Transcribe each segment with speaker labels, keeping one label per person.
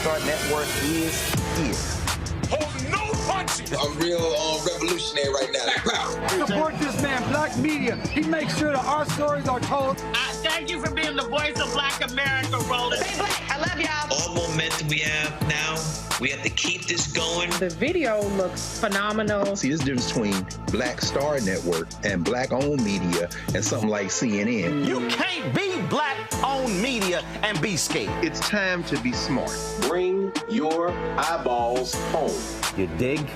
Speaker 1: Star Network is.
Speaker 2: Hold no punches.
Speaker 3: I'm real revolutionary right now. Black power.
Speaker 4: Support this man, Black Media. He makes sure that our stories are told.
Speaker 5: Thank you for being the voice of Black America, Roland.
Speaker 6: Stay black. I love y'all.
Speaker 7: All momentum we have now, we have to keep this going.
Speaker 8: The video looks phenomenal.
Speaker 9: See, there's a difference between Black Star Network and Black-owned media and something like CNN.
Speaker 1: You can't be Black-owned media and be scared.
Speaker 9: It's time to be smart.
Speaker 10: Bring your eyeballs home.
Speaker 1: You dig?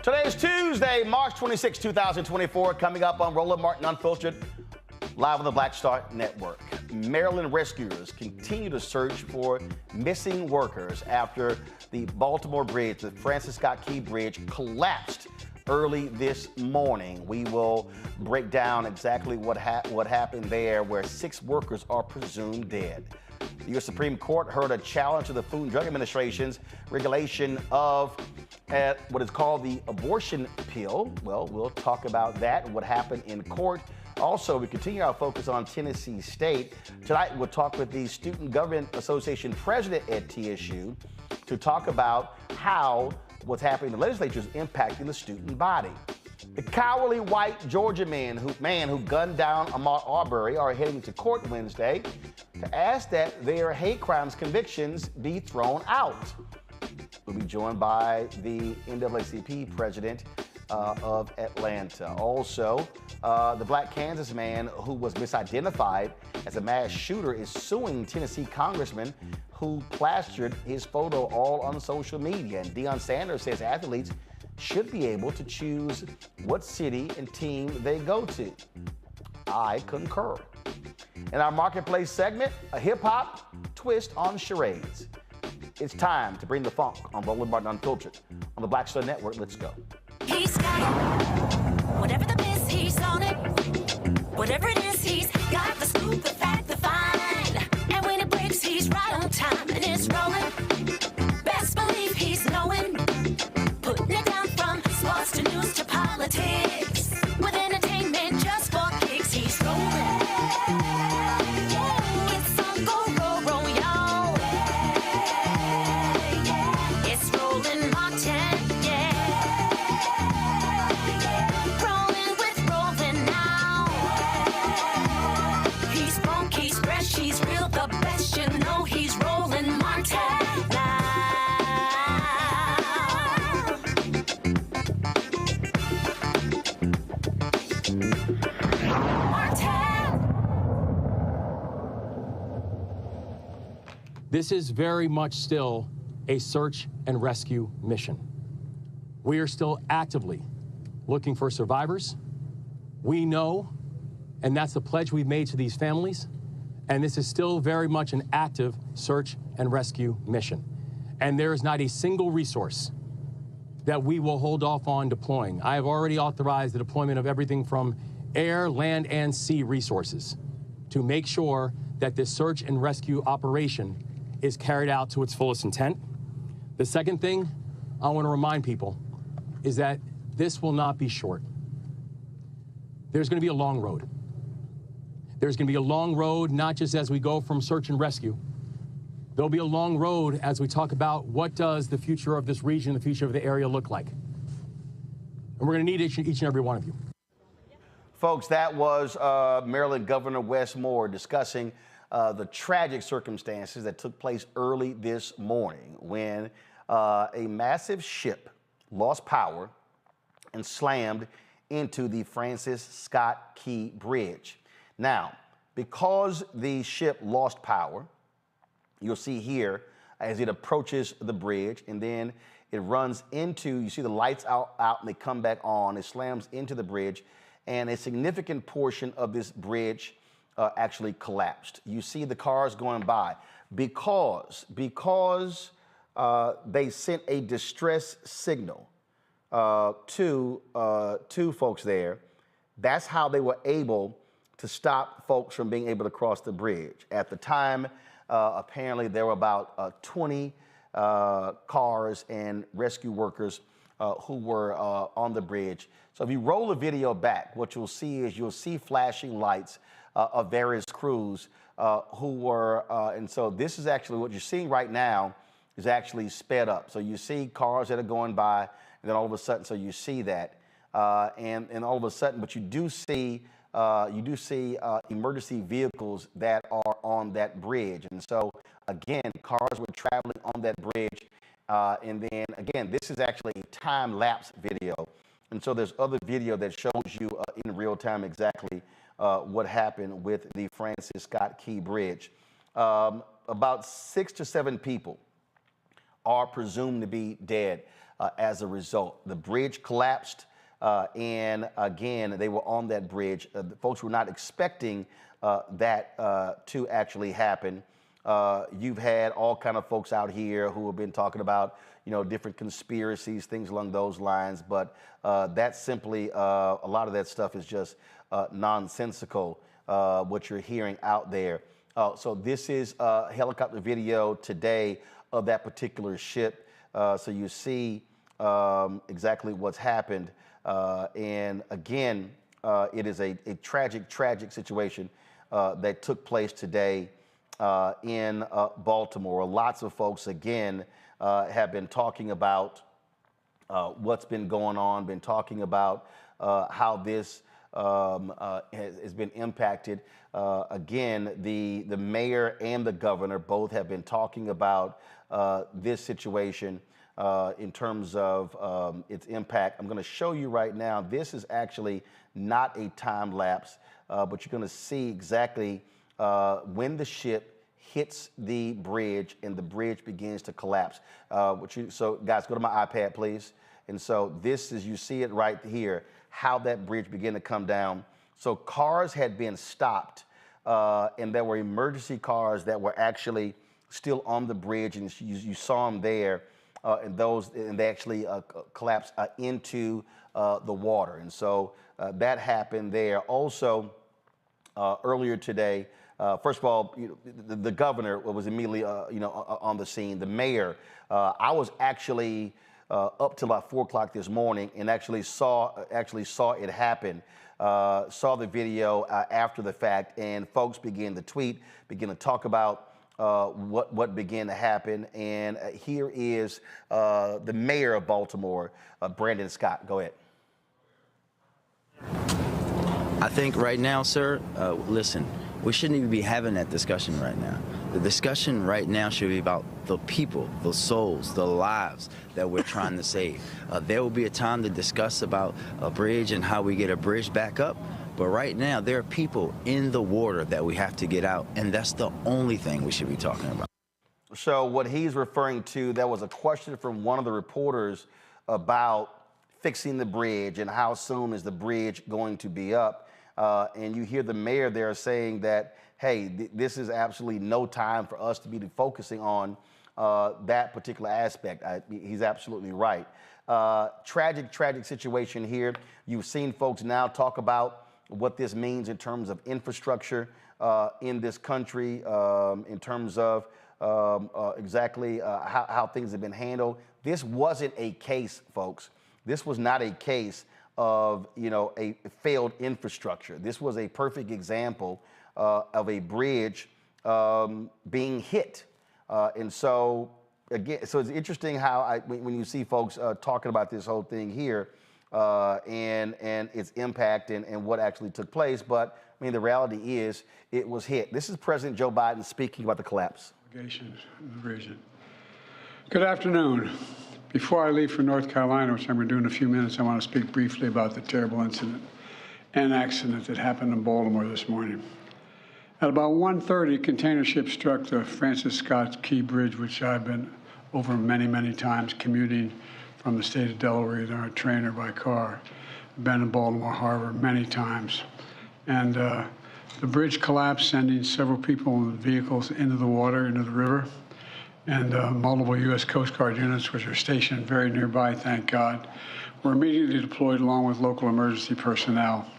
Speaker 1: Today is Tuesday, March 26, 2024. Coming up on Roland Martin Unfiltered, live on the Black Star Network. Maryland rescuers continue to search for missing workers after the Baltimore bridge, the Francis Scott Key Bridge, collapsed early this morning. We will break down exactly what happened there, where 6 workers are presumed dead. The U.S. Supreme Court heard a challenge to the Food and Drug Administration's regulation of what is called the abortion pill. Well, we'll talk about that and what happened in court. Also, we continue our focus on Tennessee State. Tonight, we'll talk with the Student Government Association president at TSU to talk about how what's happening in the legislature is impacting the student body. The cowardly white Georgia man who gunned down Ahmaud Arbery are heading to court Wednesday to ask that their hate crimes convictions be thrown out. We'll be joined by the NAACP President of Atlanta. Also, the black Kansas man who was misidentified as a mass shooter is suing Tennessee Congressman who plastered his photo all on social media. And Deion Sanders says athletes should be able to choose what city and team they go to. I concur. In our marketplace segment, a hip-hop twist on charades. It's time to bring the funk on Roland Martin Unfiltered on the Black Star Network. Let's go.
Speaker 6: He's got it. Whatever the miss, he's on it. Whatever it is, he's got the scoop, the fact, the find. And when it breaks, he's right on time and it's rolling. Best believe he's knowing. Putting it down from sports to news to politics. With entertainment just for kicks, he's rolling. It's on go, roll, roll, y'all. It's Roland Martin, yeah. Rolling with Roland now. He's funk, he's fresh, he's real, the best, you know he's Roland Martin now.
Speaker 11: This is very much still a search and rescue mission. We are still actively looking for survivors. We know, and that's the pledge we've made to these families, and this is still very much an active search and rescue mission. And there is not a single resource that we will hold off on deploying. I have already authorized the deployment of everything from air, land, and sea resources to make sure that this search and rescue operation is carried out to its fullest intent. The second thing I want to remind people is that this will not be short. There's going to be a long road. There's going to be a long road, not just as we go from search and rescue. There'll be a long road as we talk about what does the future of this region, the future of the area look like. And we're going to need each and every one of you.
Speaker 1: Folks, that was Maryland Governor Wes Moore discussing the tragic circumstances that took place early this morning when a massive ship lost power and slammed into the Francis Scott Key Bridge. Now, because the ship lost power, you'll see here as it approaches the bridge, and then it runs into, you see the lights out and they come back on, it slams into the bridge, and a significant portion of this bridge actually collapsed. You see the cars going by because they sent a distress signal to folks there. That's how they were able to stop folks from being able to cross the bridge. At the time, apparently there were about 20 cars and rescue workers who were on the bridge. So if you roll the video back, what you'll see is flashing lights of various crews who were, and so this is actually what you're seeing right now is actually sped up. So you see cars that are going by, and then all of a sudden, so you see that, and all of a sudden, but you do see emergency vehicles that are on that bridge. And so again, cars were traveling on that bridge. And then again, this is actually a time-lapse video. And so there's other video that shows you in real time exactly what happened with the Francis Scott Key Bridge. About 6 to 7 people are presumed to be dead as a result. The bridge collapsed. And again, they were on that bridge. The folks were not expecting that to actually happen. You've had all kind of folks out here who have been talking about, different conspiracies, things along those lines. But that's simply, a lot of that stuff is just nonsensical, what you're hearing out there. So this is helicopter video today of that particular ship. So you see exactly what's happened. And again, it is a tragic, tragic situation that took place today in Baltimore. Lots of folks, again, have been talking about what's been going on, been talking about how this has been impacted. Again, the mayor and the governor both have been talking about this situation in terms of its impact. I'm going to show you right now. This is actually not a time lapse, but you're going to see exactly when the ship hits the bridge and the bridge begins to collapse. So guys, go to my iPad, please. And so this is, you see it right here, how that bridge began to come down. So cars had been stopped, and there were emergency cars that were actually still on the bridge, and you saw them there. And they actually collapsed into the water. And so that happened there. Also, earlier today, first of all, the governor was immediately, on the scene. The mayor, I was actually up till about 4 o'clock this morning and actually saw it happen. Saw the video after the fact, and folks began to tweet, began to talk about what began to happen. And here is the mayor of Baltimore, Brandon Scott. Go ahead.
Speaker 12: I think right now, sir, listen, we shouldn't even be having that discussion right now. The discussion right now should be about the people, the souls, the lives that we're trying to save. There will be a time to discuss about a bridge and how we get a bridge back up. But right now, there are people in the water that we have to get out, and that's the only thing we should be talking about.
Speaker 1: So what he's referring to, there was a question from one of the reporters about fixing the bridge and how soon is the bridge going to be up. And you hear the mayor there saying that, hey, this is absolutely no time for us to be focusing on that particular aspect. He's absolutely right. Tragic, tragic situation here. You've seen folks now talk about what this means in terms of infrastructure in this country, in terms of exactly how things have been handled. This wasn't a case, folks. This was not a case of, a failed infrastructure. This was a perfect example of a bridge being hit. And so, again, so it's interesting how when you see folks talking about this whole thing here, and its impact and what actually took place. But I mean, the reality is it was hit. This is President Joe Biden speaking about the collapse.
Speaker 13: Good afternoon. Before I leave for North Carolina, which I'm going to do in a few minutes, I want to speak briefly about the terrible incident and accident that happened in Baltimore this morning. At about 1:30, a container ship struck the Francis Scott Key Bridge, which I've been over many, many times commuting from the state of Delaware, either on a train or by car. I've been in Baltimore Harbor many times. And the bridge collapsed, sending several people and vehicles into the water, into the river. And multiple U.S. Coast Guard units, which are stationed very nearby, thank God, were immediately deployed along with local emergency personnel.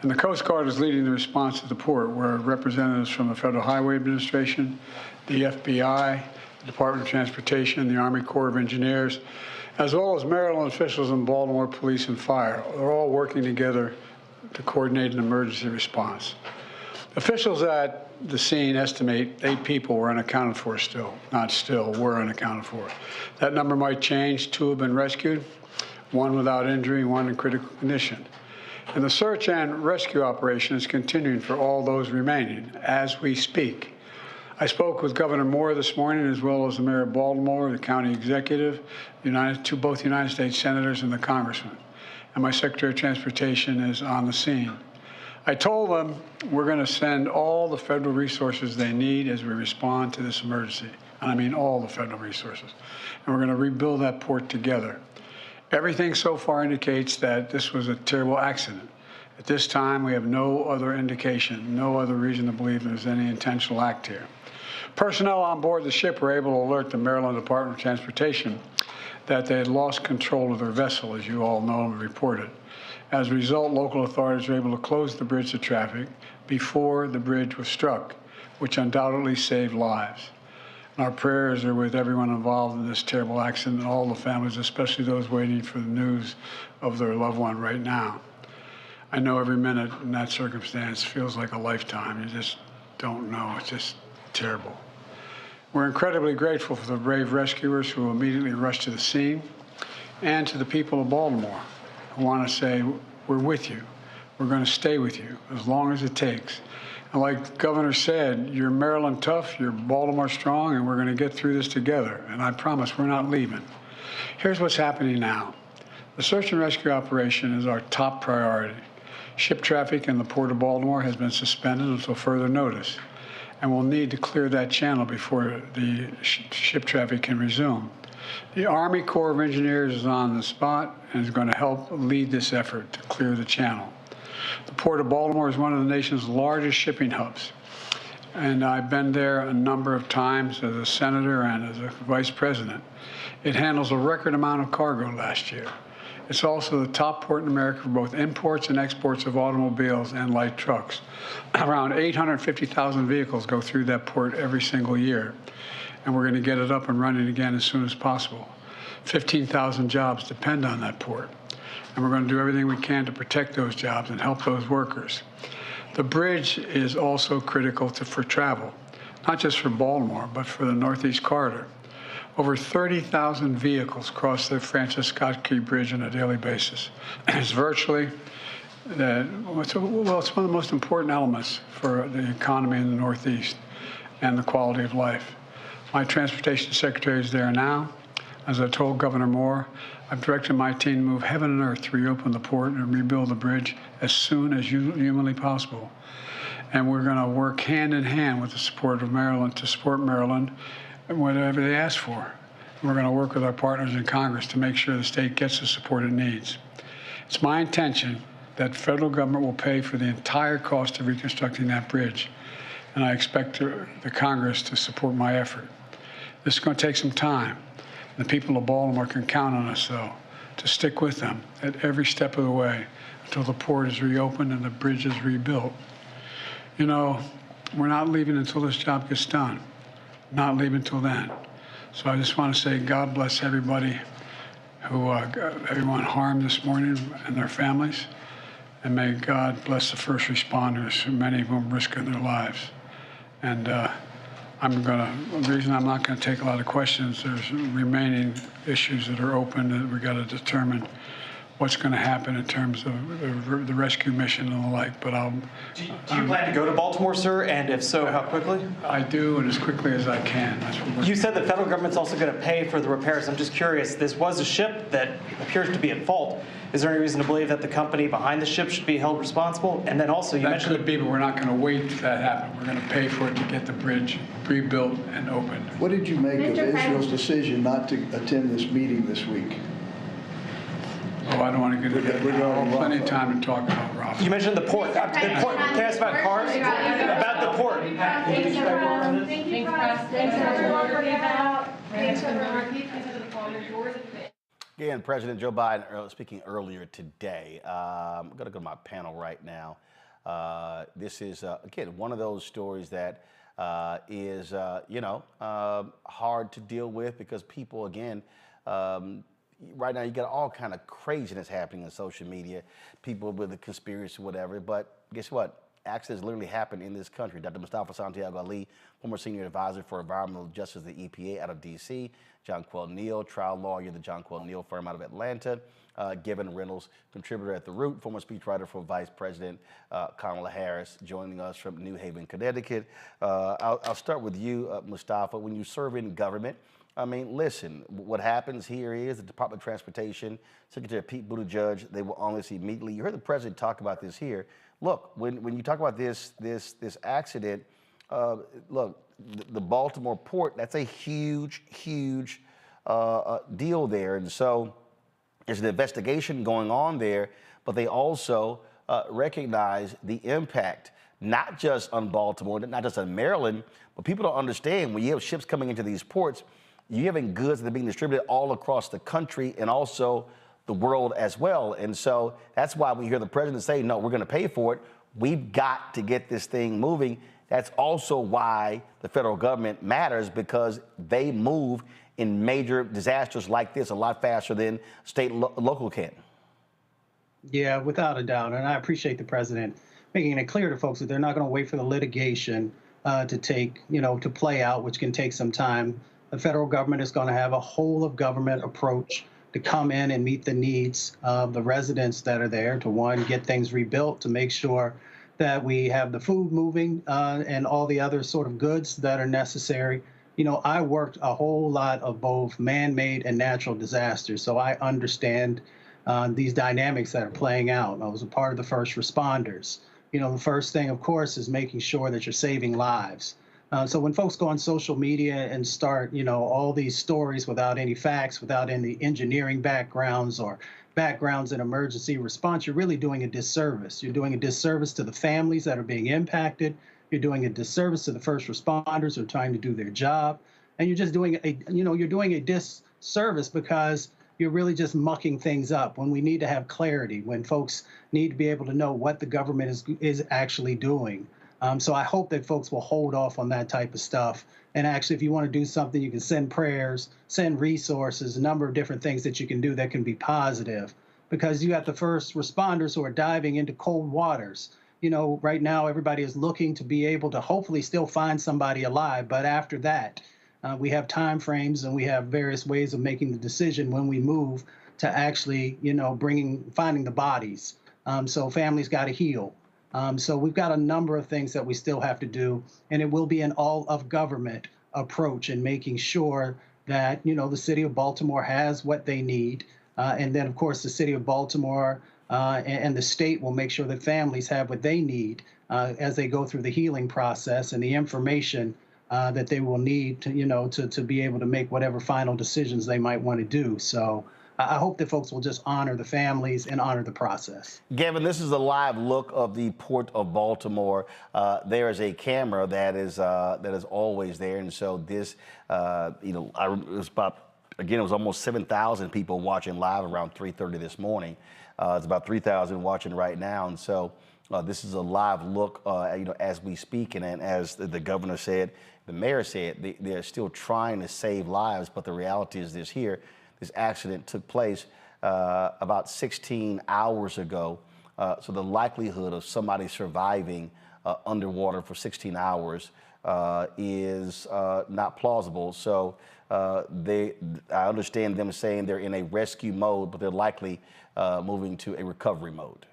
Speaker 13: And the Coast Guard is leading the response to the port, where representatives from the Federal Highway Administration, the FBI, the Department of Transportation, the Army Corps of Engineers, as well as Maryland officials and Baltimore Police and Fire, are all working together to coordinate an emergency response. Officials at the scene estimate 8 people were unaccounted for still. Not still, were unaccounted for. That number might change. 2 have been rescued, 1 without injury, 1 in critical condition. And the search and rescue operation is continuing for all those remaining as we speak. I spoke with Governor Moore this morning, as well as the Mayor of Baltimore, the county executive, both United States senators, and the Congressman. And my Secretary of Transportation is on the scene. I told them we're going to send all the federal resources they need as we respond to this emergency. And I mean all the federal resources. And we're going to rebuild that port together. Everything so far indicates that this was a terrible accident. At this time, we have no other indication, no other reason to believe there's any intentional act here. Personnel on board the ship were able to alert the Maryland Department of Transportation that they had lost control of their vessel, as you all know and reported. As a result, local authorities were able to close the bridge to traffic before the bridge was struck, which undoubtedly saved lives. And our prayers are with everyone involved in this terrible accident and all the families, especially those waiting for the news of their loved one right now. I know every minute in that circumstance feels like a lifetime. You just don't know. It's just terrible. We're incredibly grateful for the brave rescuers who immediately rushed to the scene, and to the people of Baltimore. I want to say we're with you. We're going to stay with you as long as it takes. And like the governor said, you're Maryland tough, you're Baltimore strong, and we're going to get through this together. And I promise we're not leaving. Here's what's happening now. The search and rescue operation is our top priority. Ship traffic in the Port of Baltimore has been suspended until further notice, and we'll need to clear that channel before the ship traffic can resume. The Army Corps of Engineers is on the spot and is going to help lead this effort to clear the channel. The Port of Baltimore is one of the nation's largest shipping hubs, and I've been there a number of times as a senator and as a vice president. It handles a record amount of cargo last year. It's also the top port in America for both imports and exports of automobiles and light trucks. Around 850,000 vehicles go through that port every single year, and we're going to get it up and running again as soon as possible. 15,000 jobs depend on that port, and we're going to do everything we can to protect those jobs and help those workers. The bridge is also critical for travel, not just for Baltimore, but for the Northeast Corridor. Over 30,000 vehicles cross the Francis Scott Key Bridge on a daily basis. It's virtually, it's one of the most important elements for the economy in the Northeast and the quality of life. My transportation secretary is there now. As I told Governor Moore, I've directed my team to move heaven and earth to reopen the port and rebuild the bridge as soon as humanly possible. And we're going to work hand in hand with the support of Maryland to support Maryland whatever they ask for. We're going to work with our partners in Congress to make sure the state gets the support it needs. It's my intention that the federal government will pay for the entire cost of reconstructing that bridge, and I expect the Congress to support my effort. This is going to take some time. The people of Baltimore can count on us, though, to stick with them at every step of the way until the port is reopened and the bridge is rebuilt. You know, we're not leaving until this job gets done. Not leave until then. So I just want to say God bless everybody everyone harmed this morning and their families. And may God bless the first responders, many of whom risking their lives. And the reason I'm not going to take a lot of questions, there's remaining issues that are open that we got to determine what's going to happen in terms of the rescue mission and the like. But
Speaker 14: Do you plan to go to Baltimore, sir? And if so, how quickly?
Speaker 13: I do, and as quickly as I can.
Speaker 14: You said the federal government's also going to pay for the repairs. I'm just curious. This was a ship that appears to be at fault. Is there any reason to believe that the company behind the ship should be held responsible? And then also, you mentioned...
Speaker 13: That could be, but we're not going to wait for that to happen. We're going to pay for it to get the bridge rebuilt and opened.
Speaker 15: What did you make of Israel's decision not to attend this meeting this week?
Speaker 13: Oh, I don't want to get into that. We're going to have plenty of time to talk about Rafah.
Speaker 14: You mentioned the port. Can I ask about cars? About the port.
Speaker 16: Thanks, everyone. Thank you, Preston. Thanks, everyone.
Speaker 1: Again, President Joe Biden speaking earlier today. I'm going to go to my panel right now. This is, again, one of those stories that is, hard to deal with because people, again, right now you got all kind of craziness happening on social media, people with a conspiracy or whatever, but guess what? accidents literally happen in this country. Dr. Mustafa Santiago Ali, former senior advisor for environmental justice at the EPA out of D.C., John Quell Neal, trial lawyer, the John Quell Neal firm out of Atlanta, Given Reynolds, contributor at The Root, former speechwriter for Vice President Kamala Harris, joining us from New Haven, Connecticut. I'll start with you, Mustafa. When you serve in government, I mean, listen, what happens here is the Department of Transportation, Secretary Pete Buttigieg, they will on this immediately. You heard the president talk about this here. Look, when you talk about this accident, look, the Baltimore port, that's a huge deal there. And so there's an investigation going on there, but they also recognize the impact, not just on Baltimore, not just on Maryland, but people don't understand when you have ships coming into these ports, you're having goods that are being distributed all across the country and also the world as well. And so that's why we hear the president say, no, we're going to pay for it. We've got to get this thing moving. That's also why the federal government matters, because they move in major disasters like this a lot faster than state and local can.
Speaker 17: Yeah, without a doubt. And I appreciate the president making it clear to folks that they're not going to wait for the litigation to play out, which can take some time. The federal government is going to have a whole of government approach to come in and meet the needs of the residents that are there, to one, get things rebuilt, to make sure that we have the food moving and all the other sort of goods that are necessary. You know, I worked a whole lot of both man-made and natural disasters, so I understand these dynamics that are playing out. I was a part of the first responders. You know, the first thing, of course, is making sure that you're saving lives. So when folks go on social media and start, all these stories without any facts, without any engineering backgrounds or backgrounds in emergency response, you're really doing a disservice. You're doing a disservice to the families that are being impacted. You're doing a disservice to the first responders who are trying to do their job. And you're just doing you're doing a disservice because you're really just mucking things up when we need to have clarity, when folks need to be able to know what the government is actually doing. So I hope that folks will hold off on that type of stuff. And actually, if you want to do something, you can send prayers, send resources, a number of different things that you can do that can be positive. Because you got the first responders who are diving into cold waters. Right now, everybody is looking to be able to hopefully still find somebody alive. But after that, we have time frames and we have various ways of making the decision when we move to actually, finding the bodies. So families got to heal. So we've got a number of things that we still have to do, and it will be an all-of-government approach in making sure that, the city of Baltimore has what they need. And then, of course, the city of Baltimore and the state will make sure that families have what they need as they go through the healing process and the information that they will need to be able to make whatever final decisions they might want to do. So I hope that folks will just honor the families and honor the process.
Speaker 1: Gavin, this is a live look of the Port of Baltimore. There is a camera that is always there, and so this, it was almost 7,000 people watching live around 3:30 this morning. It's about 3,000 watching right now, and so this is a live look, as we speak, and as the governor said, the mayor said, they're still trying to save lives, but the reality is this here. This accident took place about 16 hours ago. So the likelihood of somebody surviving underwater for 16 hours is not plausible. So I understand them saying they're in a rescue mode, but they're likely moving to a recovery mode.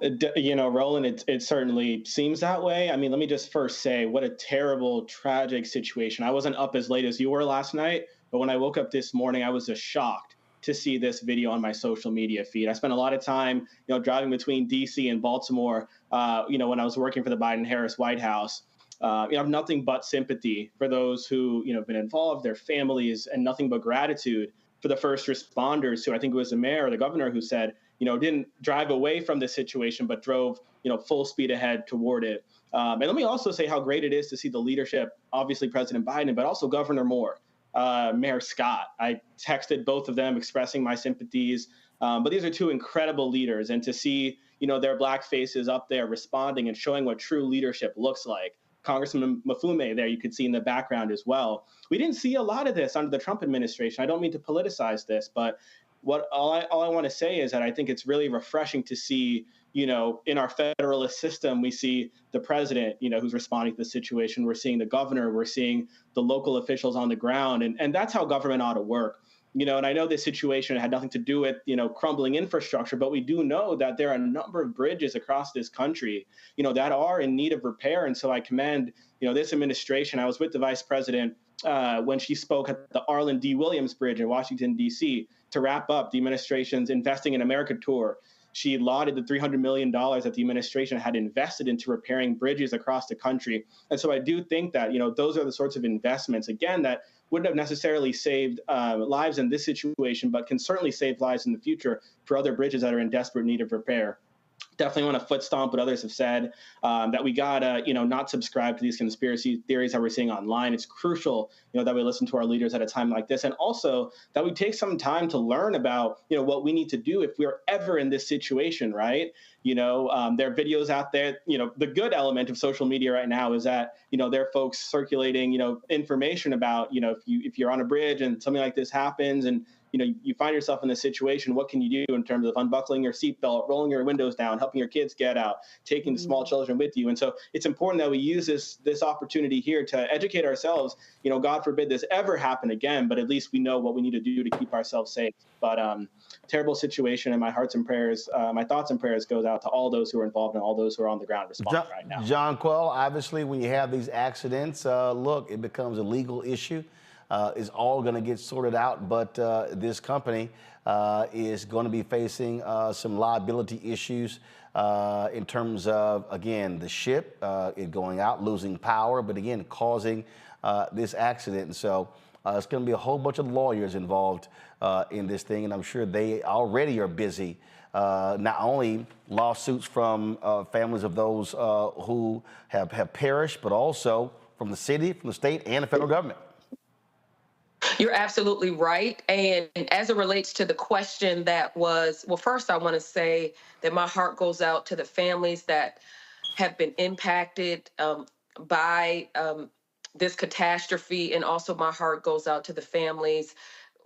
Speaker 18: Roland, it certainly seems that way. I mean, let me just first say what a terrible, tragic situation. I wasn't up as late as you were last night, but when I woke up this morning, I was just shocked to see this video on my social media feed. I spent a lot of time, driving between D.C. and Baltimore, when I was working for the Biden-Harris White House. I have nothing but sympathy for those who, have been involved, their families, and nothing but gratitude for the first responders who, I think it was the mayor or the governor who said, didn't drive away from this situation, but drove, full speed ahead toward it. And let me also say how great it is to see the leadership, obviously President Biden, but also Governor Moore, Mayor Scott. I texted both of them expressing my sympathies. But these are two incredible leaders. And to see, their Black faces up there responding and showing what true leadership looks like. Congressman Mafume there, you could see in the background as well. We didn't see a lot of this under the Trump administration. I don't mean to politicize this, but all I want to say is that I think it's really refreshing to see, in our federalist system, we see the president, who's responding to the situation. We're seeing the governor. We're seeing the local officials on the ground. And that's how government ought to work. And I know this situation had nothing to do with, crumbling infrastructure, but we do know that there are a number of bridges across this country, that are in need of repair. And so I commend, this administration. I was with the vice president when she spoke at the Arlen D. Williams Bridge in Washington, D.C. to wrap up the administration's Investing in America tour. She lauded the $300 million that the administration had invested into repairing bridges across the country. And so I do think that, those are the sorts of investments, again, that wouldn't have necessarily saved lives in this situation, but can certainly save lives in the future for other bridges that are in desperate need of repair. Definitely want to foot stomp what others have said, that we gotta, not subscribe to these conspiracy theories that we're seeing online. It's crucial, that we listen to our leaders at a time like this, and also that we take some time to learn about, what we need to do if we're ever in this situation, right? There are videos out there. The good element of social media right now is that, there are folks circulating, information about, if you're on a bridge and something like this happens and you find yourself in this situation, what can you do in terms of unbuckling your seatbelt, rolling your windows down, helping your kids get out, taking the small children with you? And so it's important that we use this opportunity here to educate ourselves. God forbid this ever happen again, but at least we know what we need to do to keep ourselves safe. But terrible situation, and my thoughts and prayers goes out to all those who are involved and all those who are on the ground responding right now.
Speaker 1: John Quell, obviously, when you have these accidents, look, it becomes a legal issue. Is all going to get sorted out, but this company is going to be facing some liability issues in terms of, again, the ship, it going out, losing power, but again, causing this accident. And so it's going to be a whole bunch of lawyers involved in this thing, and I'm sure they already are busy. Not only lawsuits from families of those who have perished, but also from the city, from the state, and the federal government.
Speaker 8: You're absolutely right. And as it relates to the question that was, well, first I want to say that my heart goes out to the families that have been impacted by this catastrophe. And also my heart goes out to the families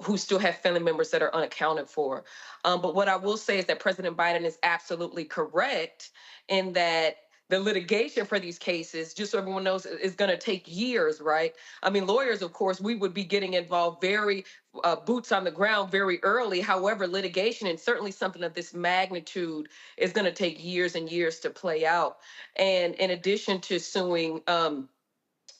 Speaker 8: who still have family members that are unaccounted for. But what I will say is that President Biden is absolutely correct in that the litigation for these cases, just so everyone knows, is going to take years, right? I mean, lawyers, of course, we would be getting involved very boots on the ground very early. However, litigation, and certainly something of this magnitude, is going to take years and years to play out. And in addition to suing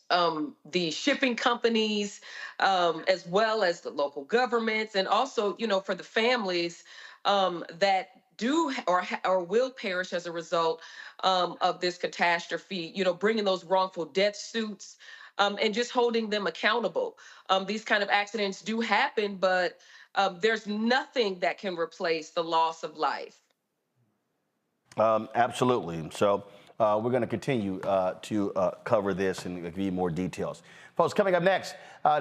Speaker 8: the shipping companies, as well as the local governments, and also, for the families that do or will perish as a result of this catastrophe, bringing those wrongful death suits and just holding them accountable. These kind of accidents do happen, but there's nothing that can replace the loss of life.
Speaker 1: Absolutely. So we're going to continue to cover this and give you more details. Folks, coming up next,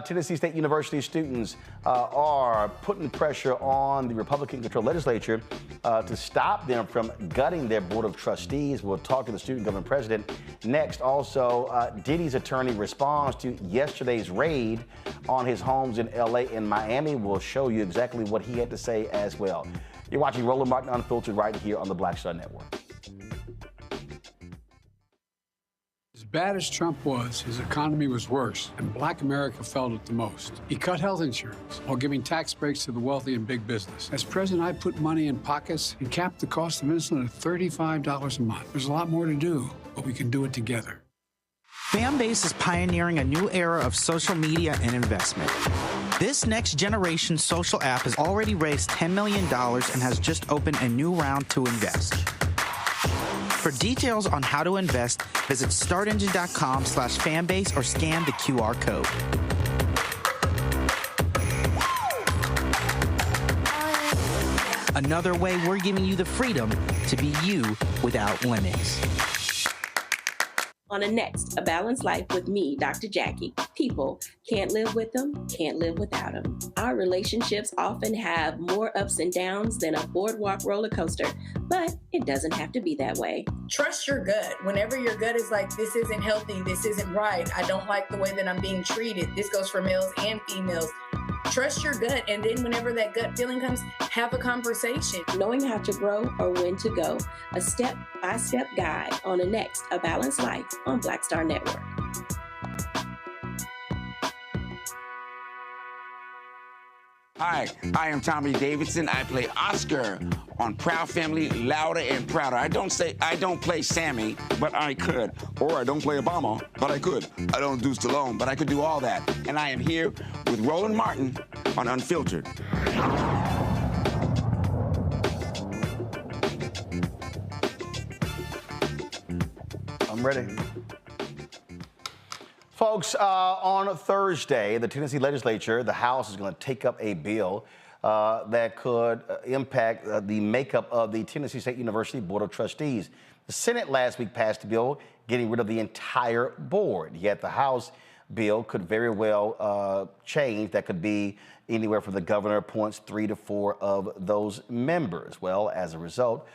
Speaker 1: Tennessee State University students are putting pressure on the Republican-controlled legislature to stop them from gutting their board of trustees. We'll talk to the student government president next. Also, Diddy's attorney responds to yesterday's raid on his homes in L.A. and Miami. We'll show you exactly what he had to say as well. You're watching Roland Martin Unfiltered right here on the Black Star Network.
Speaker 13: As bad as Trump was, his economy was worse, and Black America felt it the most. He cut health insurance while giving tax breaks to the wealthy and big business. As president, I put money in pockets and capped the cost of insulin at $35 a month. There's a lot more to do, but we can do it together.
Speaker 19: Fanbase is pioneering a new era of social media and investment. This next generation social app has already raised $10 million and has just opened a new round to invest. For details on how to invest, visit startengine.com/fanbase or scan the QR code. Another way we're giving you the freedom to be you without limits.
Speaker 20: On a next, A Balanced Life with me, Dr. Jackie. People can't live with them, can't live without them. Our relationships often have more ups and downs than a boardwalk roller coaster, but it doesn't have to be that way.
Speaker 21: Trust your gut. Whenever your gut is like, this isn't healthy, this isn't right, I don't like the way that I'm being treated, this goes for males and females, Trust your gut, and then whenever that gut feeling comes, have a conversation.
Speaker 20: Knowing how to grow or when to go, a step-by-step guide on the next A Balanced Life on Black Star Network.
Speaker 2: Hi, I am Tommy Davidson. I play Oscar on Proud Family, Louder and Prouder. I don't play Sammy, but I could. Or I don't play Obama, but I could. I don't do Stallone, but I could do all that. And I am here with Roland Martin on Unfiltered.
Speaker 1: I'm ready. Folks, on Thursday, the Tennessee legislature, the House is going to take up a bill that could impact the makeup of the Tennessee State University Board of Trustees. The Senate last week passed a bill getting rid of the entire board, yet the House bill could very well change. That could be anywhere from the governor appoints 3 to 4 of those members. Well, as a result,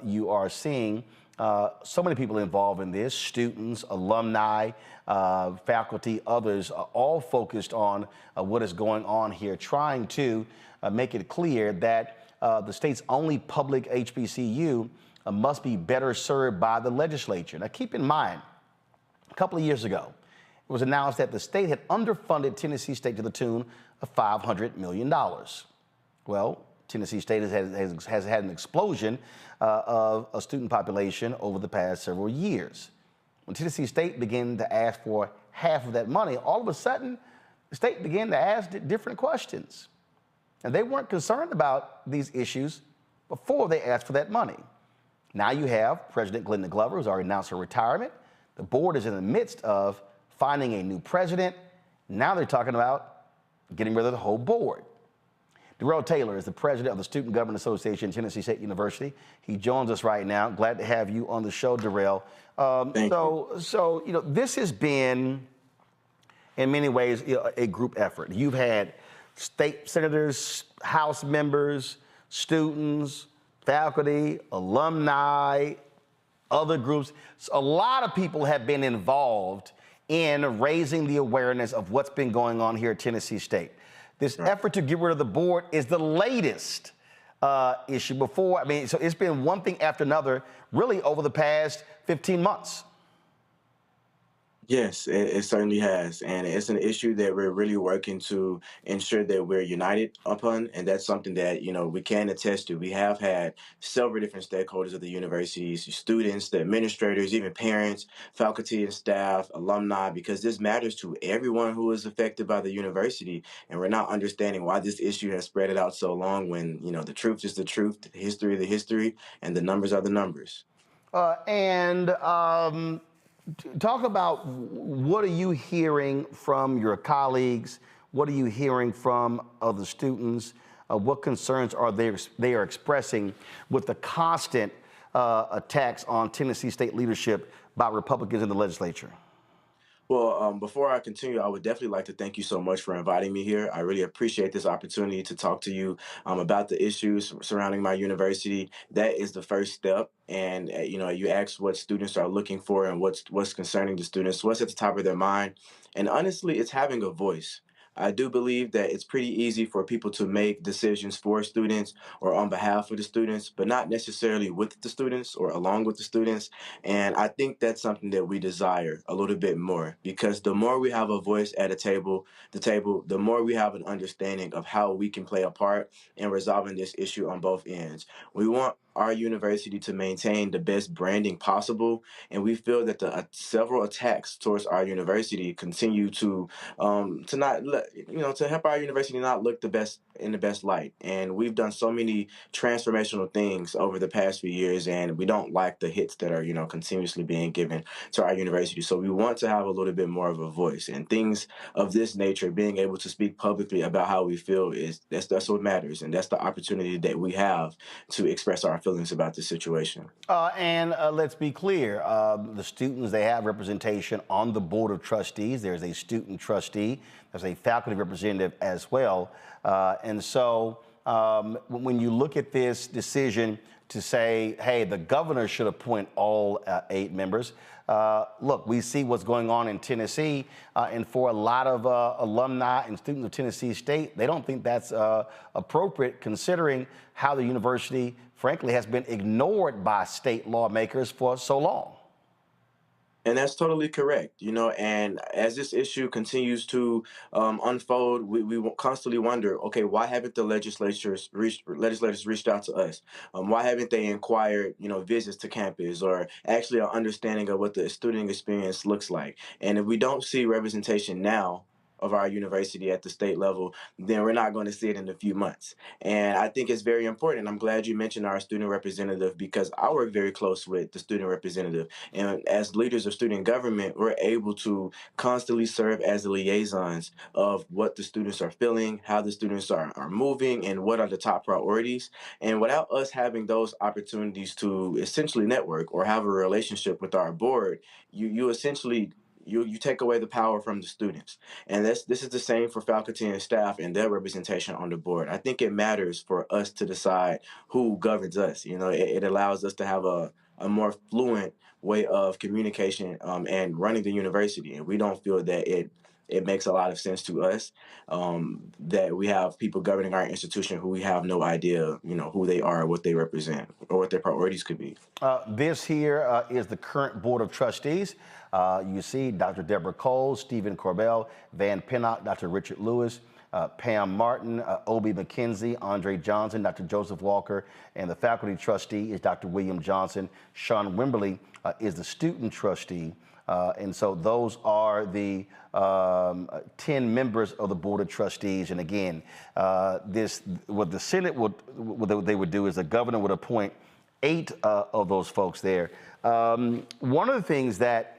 Speaker 1: you are seeing so many people involved in this, students, alumni, faculty, others, are all focused on what is going on here, trying to make it clear that the state's only public HBCU must be better served by the legislature. Now, keep in mind, a couple of years ago, it was announced that the state had underfunded Tennessee State to the tune of $500 million. Well, Tennessee State has had an explosion of a student population over the past several years. When Tennessee State began to ask for half of that money, all of a sudden, the state began to ask different questions. And they weren't concerned about these issues before they asked for that money. Now you have President Glenda Glover, who's already announced her retirement. The board is in the midst of finding a new president. Now they're talking about getting rid of the whole board. Darrell Taylor is the president of the Student Government Association at Tennessee State University. He joins us right now. Glad to have you on the show, Darrell. So you know, this has been, in many ways, a group effort. You've had state senators, House members, students, faculty, alumni, other groups. So a lot of people have been involved in raising the awareness of what's been going on here at Tennessee State. This effort to get rid of the board is the latest issue. Before, I mean, so it's been one thing after another, really over the past 15 months.
Speaker 22: Yes, it certainly has. And it's an issue that we're really working to ensure that we're united upon. And that's something that, you know, we can attest to. We have had several different stakeholders of the universities, students, the administrators, even parents, faculty and staff, alumni, because this matters to everyone who is affected by the university. And we're not understanding why this issue has spread it out so long when, you know, the truth is the truth, the history, and the numbers are the numbers.
Speaker 1: Talk about what are you hearing from your colleagues? What are you hearing from other students? What concerns are they are expressing with the constant attacks on Tennessee State leadership by Republicans in the legislature?
Speaker 22: Well, before I continue, I would definitely like to thank you so much for inviting me here. I really appreciate this opportunity to talk to you about the issues surrounding my university. That is the first step. And, you know, you asked what students are looking for and what's concerning the students, what's at the top of their mind. And honestly, it's having a voice. I do believe that it's pretty easy for people to make decisions for students or on behalf of the students, but not necessarily with the students or along with the students. And I think that's something that we desire a little bit more, because the more we have a voice at the table, the more we have an understanding of how we can play a part in resolving this issue on both ends. We want our university to maintain the best branding possible, and we feel that the several attacks towards our university continue to not let, to help our university not look in the best light. And we've done so many transformational things over the past few years, and we don't like the hits that are continuously being given to our university. So we want to have a little bit more of a voice, and things of this nature, being able to speak publicly about how we feel, that's what matters, and that's the opportunity that we have to express our feelings about this situation.
Speaker 1: Let's be clear, the students, they have representation on the Board of Trustees. There's a student trustee, there's a faculty representative as well. And so when you look at this decision to say, hey, the governor should appoint all 8 members, look, we see what's going on in Tennessee, and for a lot of alumni and students of Tennessee State, they don't think that's appropriate considering how the university, frankly, has been ignored by state lawmakers for so long.
Speaker 22: And that's totally correct, you know, and as this issue continues to unfold, we will constantly wonder, okay, why haven't the legislators reached out to us? Why haven't they inquired, you know, visits to campus or actually an understanding of what the student experience looks like? And if we don't see representation now of our university at the state level, then we're not going to see it in a few months. And I think it's very important. I'm glad you mentioned our student representative because I work very close with the student representative. And as leaders of student government, we're able to constantly serve as the liaisons of what the students are feeling, how the students are moving, and what are the top priorities. And without us having those opportunities to essentially network or have a relationship with our board, you essentially you take away the power from the students. And this is the same for faculty and staff and their representation on the board. I think it matters for us to decide who governs us. You know, it allows us to have a more fluent way of communication and running the university. And we don't feel that it makes a lot of sense to us that we have people governing our institution who we have no idea, you know, who they are, what they represent, or what their priorities could be.
Speaker 1: This here is the current Board of Trustees. You see Dr. Deborah Cole, Stephen Corbell, Van Pinnock, Dr. Richard Lewis, Pam Martin, Obi McKenzie, Andre Johnson, Dr. Joseph Walker, and the faculty trustee is Dr. William Johnson. Sean Wimberly is the student trustee. And so those are the 10 members of the Board of Trustees. And again, what the Senate what they would do is the governor would appoint 8 of those folks there. One of the things that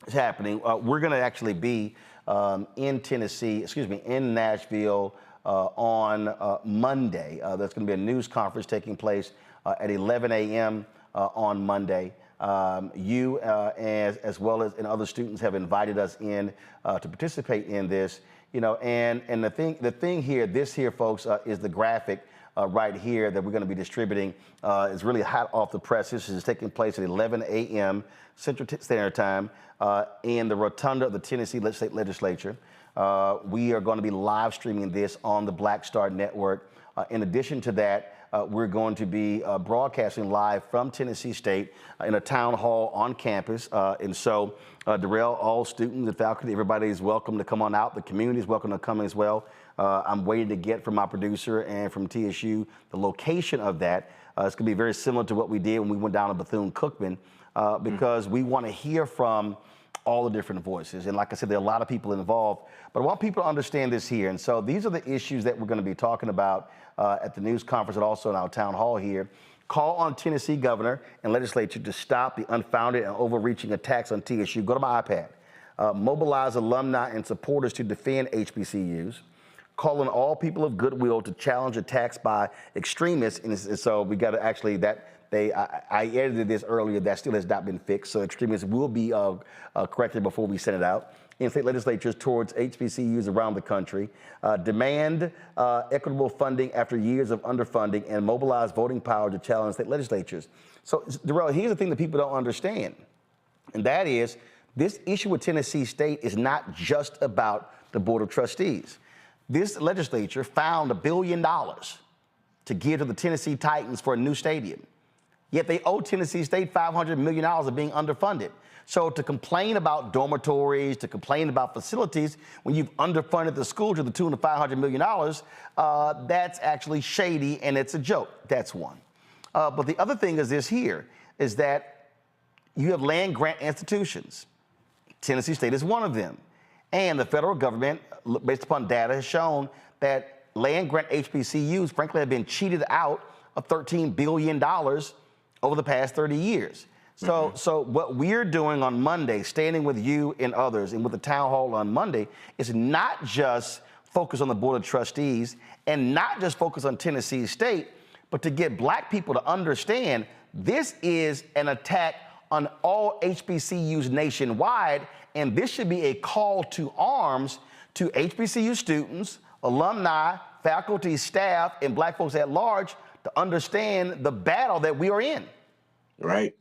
Speaker 1: is happening, we're going to actually be in Nashville on Monday. There's going to be a news conference taking place at 11 a.m. On Monday. You, as well as and other students, have invited us in to participate in this. You know, and the thing here, this here, folks, is the graphic right here that we're going to be distributing. It's really hot off the press. This is taking place at 11 a.m. Central Standard Time in the rotunda of the Tennessee State Legislature. We are going to be live streaming this on the Black Star Network. In addition to that, we're going to be broadcasting live from Tennessee State in a town hall on campus. And so, Darrell, all students and faculty, everybody is welcome to come on out. The community is welcome to come as well. I'm waiting to get from my producer and from TSU the location of that. It's going to be very similar to what we did when we went down to Bethune-Cookman because we want to hear from all the different voices. And like I said, there are a lot of people involved, but I want people to understand this here. And so these are the issues that we're going to be talking about at the news conference and also in our town hall here. Call on Tennessee governor and legislature to stop the unfounded and overreaching attacks on TSU. Go to my iPad. Mobilize alumni and supporters to defend HBCUs. Call on all people of goodwill to challenge attacks by extremists. And so we got to actually I edited this earlier. That still has not been fixed. So extremists will be corrected before we send it out. In state legislatures towards HBCUs around the country. Demand equitable funding after years of underfunding and mobilize voting power to challenge state legislatures. So, Darrell, here's the thing that people don't understand. And that is, this issue with Tennessee State is not just about the Board of Trustees. This legislature found $1 billion to give to the Tennessee Titans for a new stadium. Yet they owe Tennessee State $500 million of being underfunded. So to complain about dormitories, to complain about facilities, when you've underfunded the school to the tune of $500 million, that's actually shady and it's a joke. That's one. But the other thing is this here, is that you have land grant institutions. Tennessee State is one of them. And the federal government, based upon data, has shown that land grant HBCUs, frankly, have been cheated out of $13 billion over the past 30 years. So what we're doing on Monday, standing with you and others and with the town hall on Monday, is not just focus on the Board of Trustees and not just focus on Tennessee State, but to get black people to understand this is an attack on all HBCUs nationwide, and this should be a call to arms to HBCU students, alumni, faculty, staff, and black folks at large to understand the battle that we are in.
Speaker 22: Right.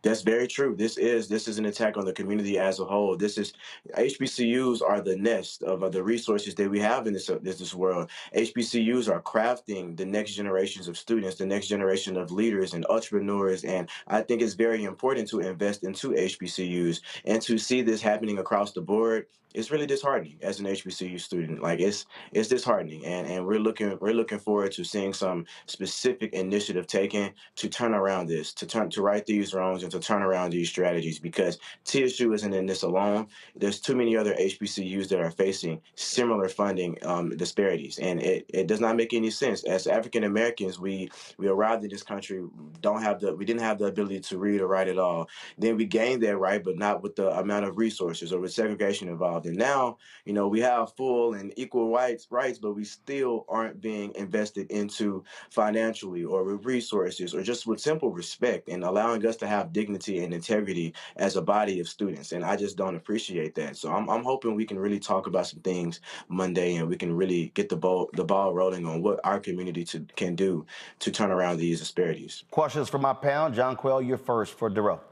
Speaker 22: That's very true. This is an attack on the community as a whole. HBCUs are the nest of the resources that we have in this world. HBCUs are crafting the next generations of students, the next generation of leaders and entrepreneurs. And I think it's very important to invest into HBCUs, and to see this happening across the board. It's really disheartening as an HBCU student. Like it's disheartening, and we're looking forward to seeing some specific initiative taken to turn around this, to right these wrongs and to turn around these strategies, because TSU isn't in this alone. There's too many other HBCUs that are facing similar funding disparities, and it does not make any sense. As African Americans, we arrived in this country, we didn't have the ability to read or write at all. Then we gained that right, but not with the amount of resources or with segregation involved. And now, we have full and equal rights, but we still aren't being invested into financially or with resources or just with simple respect and allowing us to have dignity and integrity as a body of students. And I just don't appreciate that. So I'm hoping we can really talk about some things Monday, and we can really get the ball rolling on what our community can do to turn around these disparities.
Speaker 1: Questions from my panel. John Quayle, you're first for Darrell.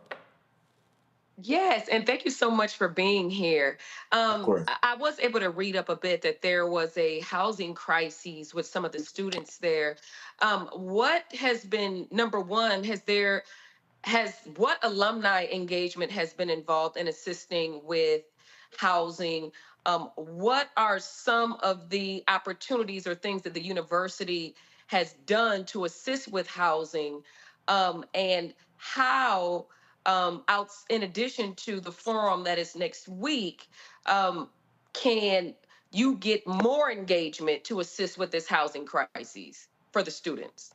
Speaker 8: Yes, and thank you so much for being here.
Speaker 22: Of course.
Speaker 8: I was able to read up a bit that there was a housing crisis with some of the students there. What has been, number one, what alumni engagement has been involved in assisting with housing? What are some of the opportunities or things that the university has done to assist with housing? And how, in addition to the forum that is next week, can you get more engagement to assist with this housing crisis for the students?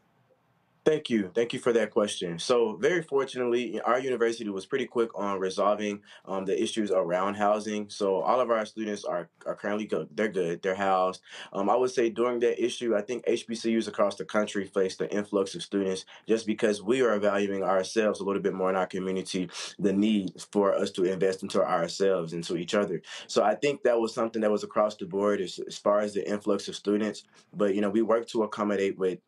Speaker 22: Thank you. Thank you for that question. So very fortunately, our university was pretty quick on resolving the issues around housing. So all of our students are currently good. They're good. They're housed. I would say during that issue, I think HBCUs across the country faced the influx of students just because we are valuing ourselves a little bit more in our community, the need for us to invest into ourselves and to each other. So I think that was something that was across the board as far as the influx of students. But, we work to accommodate with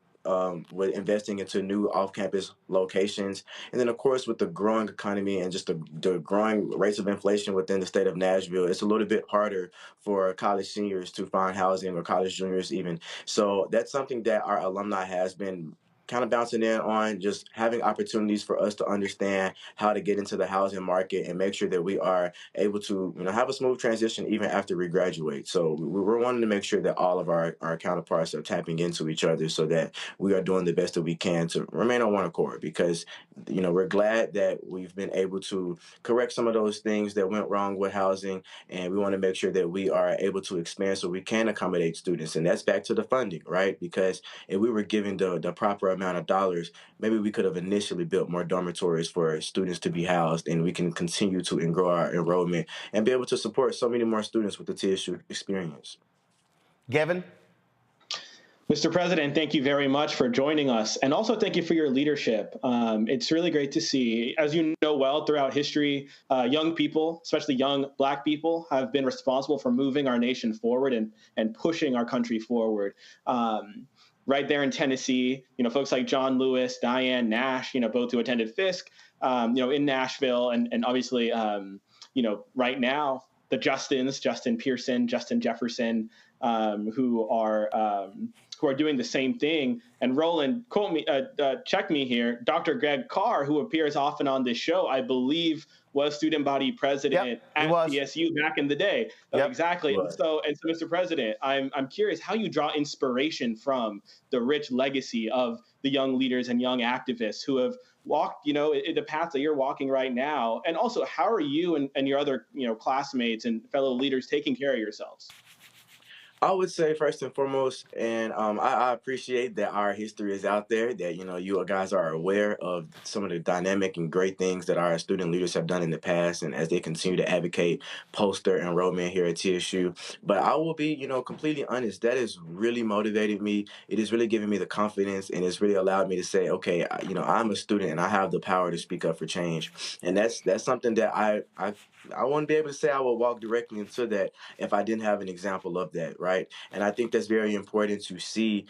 Speaker 22: investing into new off-campus locations. And then, of course, with the growing economy and just the growing rates of inflation within the state of Nashville, it's a little bit harder for college seniors to find housing, or college juniors even. So that's something that our alumni has been kind of bouncing in on, just having opportunities for us to understand how to get into the housing market and make sure that we are able to, have a smooth transition even after we graduate. So we're wanting to make sure that all of our counterparts are tapping into each other so that we are doing the best that we can to remain on one accord, because, we're glad that we've been able to correct some of those things that went wrong with housing, and we want to make sure that we are able to expand so we can accommodate students. And that's back to the funding, right? Because if we were given the proper amount of dollars, maybe we could have initially built more dormitories for students to be housed, and we can continue to grow our enrollment and be able to support so many more students with the TSU experience.
Speaker 1: Gavin?
Speaker 18: Mr. President, thank you very much for joining us. And also thank you for your leadership. It's really great to see. As you know well, throughout history, young people, especially young Black people, have been responsible for moving our nation forward and pushing our country forward. Right there in Tennessee, folks like John Lewis, Diane, Nash, both who attended Fisk, in Nashville, and obviously, right now, the Justins, Justin Pearson, Justin Jefferson, who are doing the same thing. And Roland, check me here, Dr. Greg Carr, who appears often on this show, I believe was student body president at TSU back in the day. Exactly. And so, Mr. President, I'm curious how you draw inspiration from the rich legacy of the young leaders and young activists who have walked, the path that you're walking right now. And also, how are you and your other, classmates and fellow leaders taking care of yourselves?
Speaker 22: I would say first and foremost, and I appreciate that our history is out there, that, you know, you guys are aware of some of the dynamic and great things that our student leaders have done in the past, and as they continue to advocate post-their enrollment here at TSU. But I will be, you know, completely honest, that has really motivated me. It has really given me the confidence, and it's really allowed me to say, okay, you know, I'm a student and I have the power to speak up for change. And that's something that I wouldn't be able to say I would walk directly into that if I didn't have an example of that, right? And I think that's very important to see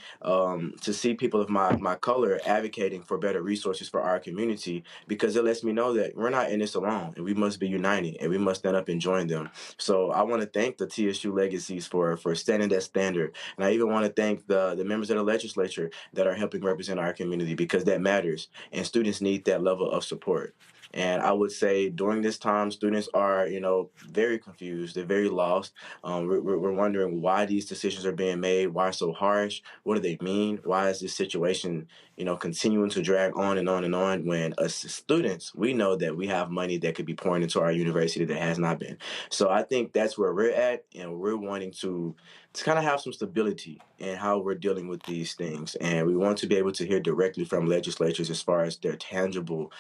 Speaker 22: people of my color advocating for better resources for our community, because it lets me know that we're not in this alone, and we must be united, and we must stand up and join them. So I want to thank the TSU legacies for standing that standard, and I even want to thank the members of the legislature that are helping represent our community, because that matters, and students need that level of support. And I would say during this time, students are, you know, very confused. They're very lost. We're wondering why these decisions are being made, why so harsh, what do they mean, why is this situation, you know, continuing to drag on and on and on, when as students, we know that we have money that could be pouring into our university that has not been. So I think that's where we're at, and we're wanting to kind of have some stability in how we're dealing with these things. And we want to be able to hear directly from legislatures as far as their tangible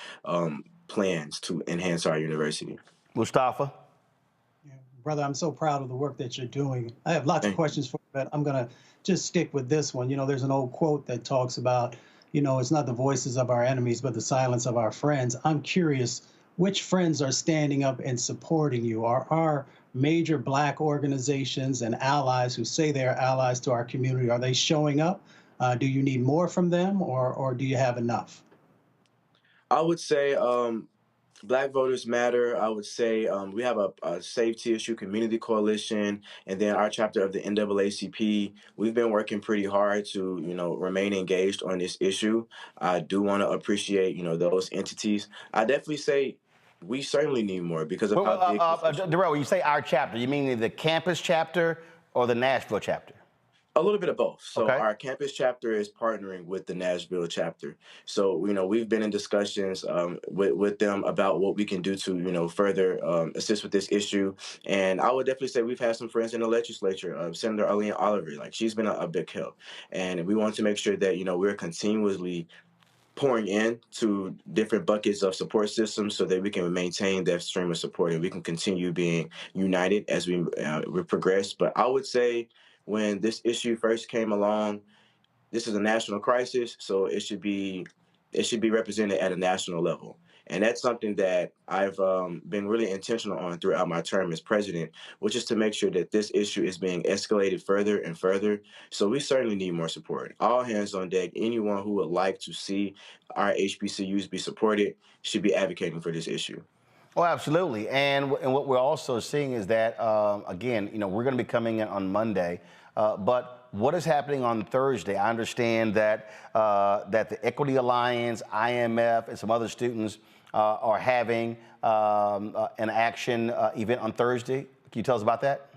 Speaker 22: plans to enhance our university.
Speaker 1: Mustafa?
Speaker 17: Brother, I'm so proud of the work that you're doing. I have lots of questions for you, but I'm going to just stick with this one. You know, there's an old quote that talks about, you know, it's not the voices of our enemies, but the silence of our friends. I'm curious, which friends are standing up and supporting you? Are our major Black organizations and allies who say they're allies to our community, are they showing up? Do you need more from them, or do you have enough?
Speaker 22: I would say Black Voters Matter. I would say we have a Save TSU Community Coalition, and then our chapter of the NAACP. We've been working pretty hard to, you know, remain engaged on this issue. I do want to appreciate, you know, those entities. I definitely say we certainly need more because of how big.
Speaker 1: Darrell, when you say our chapter, you mean the campus chapter or the Nashville chapter?
Speaker 22: A little bit of both. So
Speaker 1: Okay.
Speaker 22: our campus chapter is partnering with the Nashville chapter. So, you know, we've been in discussions with them about what we can do to, you know, further assist with this issue. And I would definitely say we've had some friends in the legislature. Senator Ahmaud Arbery, like, she's been a big help. And we want to make sure that, you know, we're continuously pouring in to different buckets of support systems so that we can maintain that stream of support and we can continue being united as we progress. But I would say when this issue first came along, this is a national crisis, so it should be represented at a national level. And that's something that I've been really intentional on throughout my term as president, which is to make sure that this issue is being escalated further and further. So we certainly need more support. All hands on deck. Anyone who would like to see our HBCUs be supported should be advocating for this issue.
Speaker 1: Oh, absolutely. And what we're also seeing is that, again, you know, we're going to be coming in on Monday, but what is happening on Thursday? I understand that that the Equity Alliance, IMF, and some other students are having an action event on Thursday. Can you tell us about that?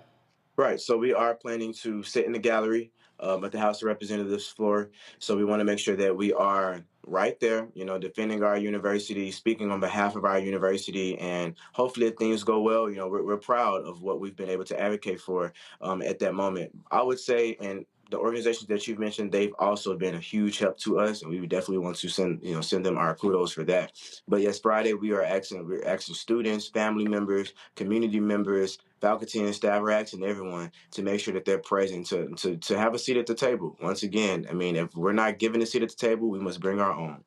Speaker 22: Right. So we are planning to sit in the gallery at the House of Representatives floor. So we want to make sure that we are right there, you know, defending our university, speaking on behalf of our university, and hopefully if things go well, you know, we're proud of what we've been able to advocate for at that moment. I would say, and the organizations that you've mentioned, they've also been a huge help to us, and we would definitely want to send them our kudos for that. But yes, Friday we're asking students, family members, community members, faculty and staff, we're asking everyone to make sure that they're present to have a seat at the table. Once again, I mean, if we're not given a seat at the table, we must bring our own.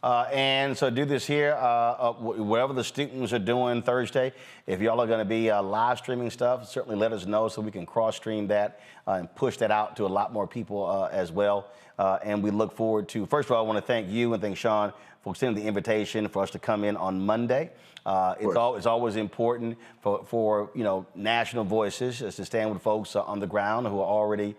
Speaker 1: And so do this here, whatever the students are doing Thursday, if y'all are going to be live streaming stuff, certainly let us know so we can cross stream that and push that out to a lot more people as well. And we look forward to, first of all, I want to thank you and thank Sean for extending the invitation for us to come in on Monday. It's always important for you know, national voices to stand with folks on the ground who are already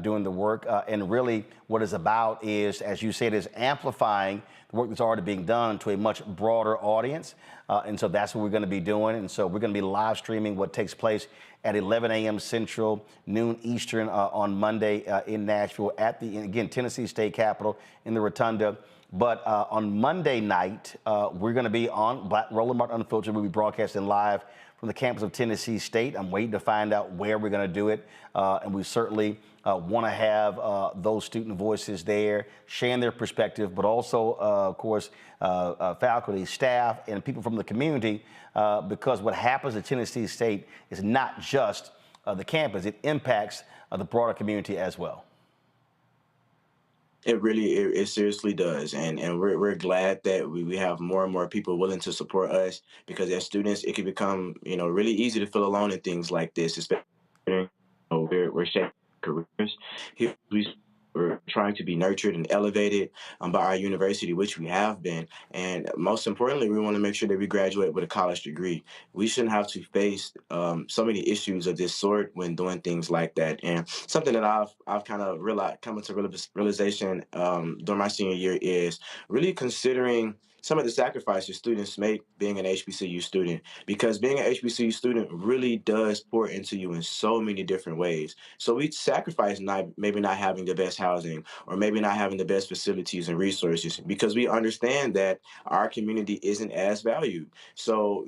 Speaker 1: doing the work. And really what it's about is, as you said, is amplifying the work that's already being done to a much broader audience. And so that's what we're going to be doing. And so we're going to be live streaming what takes place at 11 a.m. Central, noon Eastern on Monday in Nashville at the, again, Tennessee State Capitol in the Rotunda. But on Monday night, we're going to be on Roland Martin Unfiltered. We'll be broadcasting live from the campus of Tennessee State. I'm waiting to find out where we're going to do it, and we certainly want to have those student voices there, sharing their perspective, but also, of course, faculty, staff, and people from the community, because what happens at Tennessee State is not just the campus, it impacts the broader community as well.
Speaker 22: It seriously does, and we're glad that we have more and more people willing to support us, because as students it can become really easy to feel alone in things like this, especially we're shaping careers. Here we're trying to be nurtured and elevated by our university, which we have been, and most importantly, we want to make sure that we graduate with a college degree. We shouldn't have to face so many issues of this sort when doing things like that. And something that I've kind of come into realization during my senior year is really considering some of the sacrifices students make being an HBCU student, because being an HBCU student really does pour into you in so many different ways. So we sacrifice maybe not having the best housing, or maybe not having the best facilities and resources, because we understand that our community isn't as valued. So,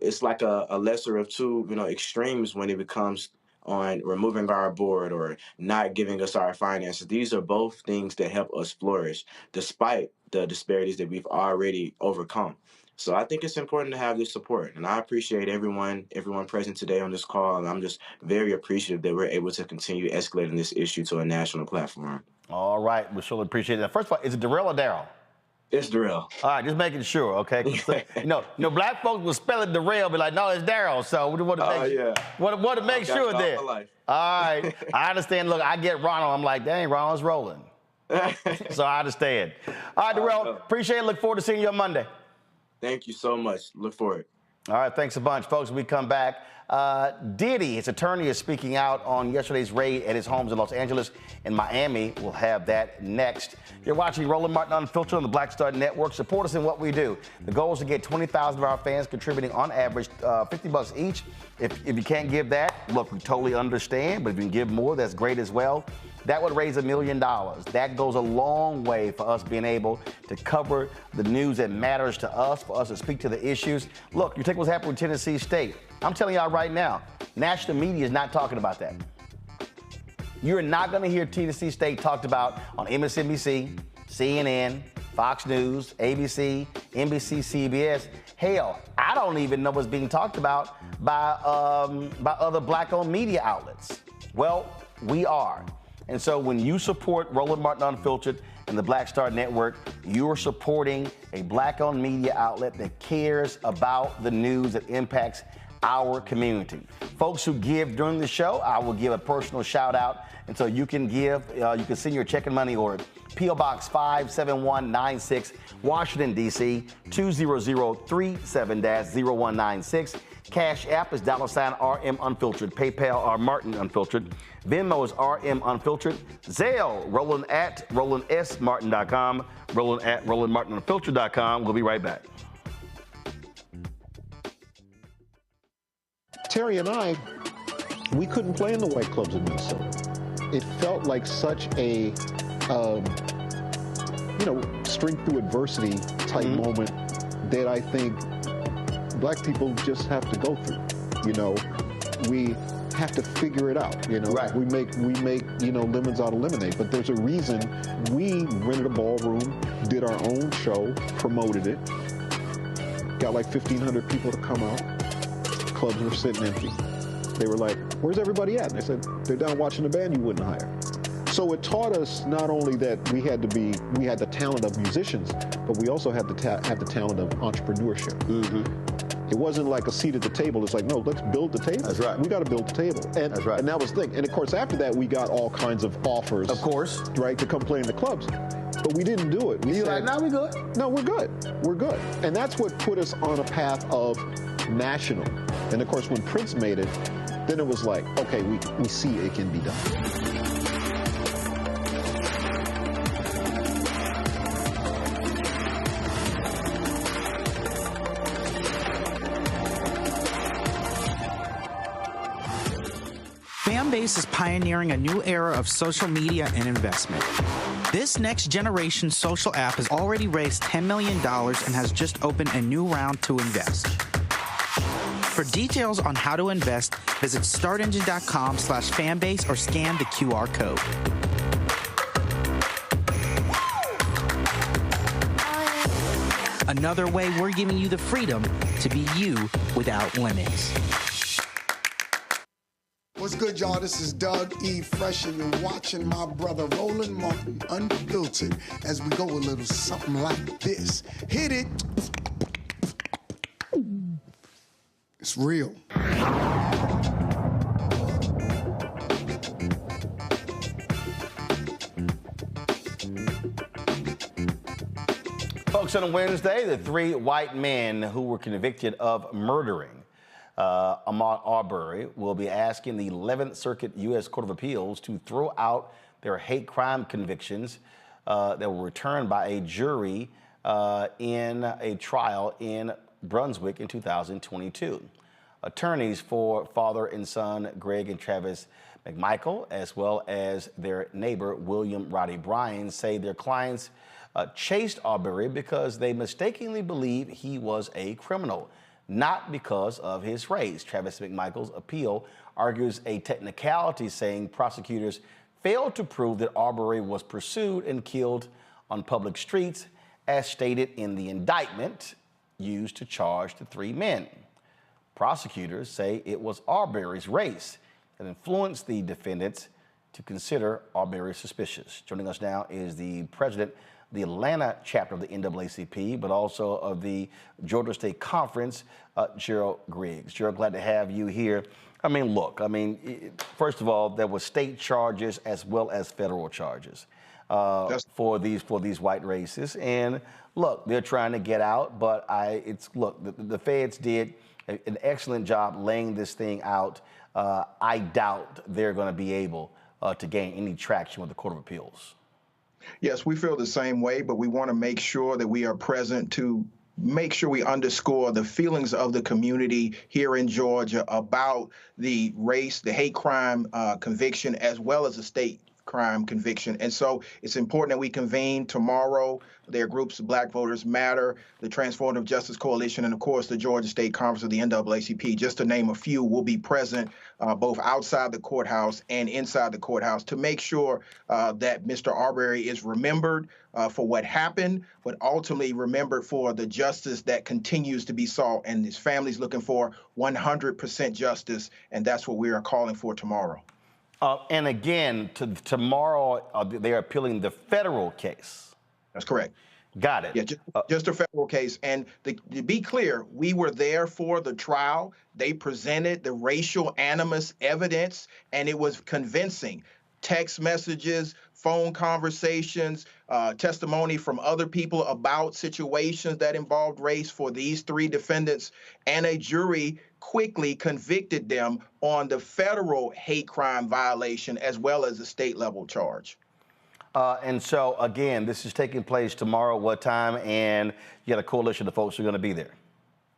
Speaker 22: it's like a lesser of two, extremes when it becomes on removing our board or not giving us our finances. These are both things that help us flourish despite the disparities that we've already overcome. So I think it's important to have this support, and I appreciate everyone present today on this call, and I'm just very appreciative that we're able to continue escalating this issue to a national platform.
Speaker 1: All right, we surely appreciate that. First of all, is it Darrell or Darryl?
Speaker 22: It's Darrell.
Speaker 1: All right, just making sure, okay? Black folks will spell it Darrell, be like, no, it's Darryl. So we want to make sure there. All right, I understand. Look, I get Ronald. I'm like, dang, Ronald's rolling. So I understand. All right, Darrell, appreciate it. Look forward to seeing you on Monday.
Speaker 22: Thank you so much. Look forward.
Speaker 1: All right, thanks a bunch, folks. When we come back, Diddy, his attorney, is speaking out on yesterday's raid at his homes in Los Angeles and Miami. We'll have that next. You're watching Roland Martin Unfiltered on the Black Star Network. Support us in what we do. The goal is to get 20,000 of our fans contributing on average $50 each. If you can't give that, look, we totally understand, but if you can give more, that's great as well. That would raise $1 million. That goes a long way for us being able to cover the news that matters to us, for us to speak to the issues. Look, you take what's happening with Tennessee State. I'm telling y'all right now, national media is not talking about that. You're not going to hear Tennessee State talked about on MSNBC, CNN, Fox News, ABC, NBC, CBS. Hell, I don't even know what's being talked about by other black-owned media outlets. Well, we are. And so when you support Roland Martin Unfiltered and the Black Star Network, you're supporting a black-owned media outlet that cares about the news that impacts our community. Folks who give during the show, I will give a personal shout out. And so you can give, you can send your check and money order. P.O. Box 57196, Washington, D.C., 20037-0196. Cash App is $RM Unfiltered. PayPal are Martin Unfiltered. Venmo is RM Unfiltered. Zelle, Roland at RolandSMartin.com. Roland at RolandMartinUnfiltered.com. We'll be right back.
Speaker 3: Terry and I, we couldn't play in the white clubs in Minnesota. It felt like such a, strength through adversity type moment that I think black people just have to go through. We have to figure it out. Right. We make lemons out of lemonade. But there's a reason we rented a ballroom, did our own show, promoted it, got like 1,500 people to come out. Clubs were sitting empty. They were like, "Where's everybody at?" And I said, "They're down watching the band you wouldn't hire." So it taught us not only that we had the talent of musicians, but we also had to have the talent of entrepreneurship. Mm-hmm. It wasn't like a seat at the table. It's like, no, let's build the table. That's right. We got to build the table. And, that's right. And that was the thing. And of course, after that, we got all kinds of offers. Of course. Right, to come play in the clubs. But we didn't do it. We said, no, we're good. No, we're good. We're good. And that's what put us on a path of national. And of course, when Prince made it, then it was like, okay, we see it can be done.
Speaker 19: Fanbase is pioneering a new era of social media and investment. This next generation social app has already raised $10 million and has just opened a new round to invest. For details on how to invest, visit startengine.com/fanbase or scan the QR code. Another way we're giving you the freedom to be you without limits.
Speaker 4: What's good, y'all? This is Doug E. Fresh, and you're watching my brother Roland Martin, Unfiltered, as we go a little something like this. Hit it. It's real.
Speaker 1: Folks, on Wednesday, the three white men who were convicted of murdering Ahmaud Arbery will be asking the 11th Circuit U.S. Court of Appeals to throw out their hate crime convictions that were returned by a jury in a trial in Brunswick in 2022. Attorneys for father and son Greg and Travis McMichael, as well as their neighbor William Roddy Bryan, say their clients chased Arbery because they mistakenly believe he was a criminal, not because of his race. Travis McMichael's appeal argues a technicality, saying prosecutors failed to prove that Arbery was pursued and killed on public streets, as stated in the indictment used to charge the three men. Prosecutors say it was Arbery's race that influenced the defendants to consider Arbery suspicious. Joining us now is the president, the Atlanta chapter of the NAACP, but also of the Georgia State Conference, Gerald Griggs. Gerald, glad to have you here. I mean, look, first of all, there were state charges as well as federal charges for these white racists. And look, they're trying to get out, but the feds did an excellent job laying this thing out. I doubt they're going to be able to gain any traction with the Court of Appeals.
Speaker 5: Yes, we feel the same way, but we want to make sure that we are present to make sure we underscore the feelings of the community here in Georgia about the race, the hate crime conviction, as well as the state crime conviction. And so it's important that we convene tomorrow. There are groups, Black Voters Matter, the Transformative Justice Coalition, and of course the Georgia State Conference of the NAACP, just to name a few, will be present both outside the courthouse and inside the courthouse to make sure that Mr. Arbery is remembered for what happened, but ultimately remembered for the justice that continues to be sought, and his family's looking for 100% justice, and that's what we are calling for tomorrow.
Speaker 1: And again, tomorrow, they are appealing the federal case.
Speaker 5: That's correct.
Speaker 1: Got it.
Speaker 5: Yeah, just a federal case. And to be clear, we were there for the trial. They presented the racial animus evidence, and it was convincing. Text messages, phone conversations, testimony from other people about situations that involved race for these three defendants, and a jury quickly convicted them on the federal hate crime violation as well as the state level charge.
Speaker 1: And so, again, this is taking place tomorrow. What time? And you got a coalition of folks who are going to be there.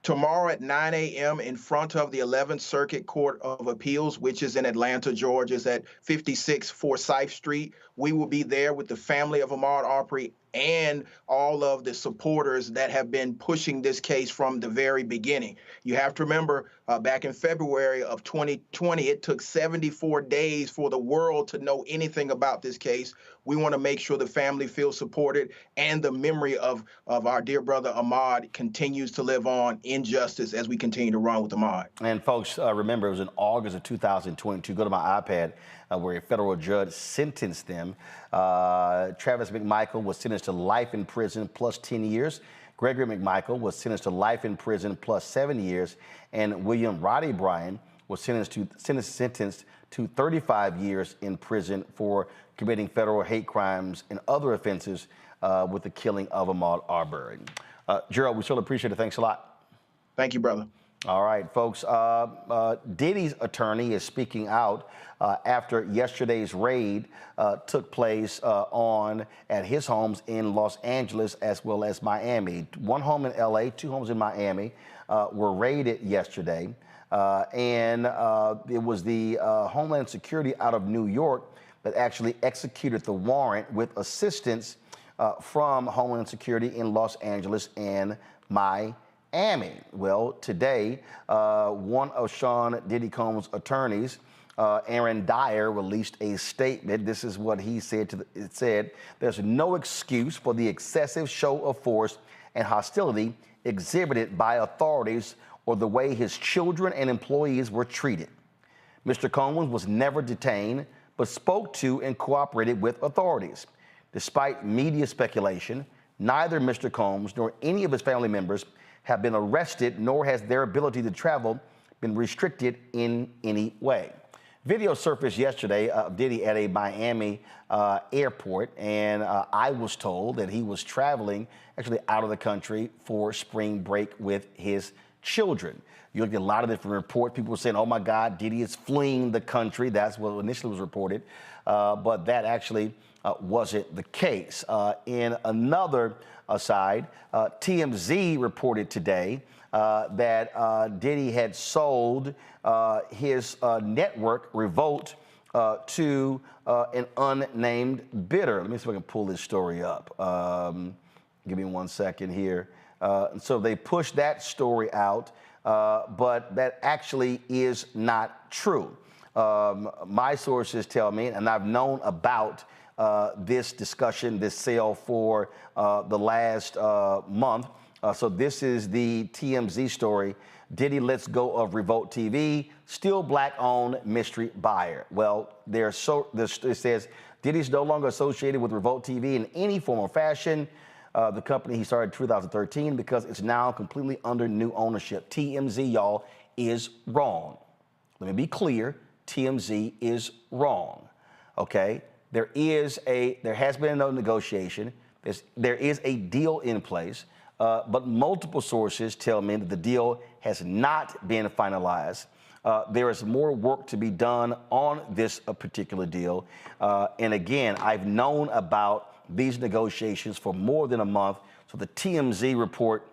Speaker 5: Tomorrow at 9 a.m. in front of the 11th Circuit Court of Appeals, which is in Atlanta, Georgia, is at 56 Forsyth Street. We will be there with the family of Ahmaud Arbery and all of the supporters that have been pushing this case from the very beginning. You have to remember, back in February of 2020, it took 74 days for the world to know anything about this case. We want to make sure the family feels supported and the memory of our dear brother Ahmaud continues to live on in justice as we continue to run with Ahmaud.
Speaker 1: And folks, remember, it was in August of 2022. Go to my iPad, where a federal judge sentenced them. Travis McMichael was sentenced to life in prison plus 10 years. Gregory McMichael was sentenced to life in prison plus 7 years. And William Roddy Bryan was sentenced to 35 years in prison for committing federal hate crimes and other offenses with the killing of Ahmaud Arbery. Gerald, we still appreciate it. Thanks a lot.
Speaker 5: Thank you, brother.
Speaker 1: All right, folks. Diddy's attorney is speaking out after yesterday's raid took place at his homes in Los Angeles as well as Miami. One home in LA, two homes in Miami were raided yesterday. And it was the Homeland Security out of New York that actually executed the warrant with assistance from Homeland Security in Los Angeles and Miami. Miami. Well, today, one of Sean Diddy Combs' attorneys, Aaron Dyer, released a statement. This is what he said. It said, "There's no excuse for the excessive show of force and hostility exhibited by authorities or the way his children and employees were treated. Mr. Combs was never detained, but spoke to and cooperated with authorities. Despite media speculation, neither Mr. Combs nor any of his family members have been arrested, nor has their ability to travel been restricted in any way." Video surfaced yesterday of Diddy at a Miami airport, and I was told that he was traveling actually out of the country for spring break with his children. You looked at a lot of different reports. People were saying, oh my God, Diddy is fleeing the country. That's what initially was reported, but that actually wasn't the case. In another aside, TMZ reported today that Diddy had sold his network, Revolt, to an unnamed bidder. Let me see if I can pull this story up. Give me 1 second here. So they pushed that story out, but that actually is not true. My sources tell me, and I've known about this discussion, this sale for the last month. So this is the TMZ story. Diddy lets go of Revolt TV, still black-owned mystery buyer. Well, it says Diddy's no longer associated with Revolt TV in any form or fashion. The company he started in 2013 because it's now completely under new ownership. TMZ, y'all, is wrong. Let me be clear. TMZ is wrong. Okay? There has been no negotiation. There is a deal in place, but multiple sources tell me that the deal has not been finalized. There is more work to be done on this particular deal. And again, I've known about these negotiations for more than a month, so the TMZ report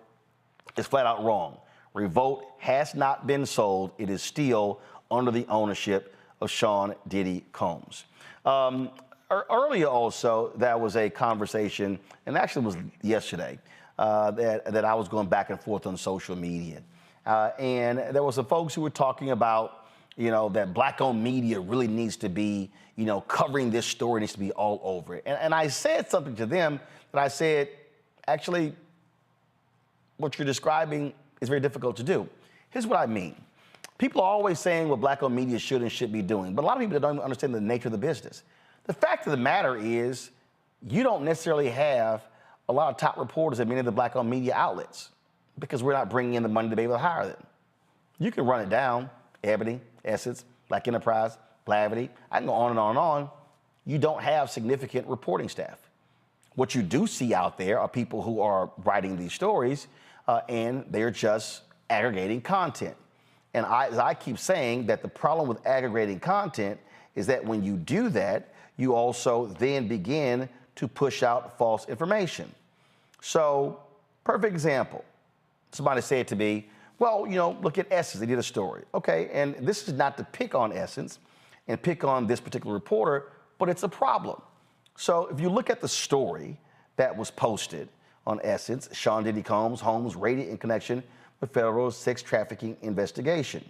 Speaker 1: is flat out wrong. Revolt has not been sold. It is still under the ownership of Sean Diddy Combs. Earlier also, there was a conversation, and actually it was yesterday, that I was going back and forth on social media. And there was some folks who were talking about, that black-owned media really needs to be, covering this story, needs to be all over it. And I said something to them that I said, actually, what you're describing is very difficult to do. Here's what I mean. People are always saying what black-owned media should and should be doing, but a lot of people don't understand the nature of the business. The fact of the matter is, you don't necessarily have a lot of top reporters at many of the black-owned media outlets because we're not bringing in the money to be able to hire them. You can run it down, Ebony, Essence, Black Enterprise, Blavity. I can go on and on and on. You don't have significant reporting staff. What you do see out there are people who are writing these stories, and they're just aggregating content. And as I keep saying, that the problem with aggregating content is that when you do that, you also then begin to push out false information. So, perfect example. Somebody said to me, well, look at Essence. They did a story. Okay, and this is not to pick on Essence and pick on this particular reporter, but it's a problem. So if you look at the story that was posted on Essence, Sean Diddy Combs' homes raided in connection with federal sex trafficking investigation.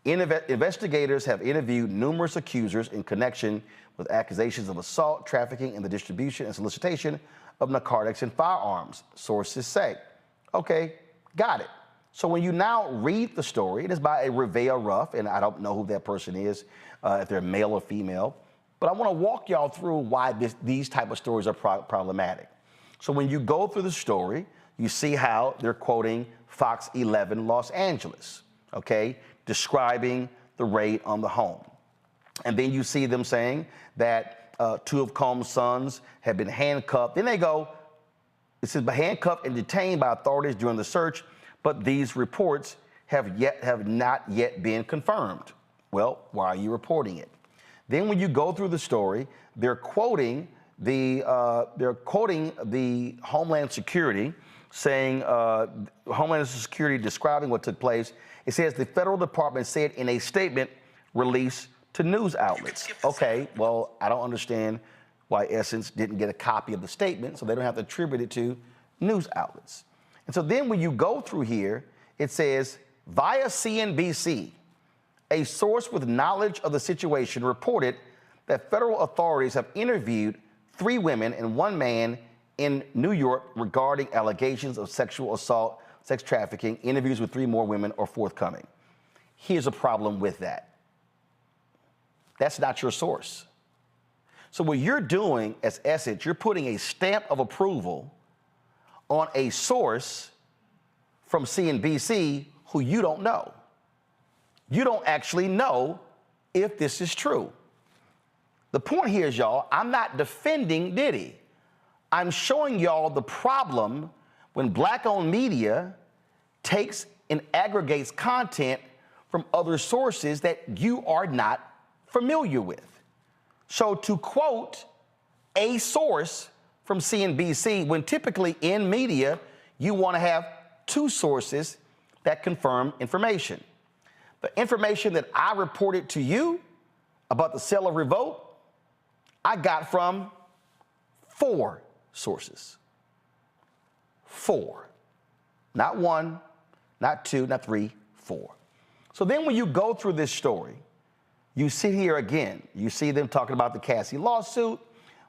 Speaker 1: Investigators have interviewed numerous accusers in connection with accusations of assault, trafficking, and the distribution and solicitation of narcotics and firearms, sources say. Okay, got it. So when you now read the story, it is by a Revea Ruff, and I don't know who that person is, if they're male or female, but I want to walk y'all through why these type of stories are problematic. So when you go through the story, you see how they're quoting Fox 11 Los Angeles, okay, describing the raid on the home. And then you see them saying that two of Combs' sons have been handcuffed. Then they go, it says, handcuffed and detained by authorities during the search, but these reports have not yet been confirmed. Well, why are you reporting it? Then when you go through the story, they're quoting the Homeland Security, saying Homeland Security describing what took place. It says the federal department said in a statement released to news outlets. Okay, well, I don't understand why Essence didn't get a copy of the statement, so they don't have to attribute it to news outlets. And so then when you go through here, it says, via CNBC, a source with knowledge of the situation reported that federal authorities have interviewed 3 women and 1 man in New York regarding allegations of sexual assault, sex trafficking. Interviews with 3 more women are forthcoming. Here's a problem with that. That's not your source. So what you're doing as Essence, you're putting a stamp of approval on a source from CNBC who you don't know. You don't actually know if this is true. The point here is, y'all, I'm not defending Diddy. I'm showing y'all the problem when black-owned media takes and aggregates content from other sources that you are not familiar with. So to quote a source from CNBC, when typically in media, you want to have 2 sources that confirm information. The information that I reported to you about the sale of Revolt, I got from 4 sources. 4. Not 1, not 2, not 3, 4. So then when you go through this story, you see here again, you see them talking about the Cassie lawsuit,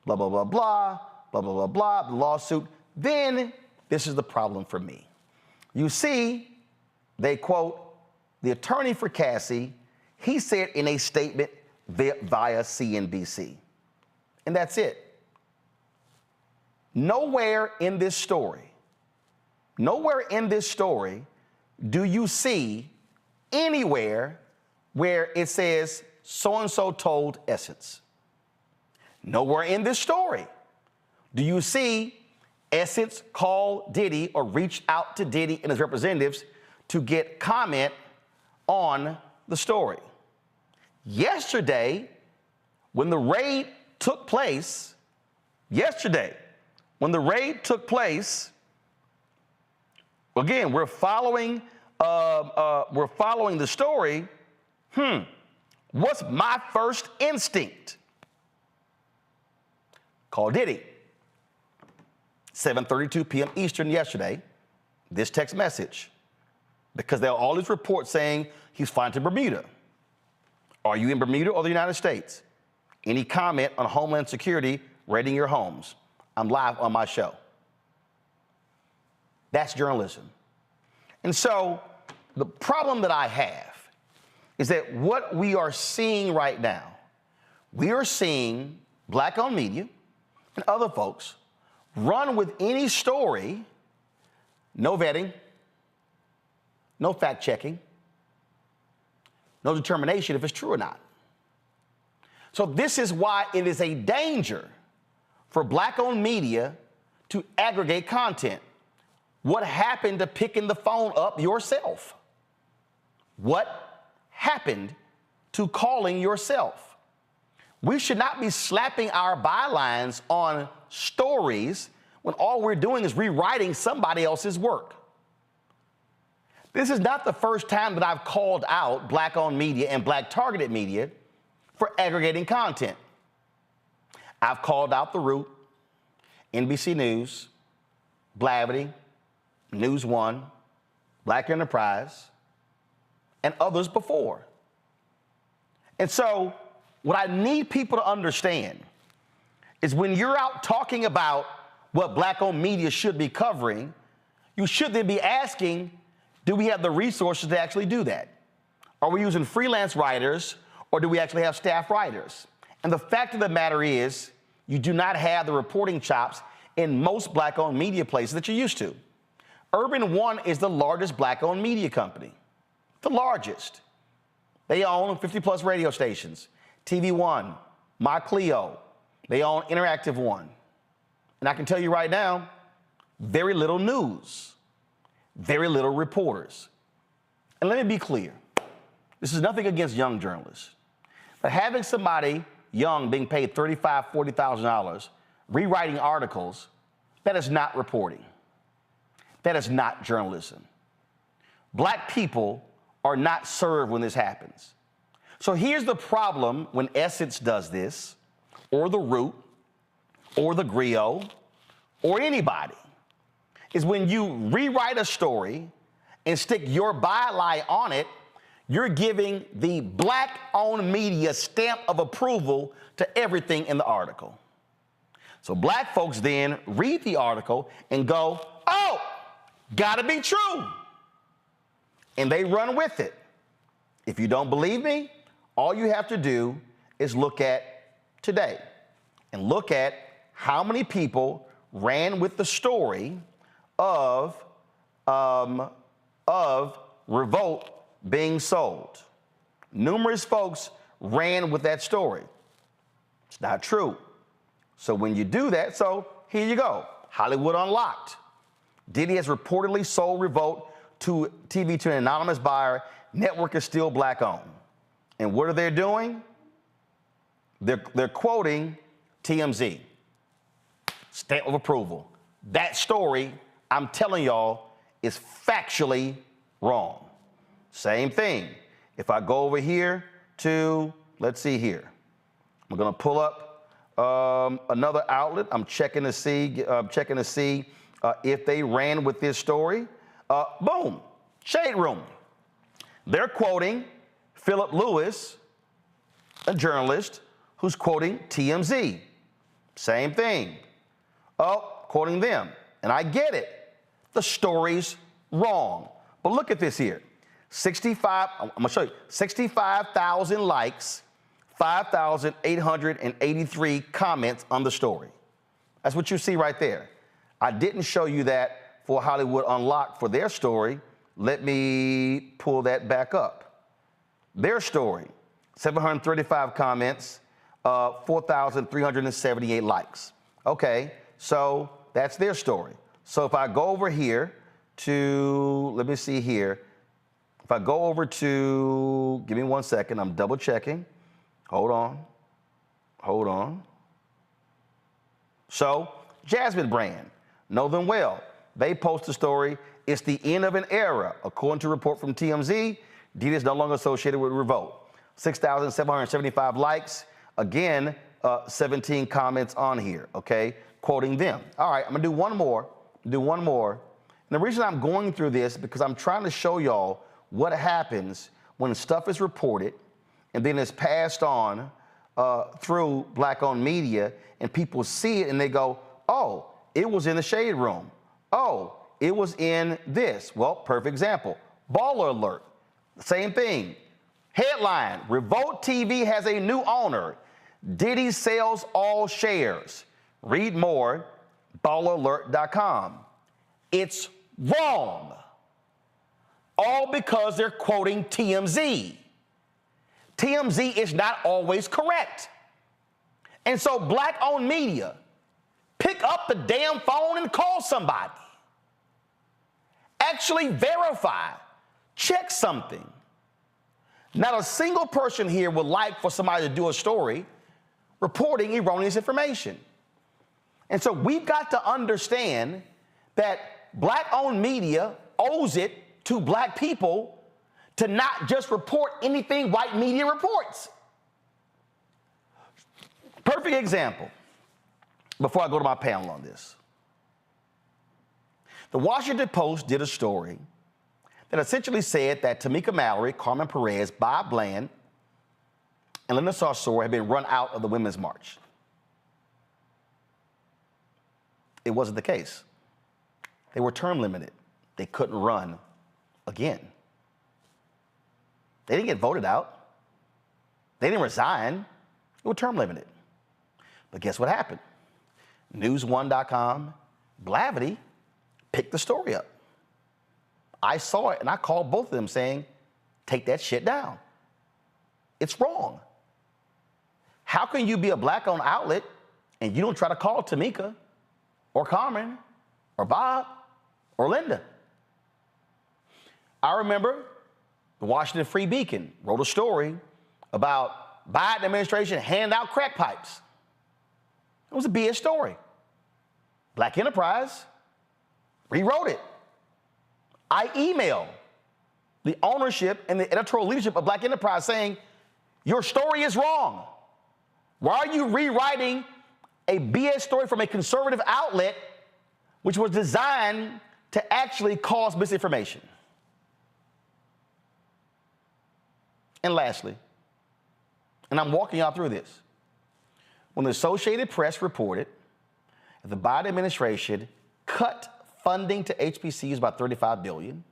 Speaker 1: blah, blah, blah, blah, blah, blah, blah, blah, the lawsuit. Then this is the problem for me. You see, they quote, the attorney for Cassie, he said in a statement via CNBC. And that's it. Nowhere in this story do you see anywhere where it says so-and-so told Essence. Nowhere in this story do you see Essence call Diddy or reach out to Diddy and his representatives to get comment on the story. Yesterday, when the raid took place, again, we're following the story. What's my first instinct? Call Diddy. 7:32 p.m. Eastern yesterday, this text message. Because there are all these reports saying he's flying to Bermuda. Are you in Bermuda or the United States? Any comment on Homeland Security raiding your homes? I'm live on my show. That's journalism. And so the problem that I have is that what we are seeing right now, we are seeing black-owned media and other folks run with any story, no vetting, no fact-checking, no determination if it's true or not. So this is why it is a danger for black-owned media to aggregate content. What happened to picking the phone up yourself? What happened to calling yourself? We should not be slapping our bylines on stories when all we're doing is rewriting somebody else's work. This is not the first time that I've called out black-owned media and black-targeted media for aggregating content. I've called out The Root, NBC News, Blavity, News One, Black Enterprise, and others before. And so what I need people to understand is when you're out talking about what black-owned media should be covering, you should then be asking, do we have the resources to actually do that? Are we using freelance writers or do we actually have staff writers? And the fact of the matter is, you do not have the reporting chops in most black-owned media places that you're used to. Urban One is the largest black-owned media company, the largest. They own 50-plus radio stations, TV One, My Clio. They own Interactive One. And I can tell you right now, very little news, very little reporters. And let me be clear, this is nothing against young journalists, but having somebody young being paid $35,000, $40,000, rewriting articles, that is not reporting. That is not journalism. Black people are not served when this happens. So here's the problem when Essence does this, or The Root, or The Griot, or anybody. is when you rewrite a story and stick your byline on it, you're giving the black-owned media stamp of approval to everything in the article. So black folks then read the article and go, oh, gotta be true. And they run with it. If you don't believe me, all you have to do is look at today and look at how many people ran with the story of Revolt being sold. Numerous folks ran with that story. It's not true. So when you do that, so here you go. Hollywood Unlocked. Diddy has reportedly sold Revolt TV to an anonymous buyer. Network is still black owned. And what are they doing? They're quoting TMZ. Stamp of approval. That story, I'm telling y'all, is factually wrong. Same thing. If I go over here to, let's see here. I'm gonna pull up another outlet. I'm checking to see if they ran with this story. Boom, Shade Room. They're quoting Philip Lewis, a journalist, who's quoting TMZ. Same thing. Oh, quoting them. And I get it. The story's wrong. But look at this here. I'm gonna show you. 65,000 likes, 5,883 comments on the story. That's what you see right there. I didn't show you that for Hollywood Unlocked for their story. Let me pull that back up. Their story, 735 comments, 4,378 likes. Okay, so that's their story. So if I go over here to, let me see here. If I go over to, give me 1 second, I'm double checking. Hold on. So, Jasmine Brand, know them well. They post a story, it's the end of an era. According to a report from TMZ, Diddy is no longer associated with Revolt. 6,775 likes. Again, 17 comments on here, okay? Quoting them. All right, I'm gonna do one more. And the reason I'm going through this, because I'm trying to show y'all what happens when stuff is reported and then it's passed on through black-owned media, and people see it and they go, oh, it was in the Shade Room. Oh, it was in this. Well, perfect example. Baller Alert, same thing. Headline, Revolt TV has a new owner. Diddy sells all shares. Read more, balleralert.com. It's wrong. All because they're quoting TMZ. TMZ is not always correct. And so black-owned media, pick up the damn phone and call somebody. Actually verify, check something. Not a single person here would like for somebody to do a story reporting erroneous information. And so we've got to understand that black-owned media owes it to black people to not just report anything white media reports. Perfect example, before I go to my panel on this. The Washington Post did a story that essentially said that Tamika Mallory, Carmen Perez, Bob Bland, and Linda Sarsour had been run out of the Women's March. It wasn't the case. They were term limited. They couldn't run again. They didn't get voted out. They didn't resign. They were term limited. But guess what happened? News1.com, Blavity picked the story up. I saw it and I called both of them saying, take that shit down. It's wrong. How can you be a black-owned outlet and you don't try to call Tamika or Carmen or Bob or Linda? I remember the Washington Free Beacon wrote a story about Biden administration handing out crack pipes. It was a BS story. Black Enterprise rewrote it. I emailed the ownership and the editorial leadership of Black Enterprise saying, your story is wrong. Why are you rewriting a BS story from a conservative outlet which was designed to actually cause misinformation. And lastly, and I'm walking y'all through this, when the Associated Press reported that the Biden administration cut funding to HBCUs by $35 billion,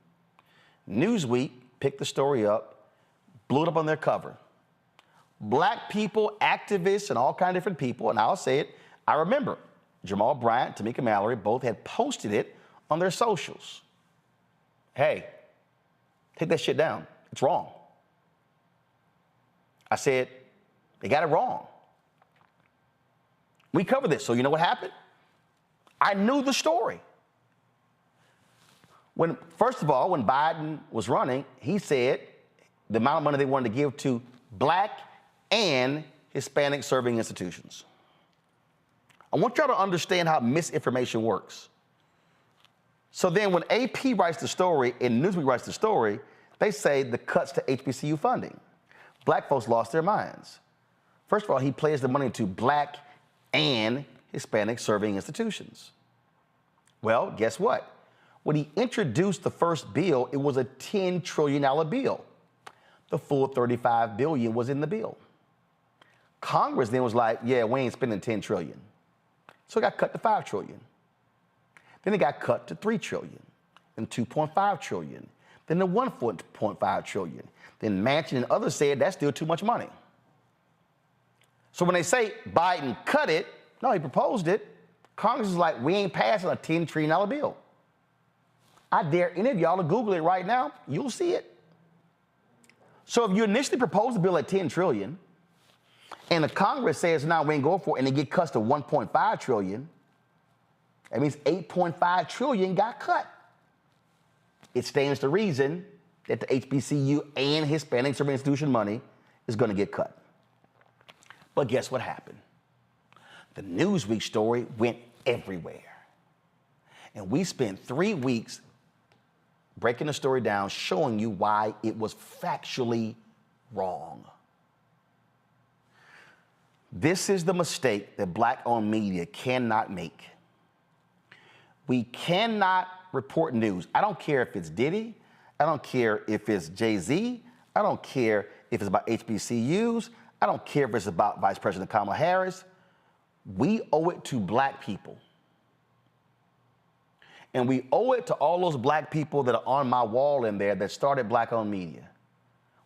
Speaker 1: Newsweek picked the story up, blew it up on their cover. Black people, activists, and all kinds of different people, and I'll say it, I remember Jamal Bryant, Tamika Mallory, both had posted it on their socials. Hey, take that shit down. It's wrong. I said, they got it wrong. We covered this, so you know what happened? I knew the story. First of all, when Biden was running, he said the amount of money they wanted to give to Black and Hispanic serving institutions. I want y'all to understand how misinformation works. So then when AP writes the story and Newsweek writes the story, they say the cuts to HBCU funding. Black folks lost their minds. First of all, he pledged the money to Black and Hispanic serving institutions. Well, guess what? When he introduced the first bill, it was a $10 trillion bill. The full $35 billion was in the bill. Congress then was like, yeah, we ain't spending $10 trillion. So it got cut to $5 trillion. Then it got cut to $3 trillion, then $2.5 trillion, then the $1.5 trillion. Then Manchin and others said that's still too much money. So when they say Biden cut it, no, he proposed it. Congress is like, we ain't passing a $10 trillion bill. I dare any of y'all to Google it right now. You'll see it. So if you initially proposed a bill at $10 trillion, and the Congress says, now we ain't going for it, and it get cut to $1.5 trillion, that means $8.5 trillion got cut. It stands to reason that the HBCU and Hispanic serving institution money is going to get cut. But guess what happened? The Newsweek story went everywhere. And we spent 3 weeks breaking the story down, showing you why it was factually wrong. This is the mistake that Black-owned media cannot make. We cannot report news. I don't care if it's Diddy. I don't care if it's Jay-Z. I don't care if it's about HBCUs. I don't care if it's about Vice President Kamala Harris. We owe it to Black people. And we owe it to all those Black people that are on my wall in there that started Black-owned media.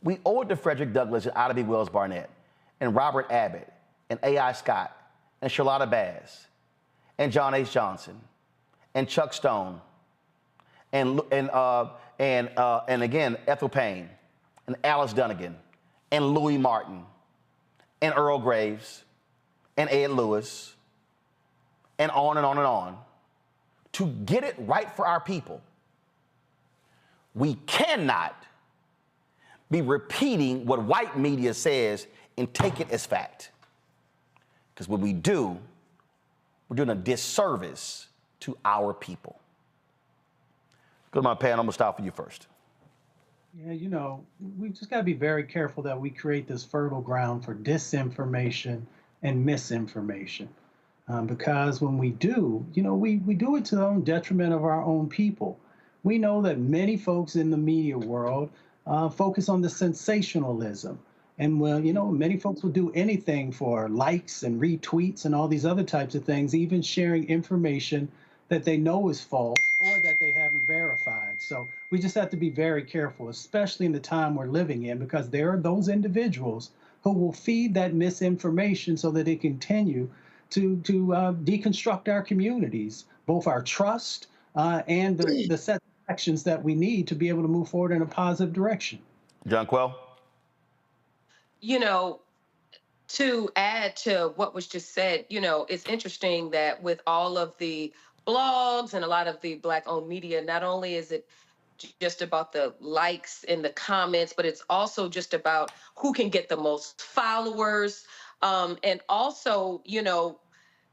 Speaker 1: We owe it to Frederick Douglass and Ida B. Wells Barnett and Robert Abbott and A.I. Scott and Charlotta Bass and John H. Johnson and Chuck Stone and again, Ethel Payne and Alice Dunnigan and Louis Martin and Earl Graves and Ed Lewis and on and on and on to get it right for our people. We cannot be repeating what white media says and take it as fact. Because when we do, we're doing a disservice to our people. Go to my panel. I'm going to start for you first.
Speaker 17: Yeah, you know, we just got to be very careful that we create this fertile ground for disinformation and misinformation. Because when we do, you know, we do it to the own detriment of our own people. We know that many folks in the media world focus on the sensationalism. And, well, you know, many folks will do anything for likes and retweets and all these other types of things, even sharing information that they know is false or that they haven't verified. So we just have to be very careful, especially in the time we're living in, because there are those individuals who will feed that misinformation so that they continue to deconstruct our communities, both our trust and the set of actions that we need to be able to move forward in a positive direction.
Speaker 1: John Quell?
Speaker 8: You know, to add to what was just said, you know, it's interesting that with all of the blogs and a lot of the Black-owned media, not only is it just about the likes and the comments, but it's also just about who can get the most followers. And also, you know,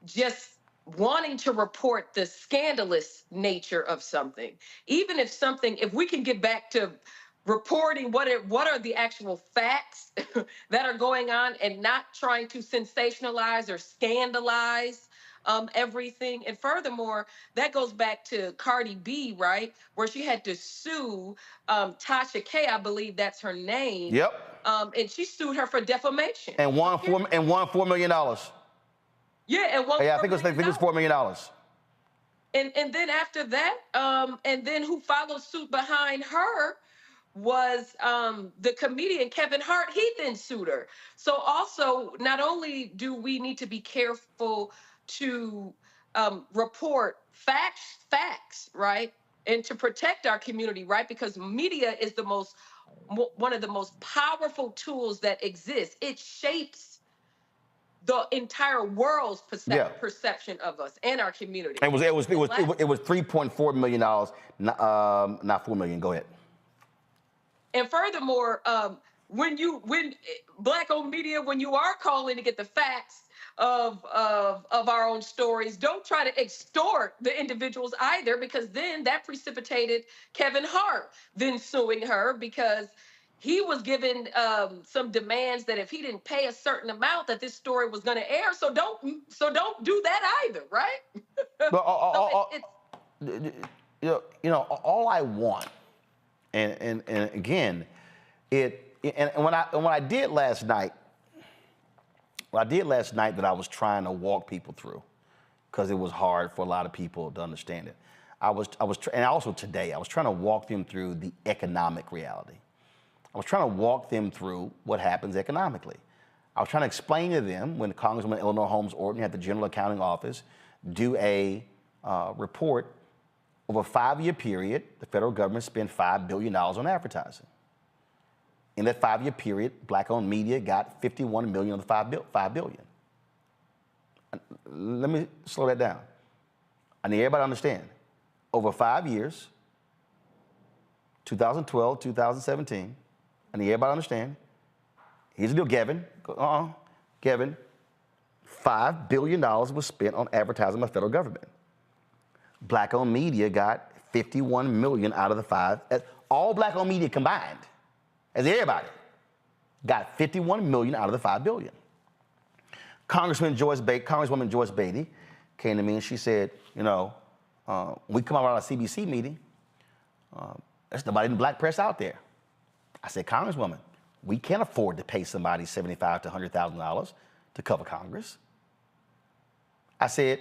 Speaker 8: just wanting to report the scandalous nature of something. Even if we can get back to reporting what are the actual facts that are going on and not trying to sensationalize or scandalize everything. And furthermore, that goes back to Cardi B, right? Where she had to sue Tasha K, I believe that's her name.
Speaker 1: Yep.
Speaker 8: And she sued her for defamation.
Speaker 1: And won $4 million.
Speaker 8: Yeah, and
Speaker 1: I think it was $4 million.
Speaker 8: And then after that, and then who followed suit behind her was the comedian Kevin Hart. He then sued her. So also, not only do we need to be careful to report facts, right, and to protect our community, right, because media is one of the most powerful tools that exists. It shapes the entire world's perception of us and our community.
Speaker 1: It was $3.4 million, not $4 million. Go ahead.
Speaker 8: And furthermore, when Black-owned media, when you are calling to get the facts of our own stories, don't try to extort the individuals either, because then that precipitated Kevin Hart then suing her because he was given some demands that if he didn't pay a certain amount, that this story was going to air. So don't do that either, right?
Speaker 1: But all I want, and again, when I did last night, that I was trying to walk people through, because it was hard for a lot of people to understand it. And also today, I was trying to walk them through the economic reality. I was trying to walk them through what happens economically. I was trying to explain to them when Congressman Eleanor Holmes Orton had the General Accounting Office do a report over a 5-year period. The federal government spent $5 billion on advertising. In that 5-year period, Black-owned media got $51 million of the $5 billion. Let me slow that down. I need everybody to understand. Over 5 years, 2012, 2017, I need everybody to understand. Here's the deal, Gavin. Gavin, $5 billion was spent on advertising by the federal government. Black-owned media got $51 million out of the 5. All Black-owned media combined, as everybody, got $51 million out of the $5 billion. Congresswoman Joyce Beatty came to me and she said, we come out on a CBC meeting, there's nobody in the black press out there. I said, Congresswoman, we can't afford to pay somebody $75,000 to $100,000 to cover Congress. I said,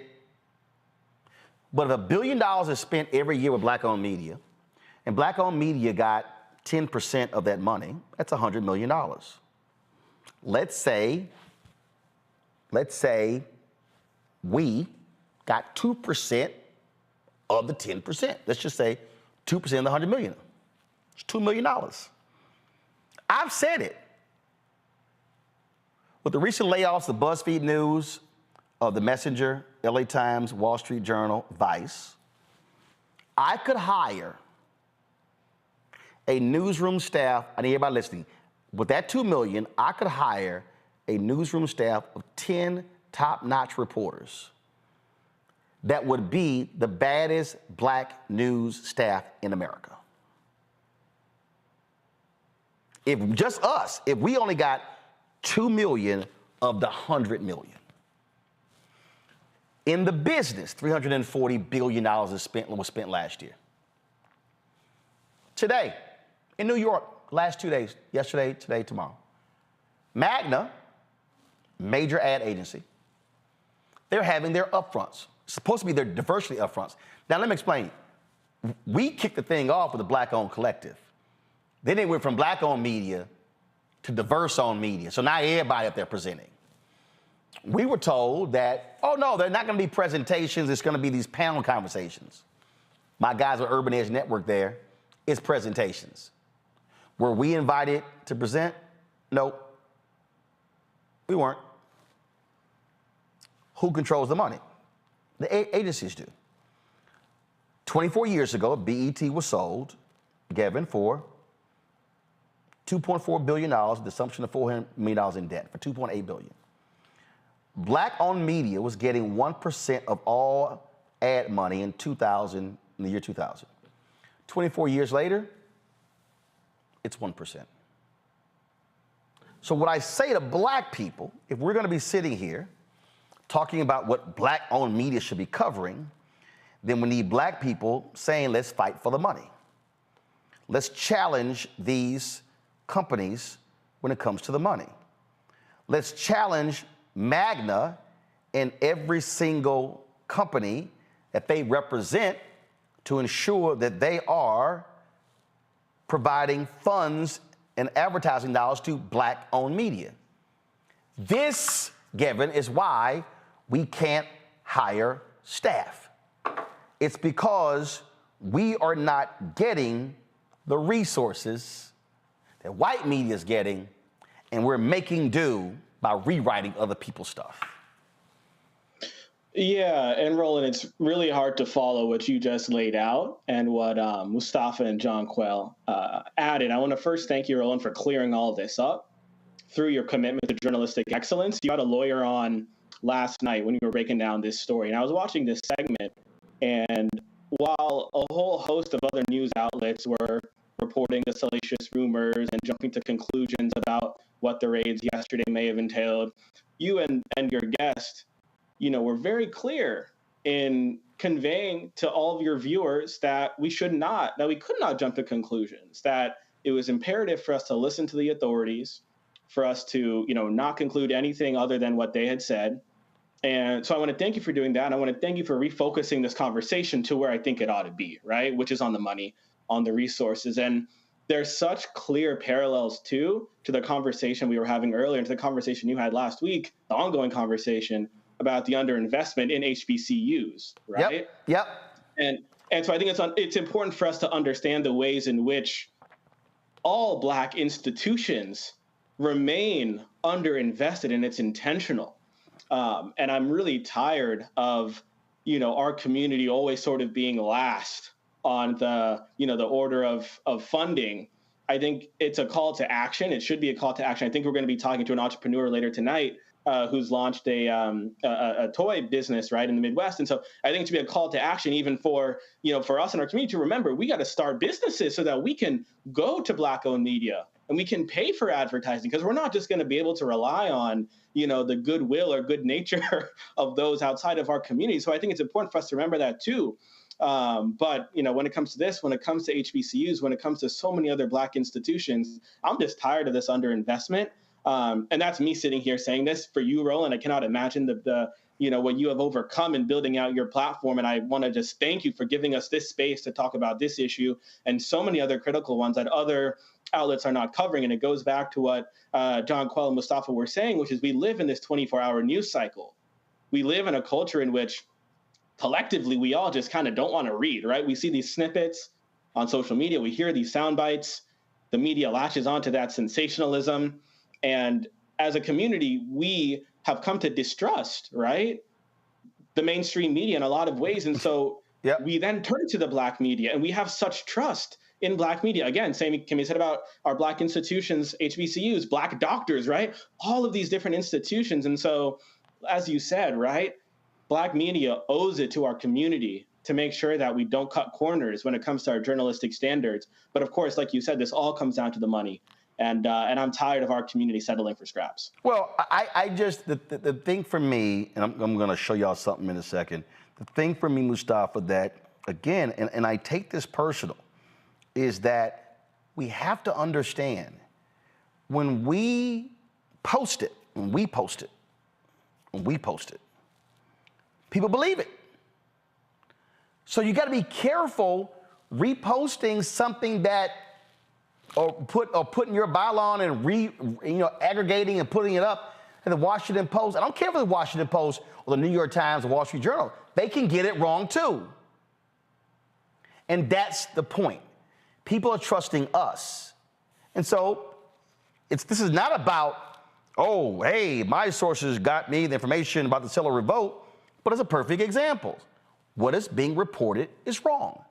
Speaker 1: but if $1 billion is spent every year with Black-owned media, and Black-owned media got 10% of that money, that's $100 million. Let's say we got 2% of the 10%. Let's just say 2% of the $100 million. It's $2 million. I've said it. With the recent layoffs of BuzzFeed News, of The Messenger, LA Times, Wall Street Journal, Vice, I could hire a newsroom staff. I need everybody listening. With that $2 million, I could hire a newsroom staff of 10 top-notch reporters that would be the baddest black news staff in America. If just us, if we only got 2 million of the 100 million. In the business, $340 billion was spent last year. Today, in New York, last 2 days, yesterday, today, tomorrow, Magna, major ad agency, they're having their upfronts. It's supposed to be their diversity upfronts. Now, let me explain. We kicked the thing off with a Black-owned collective. Then they went from Black-owned media to diverse-owned media. So now everybody up there presenting. We were told that, oh no, they're not gonna be presentations, it's gonna be these panel conversations. My guys at Urban Edge Network there, it's presentations. Were we invited to present? Nope, we weren't. Who controls the money? The agencies do. 24 years ago, BET was sold, Gavin, for $2.4 billion, the assumption of $400 million in debt, for $2.8 billion. Black-owned media was getting 1% of all ad money in the year 2000. 24 years later, it's 1%. So what I say to black people, if we're gonna be sitting here talking about what black-owned media should be covering, then we need black people saying, let's fight for the money. Let's challenge these companies when it comes to the money. Let's challenge Magna and every single company that they represent to ensure that they are providing funds and advertising dollars to black-owned media. This, Gavin, is why we can't hire staff. It's because we are not getting the resources that white media is getting, and we're making do by rewriting other people's stuff.
Speaker 18: Yeah, and Roland, it's really hard to follow what you just laid out and what Mustafa and John Quell added. I want to first thank you, Roland, for clearing all of this up through your commitment to journalistic excellence. You had a lawyer on last night when you were breaking down this story, and I was watching this segment, and while a whole host of other news outlets were reporting the salacious rumors and jumping to conclusions about what the raids yesterday may have entailed, you and your guest, were very clear in conveying to all of your viewers that we could not jump to conclusions, that it was imperative for us to listen to the authorities, for us to, not conclude anything other than what they had said. And so I want to thank you for doing that. And I want to thank you for refocusing this conversation to where I think it ought to be, right? Which is on the money, on the resources. And there's such clear parallels to the conversation we were having earlier, and to the conversation you had last week, the ongoing conversation about the underinvestment in HBCUs, right?
Speaker 1: Yep.
Speaker 18: And so I think it's important for us to understand the ways in which all Black institutions remain underinvested, and it's intentional. And I'm really tired of, our community always sort of being last on the order of funding. I think it's a call to action. It should be a call to action. I think we're going to be talking to an entrepreneur later tonight who's launched a toy business right in the Midwest. And so I think it should be a call to action even for us in our community to remember we got to start businesses so that we can go to Black-owned media and we can pay for advertising, because we're not just going to be able to rely on the goodwill or good nature of those outside of our community. So I think it's important for us to remember that too. But when it comes to this, when it comes to HBCUs, when it comes to so many other Black institutions, I'm just tired of this underinvestment. And that's me sitting here saying this for you, Roland. I cannot imagine the what you have overcome in building out your platform. And I want to just thank you for giving us this space to talk about this issue and so many other critical ones that other outlets are not covering. And it goes back to what John Quell and Mustafa were saying, which is we live in this 24-hour news cycle. We live in a culture in which collectively we all just kind of don't want to read, right? We see these snippets on social media. We hear these sound bites. The media latches onto that sensationalism. And as a community, we have come to distrust, right, the mainstream media in a lot of ways. And so we then turn to the Black media, and we have such trust in Black media. Again, same can be said about our Black institutions, HBCUs, Black doctors, right? All of these different institutions. And so, as you said, right, Black media owes it to our community to make sure that we don't cut corners when it comes to our journalistic standards. But of course, like you said, this all comes down to the money. And I'm tired of our community settling for scraps.
Speaker 1: Well, I just, the thing for me, and I'm going to show y'all something in a second. The thing for me, Mustafa, that, again, and I take this personal, is that we have to understand when we post it, people believe it. So you got to be careful reposting something that, or putting your byline on and aggregating and putting it up in the Washington Post. I don't care if it's the Washington Post or the New York Times or Wall Street Journal. They can get it wrong too. And that's the point. People are trusting us. And so this is not about, oh, hey, my sources got me the information about the sale of Revolt, but it's a perfect example. What is being reported is wrong.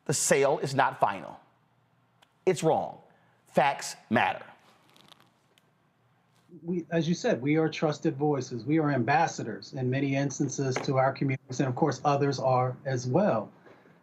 Speaker 1: The sale is not final. It's wrong. Facts matter.
Speaker 17: As you said, we are trusted voices. We are ambassadors in many instances to our communities, and of course others are as well.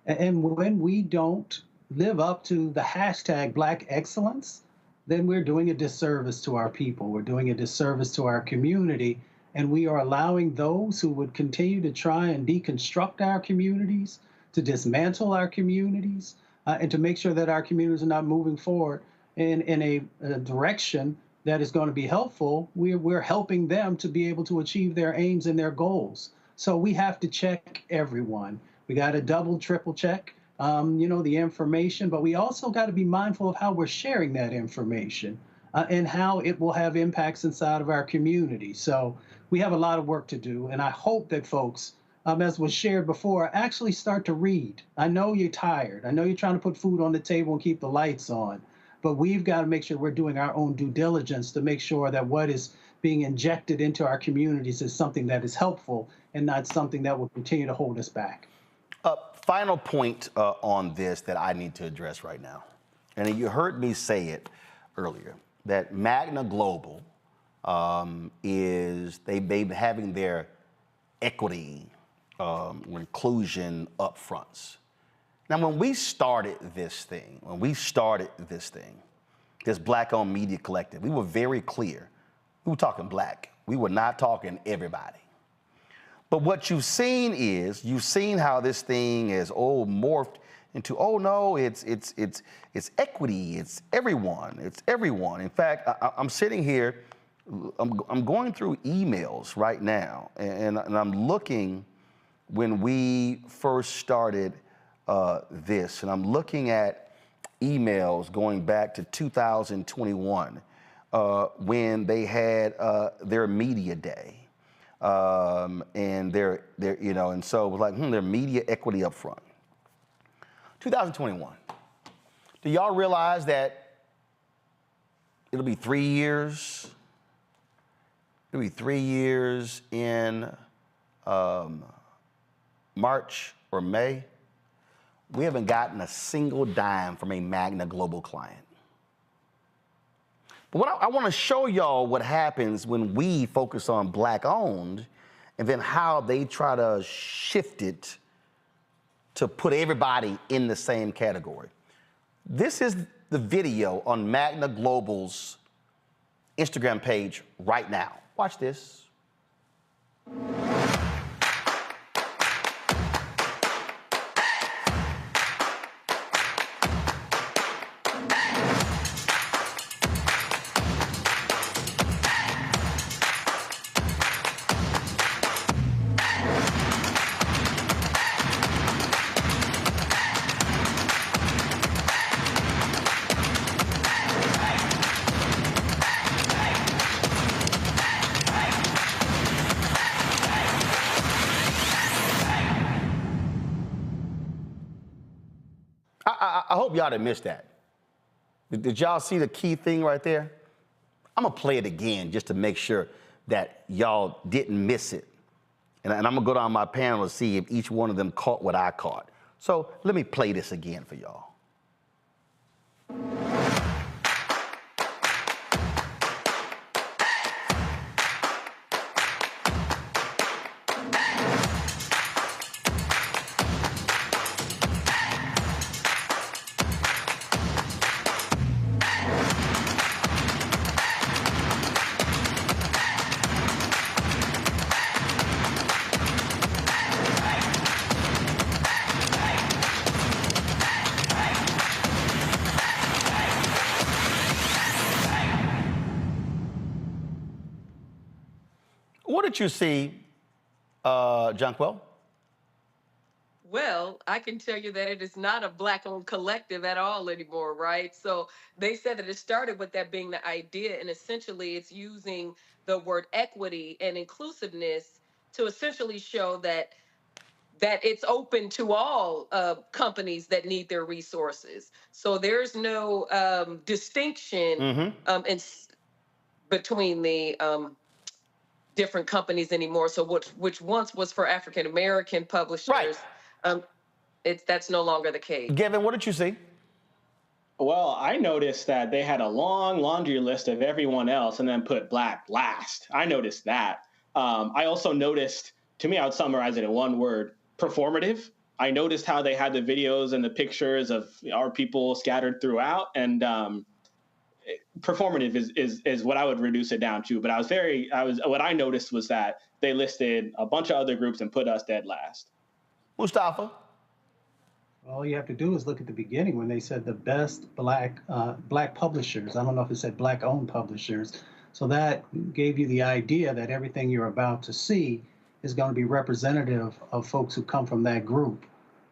Speaker 17: And when we don't live up to the hashtag Black excellence, then we're doing a disservice to our people. We're doing a disservice to our community. And we are allowing those who would continue to try and deconstruct our communities, to dismantle our communities, and to make sure that our communities are not moving forward in a direction that is going to be helpful. We're helping them to be able to achieve their aims and their goals. So we have to check everyone. We got to double, triple check, the information, but we also got to be mindful of how we're sharing that information and how it will have impacts inside of our community. So we have a lot of work to do, and I hope that folks, as was shared before, actually start to read. I know you're tired. I know you're trying to put food on the table and keep the lights on, but we've got to make sure we're doing our own due diligence to make sure that what is being injected into our communities is something that is helpful and not something that will continue to hold us back.
Speaker 1: Final point on this that I need to address right now, and you heard me say it earlier, that Magna Global they've been having their equity inclusion upfronts. Now, when we started this thing, this Black-owned media collective, we were very clear. We were talking Black. We were not talking everybody. But what you've seen how this thing is morphed into, no, it's equity, it's everyone. In fact, I'm sitting here, I'm going through emails right now, and I'm looking when we first started this, and I'm looking at emails going back to 2021 when they had their media day. And and so it was like, their media equity up front. 2021. Do y'all realize that it'll be 3 years? It'll be 3 years in March or May. We haven't gotten a single dime from a Magna Global client. But I want to show y'all what happens when we focus on Black-owned and then how they try to shift it to put everybody in the same category. This is the video on Magna Global's Instagram page right now. Watch this. I hope y'all didn't miss that. Did y'all see the key thing right there? I'm gonna play it again just to make sure that y'all didn't miss it. And I'm gonna go down my panel to see if each one of them caught what I caught. So let me play this again for y'all. What did you see, Jonquil?
Speaker 8: Well, I can tell you that it is not a Black-owned collective at all anymore, right? So they said that it started with that being the idea, and essentially it's using the word equity and inclusiveness to essentially show that it's open to all companies that need their resources. So there's no distinction between the different companies anymore. So which once was for African American publishers, that's no longer the case.
Speaker 1: Gavin, what did you see?
Speaker 18: Well, I noticed that they had a long laundry list of everyone else and then put Black last. I noticed that. I also noticed, to me, I would summarize it in one word: performative. I noticed how they had the videos and the pictures of our people scattered throughout, and performative is what I would reduce it down to. But what I noticed was that they listed a bunch of other groups and put us dead last.
Speaker 1: Mustafa?
Speaker 17: All you have to do is look at the beginning when they said the best black publishers. I don't know if it said black-owned publishers. So that gave you the idea that everything you're about to see is going to be representative of folks who come from that group.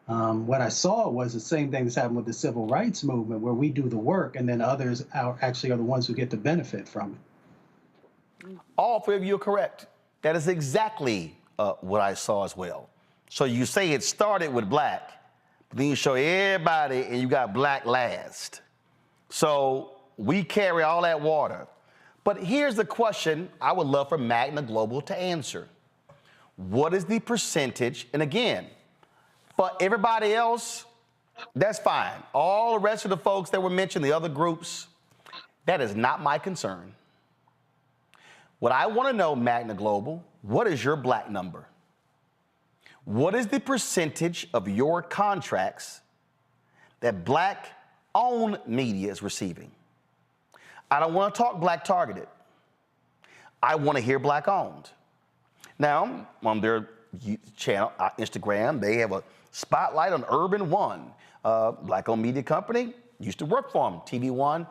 Speaker 17: What I saw was the same thing that's happened with the civil rights movement, where we do the work and then others actually are the ones who get the benefit from it.
Speaker 1: All three of you are correct. That is exactly what I saw as well. So you say it started with black, but then you show everybody and you got black last. So we carry all that water. But here's the question I would love for Magna Global to answer. What is the percentage? And again, for everybody else, that's fine. All the rest of the folks that were mentioned, the other groups, that is not my concern. What I want to know, Magna Global, what is your black number? What is the percentage of your contracts that black-owned media is receiving? I don't want to talk black targeted. I want to hear black owned. Now, on their channel, Instagram, they have a spotlight on Urban One, black-owned media company. Used to work for them. TV One,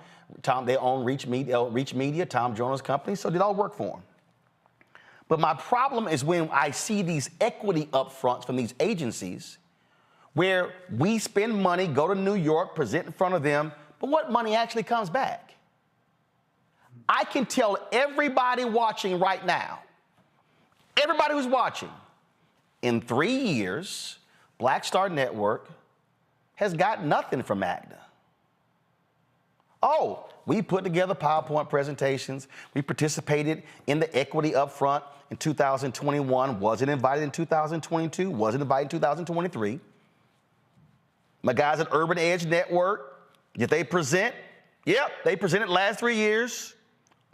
Speaker 1: they own Reach Media, Tom Jones' company, so they all work for them. But my problem is when I see these equity upfronts from these agencies where we spend money, go to New York, present in front of them, but what money actually comes back? I can tell everybody watching right now, everybody who's watching, in 3 years, Black Star Network has got nothing from Magna. Oh, we put together PowerPoint presentations. We participated in the equity upfront in 2021, wasn't invited in 2022, wasn't invited in 2023. My guys at Urban Edge Network, did they present? Yep, they presented last 3 years.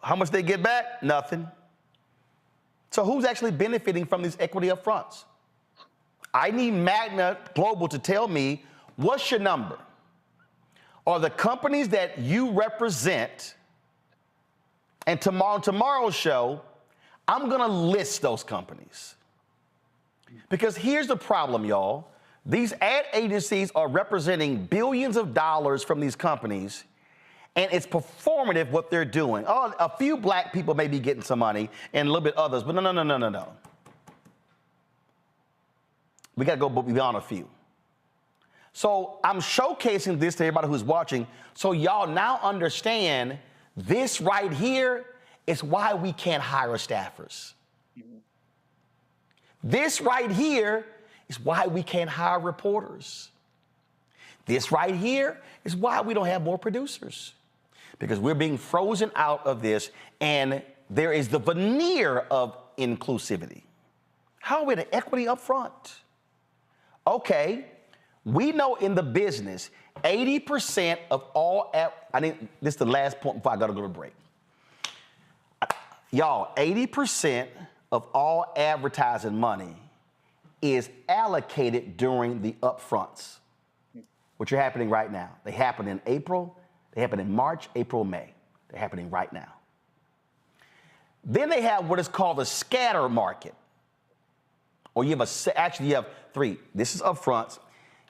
Speaker 1: How much they get back? Nothing. So who's actually benefiting from these equity upfronts? I need Magna Global to tell me, what's your number? Are the companies that you represent, and tomorrow's show, I'm gonna list those companies. Because here's the problem, y'all. These ad agencies are representing billions of dollars from these companies, and it's performative what they're doing. Oh, a few black people may be getting some money and a little bit others, but no. We gotta go beyond a few. So I'm showcasing this to everybody who's watching so y'all now understand this right here is why we can't hire staffers. This right here is why we can't hire reporters. This right here is why we don't have more producers. Because we're being frozen out of this, and there is the veneer of inclusivity. How are we the equity up front? Okay, we know in the business, 80% of all, this is the last point before I gotta go to break. Y'all, 80% of all advertising money is allocated during the upfronts, which are happening right now. They happen in April, they happen in March, April, May. They're happening right now. Then they have what is called the scatter market. Or you have three. This is upfronts.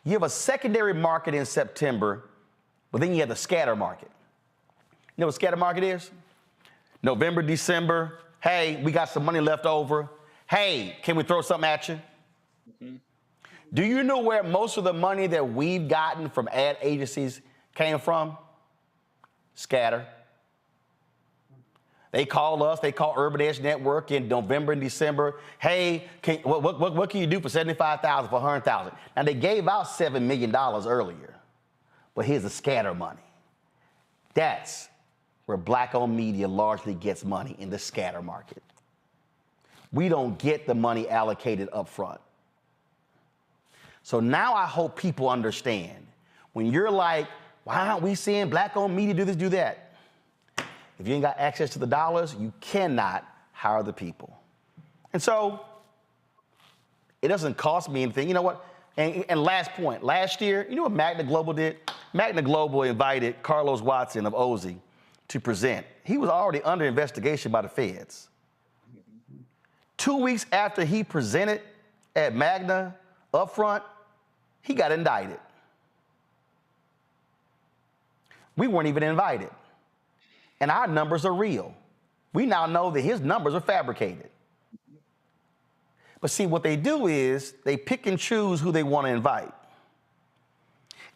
Speaker 1: You have a secondary market in September, but then you have the scatter market. You know what scatter market is? November, December. Hey, we got some money left over. Hey, can we throw something at you? Mm-hmm. Do you know where most of the money that we've gotten from ad agencies came from? Scatter. They call us, they call Urban Edge Network in November and December. Hey, what can you do for $75,000, for $100,000? Now, they gave out $7 million earlier, but here's the scatter money. That's where black-owned media largely gets money, in the scatter market. We don't get the money allocated up front. So now I hope people understand, when you're like, why aren't we seeing black-owned media do this, do that? If you ain't got access to the dollars, you cannot hire the people. And so it doesn't cost me anything. You know what? And last point, last year, you know what Magna Global did? Magna Global invited Carlos Watson of Ozy to present. He was already under investigation by the feds. 2 weeks after he presented at Magna Upfront, he got indicted. We weren't even invited. And our numbers are real. We now know that his numbers are fabricated. But see, what they do is they pick and choose who they want to invite.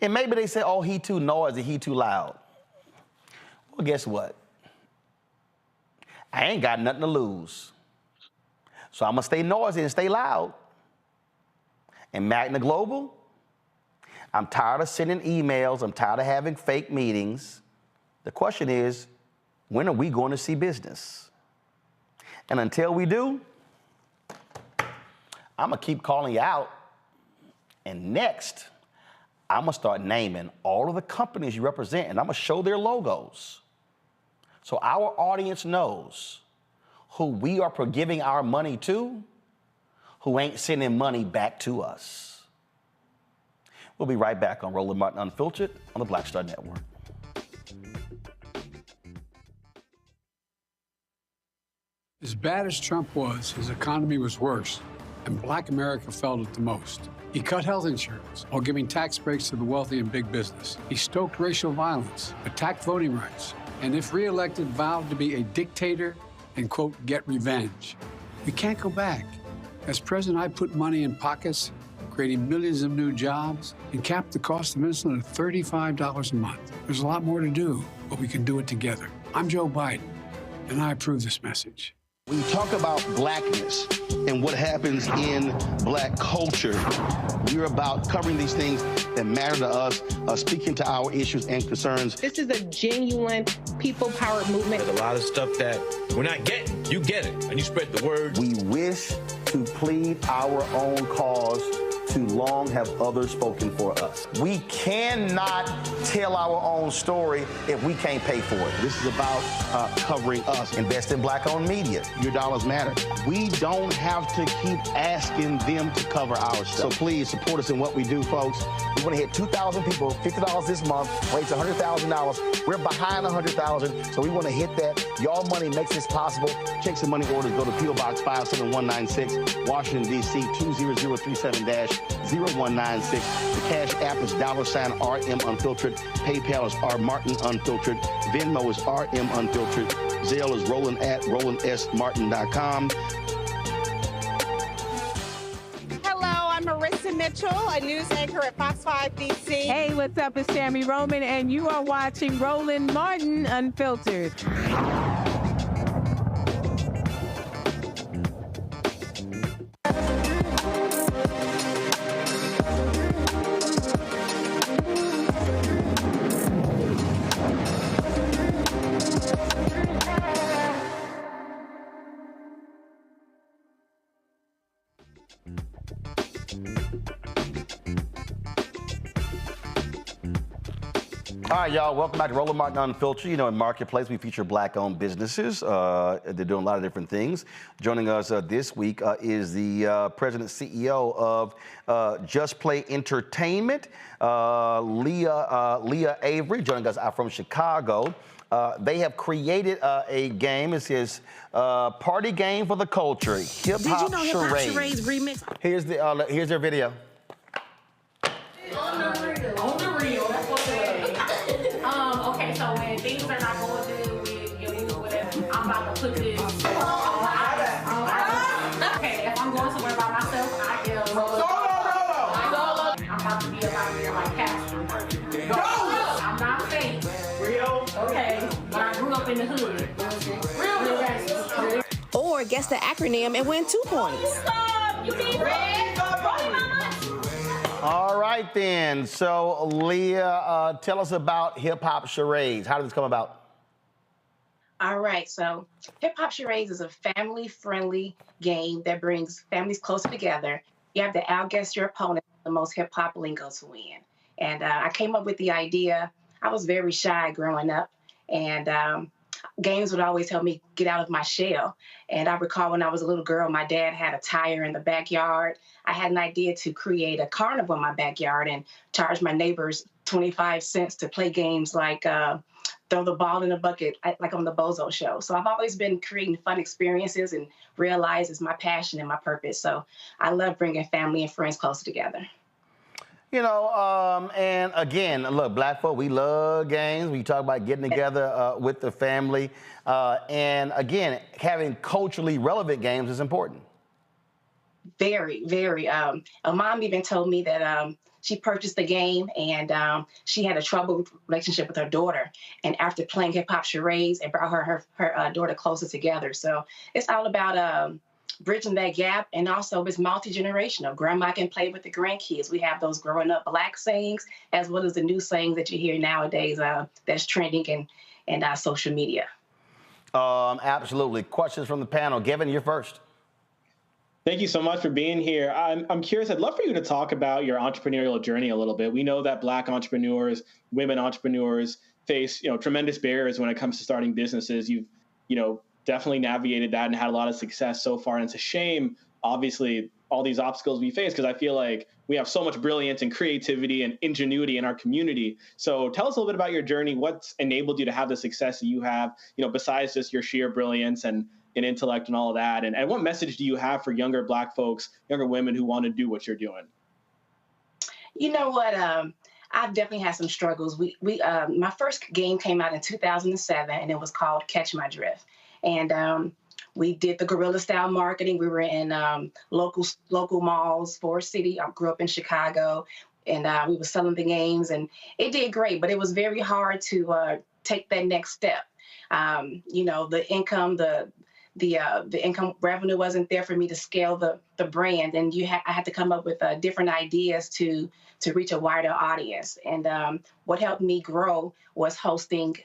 Speaker 1: And maybe they say, oh, he too noisy, he too loud. Well, guess what? I ain't got nothing to lose. So I'm going to stay noisy and stay loud. And Magna Global, I'm tired of sending emails. I'm tired of having fake meetings. The question is, when are we going to see business? And until we do, I'm going to keep calling you out. And next, I'm going to start naming all of the companies you represent, and I'm going to show their logos. So our audience knows who we are giving our money to, who ain't sending money back to us. We'll be right back on Roland Martin Unfiltered on the Black Star Network.
Speaker 7: As bad as Trump was, his economy was worse, and Black America felt it the most. He cut health insurance while giving tax breaks to the wealthy and big business. He stoked racial violence, attacked voting rights, and if reelected, vowed to be a dictator and, quote, get revenge. We can't go back. As president, I put money in pockets, creating millions of new jobs, and capped the cost of insulin at $35 a month. There's a lot more to do, but we can do it together. I'm Joe Biden, and I approve this message.
Speaker 9: When you talk about blackness and what happens in black culture, we're about covering these things that matter to us, speaking to our issues and concerns.
Speaker 23: This is a genuine people-powered movement.
Speaker 24: There's a lot of stuff that we're not getting. You get it, and you spread the word.
Speaker 1: We wish to plead our own cause. Too long have others spoken for us. We cannot tell our own story if we can't pay for it.
Speaker 9: This is about covering us.
Speaker 1: Invest in black-owned media.
Speaker 9: Your dollars matter. We don't have to keep asking them to cover our stuff. So please support us in what we do, folks.
Speaker 1: We want to hit 2,000 people, $50 this month, raise $100,000. We're behind 100,000, so we want to hit that. Y'all money makes this possible. Checks and money orders go to P.O. Box 57196, Washington, D.C. 20037-0196. The Cash App is $RM Unfiltered. PayPal is R Martin Unfiltered. Venmo is RM Unfiltered. Zelle is Roland at RolandSMartin.com.
Speaker 25: I'm Marissa Mitchell, a news anchor at Fox 5 DC.
Speaker 26: Hey, what's up? It's Tammy Roman, and you are watching Roland Martin Unfiltered.
Speaker 1: All right, y'all, welcome back to Roland Martin Unfiltered. You know, in Marketplace, we feature black-owned businesses. They're doing a lot of different things. Joining us this week is the president CEO of Just Play Entertainment, Leah Avery, joining us out from Chicago. They have created a game. It says party game for the culture, hip-hop
Speaker 21: Did you know Hip-Hop
Speaker 1: Charades.
Speaker 21: Charades remix?
Speaker 1: Here's their video.
Speaker 21: On the real, that's what it is. Okay, so when things are not going good with your music or whatever, I'm about to put this okay, if I'm going somewhere by myself, I am solo. I'm about to be about here like Castro. I'm not fake. Real? Okay, but I grew up in the hood. Real.
Speaker 20: Or guess the acronym and win 2 points.
Speaker 21: You need red?
Speaker 1: All right, then. So, Leah, tell us about Hip-Hop Charades. How did this come about?
Speaker 27: All right, so Hip-Hop Charades is a family-friendly game that brings families closer together. You have to outguess your opponent with the most hip-hop lingo to win. And I came up with the idea. I was very shy growing up, and games would always help me get out of my shell. And I recall when I was a little girl, my dad had a tire in the backyard. I had an idea to create a carnival in my backyard and charge my neighbors 25 cents to play games like throw the ball in a bucket, like on the Bozo Show. So I've always been creating fun experiences and realize it's my passion and my purpose. So I love bringing family and friends closer together.
Speaker 1: You know, and again, look, black folk, we love games. We talk about getting together with the family. And again, having culturally relevant games is important.
Speaker 27: Very, very. A mom even told me that she purchased the game and she had a troubled relationship with her daughter. And after playing hip hop charades, it brought her daughter closer together. So it's all about bridging that gap, and also it's multi-generational. Grandma can play with the grandkids. We have those growing up black sayings as well as the new sayings that you hear nowadays that's trending in social media.
Speaker 1: Absolutely. Questions from the panel. Gavin, you're first.
Speaker 18: Thank you so much for being here. I'm curious, I'd love for you to talk about your entrepreneurial journey a little bit. We know that Black entrepreneurs, women entrepreneurs face, tremendous barriers when it comes to starting businesses. You've, definitely navigated that and had a lot of success so far. And it's a shame, obviously, all these obstacles we face, because I feel like we have so much brilliance and creativity and ingenuity in our community. So tell us a little bit about your journey. What's enabled you to have the success that you have, besides just your sheer brilliance and intellect and all of that? And what message do you have for younger Black folks, younger women who want to do what you're doing?
Speaker 27: You know what? I've definitely had some struggles. My first game came out in 2007, and it was called Catch My Drift. And we did the guerrilla style marketing. We were in local malls, Forest City. I grew up in Chicago, and we were selling the games, and it did great. But it was very hard to take that next step. The income, the income revenue wasn't there for me to scale the brand, and I had to come up with different ideas to reach a wider audience. And what helped me grow was hosting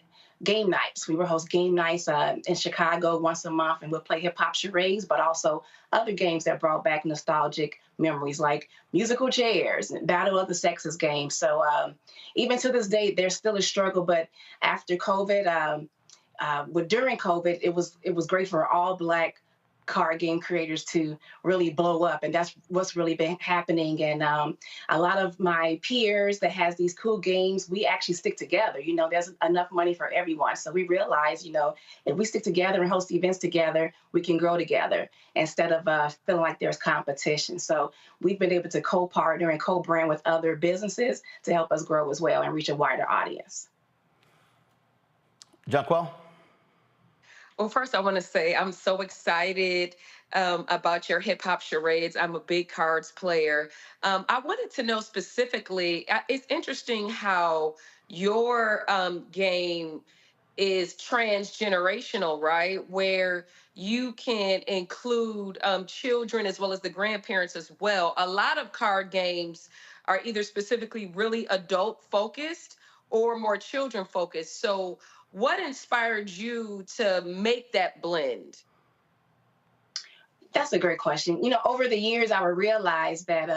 Speaker 27: game nights. We would host game nights in Chicago once a month, and we'll play hip hop charades, but also other games that brought back nostalgic memories like musical chairs and Battle of the Sexes games. So even to this day, there's still a struggle. But after COVID, during COVID, it was great for all Black card game creators to really blow up, and that's what's really been happening. And a lot of my peers that has these cool games, we actually stick together. There's enough money for everyone, so we realize, if we stick together and host events together, we can grow together instead of feeling like there's competition. So we've been able to co-partner and co-brand with other businesses to help us grow as well and reach a wider audience.
Speaker 1: Jonquel?
Speaker 8: Well, first I want to say I'm so excited about your hip hop charades. I'm a big cards player. I wanted to know specifically, it's interesting how your game is transgenerational, right? Where you can include children as well as the grandparents as well. A lot of card games are either specifically really adult focused or more children focused. So what inspired you to make that blend?
Speaker 27: That's a great question. Over the years, I would realize that,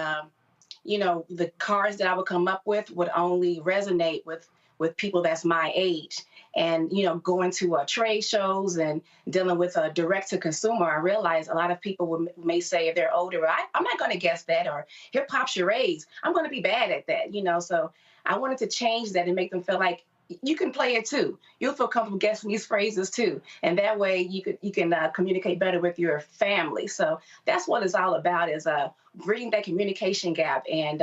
Speaker 27: the cards that I would come up with would only resonate with people that's my age. And, going to trade shows and dealing with a direct to consumer, I realized a lot of people may say if they're older, I'm not going to guess that, or hip hop charades, I'm going to be bad at that, So I wanted to change that and make them feel like you can play it too. You'll feel comfortable guessing these phrases too. And that way you can communicate better with your family. So that's what it's all about, is bridging that communication gap and,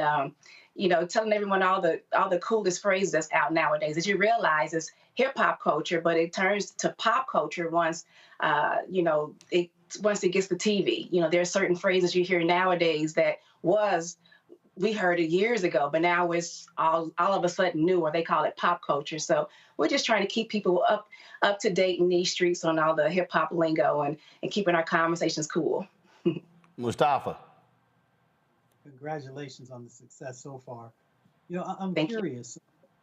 Speaker 27: telling everyone all the coolest phrases that's out nowadays. As you realize, it's hip hop culture, but it turns to pop culture once it gets to TV. There are certain phrases you hear nowadays that we heard it years ago, but now it's all of a sudden new, or they call it pop culture. So we're just trying to keep people up to date in these streets on all the hip hop lingo and keeping our conversations cool.
Speaker 1: Mustafa.
Speaker 17: Congratulations on the success so far. I'm curious.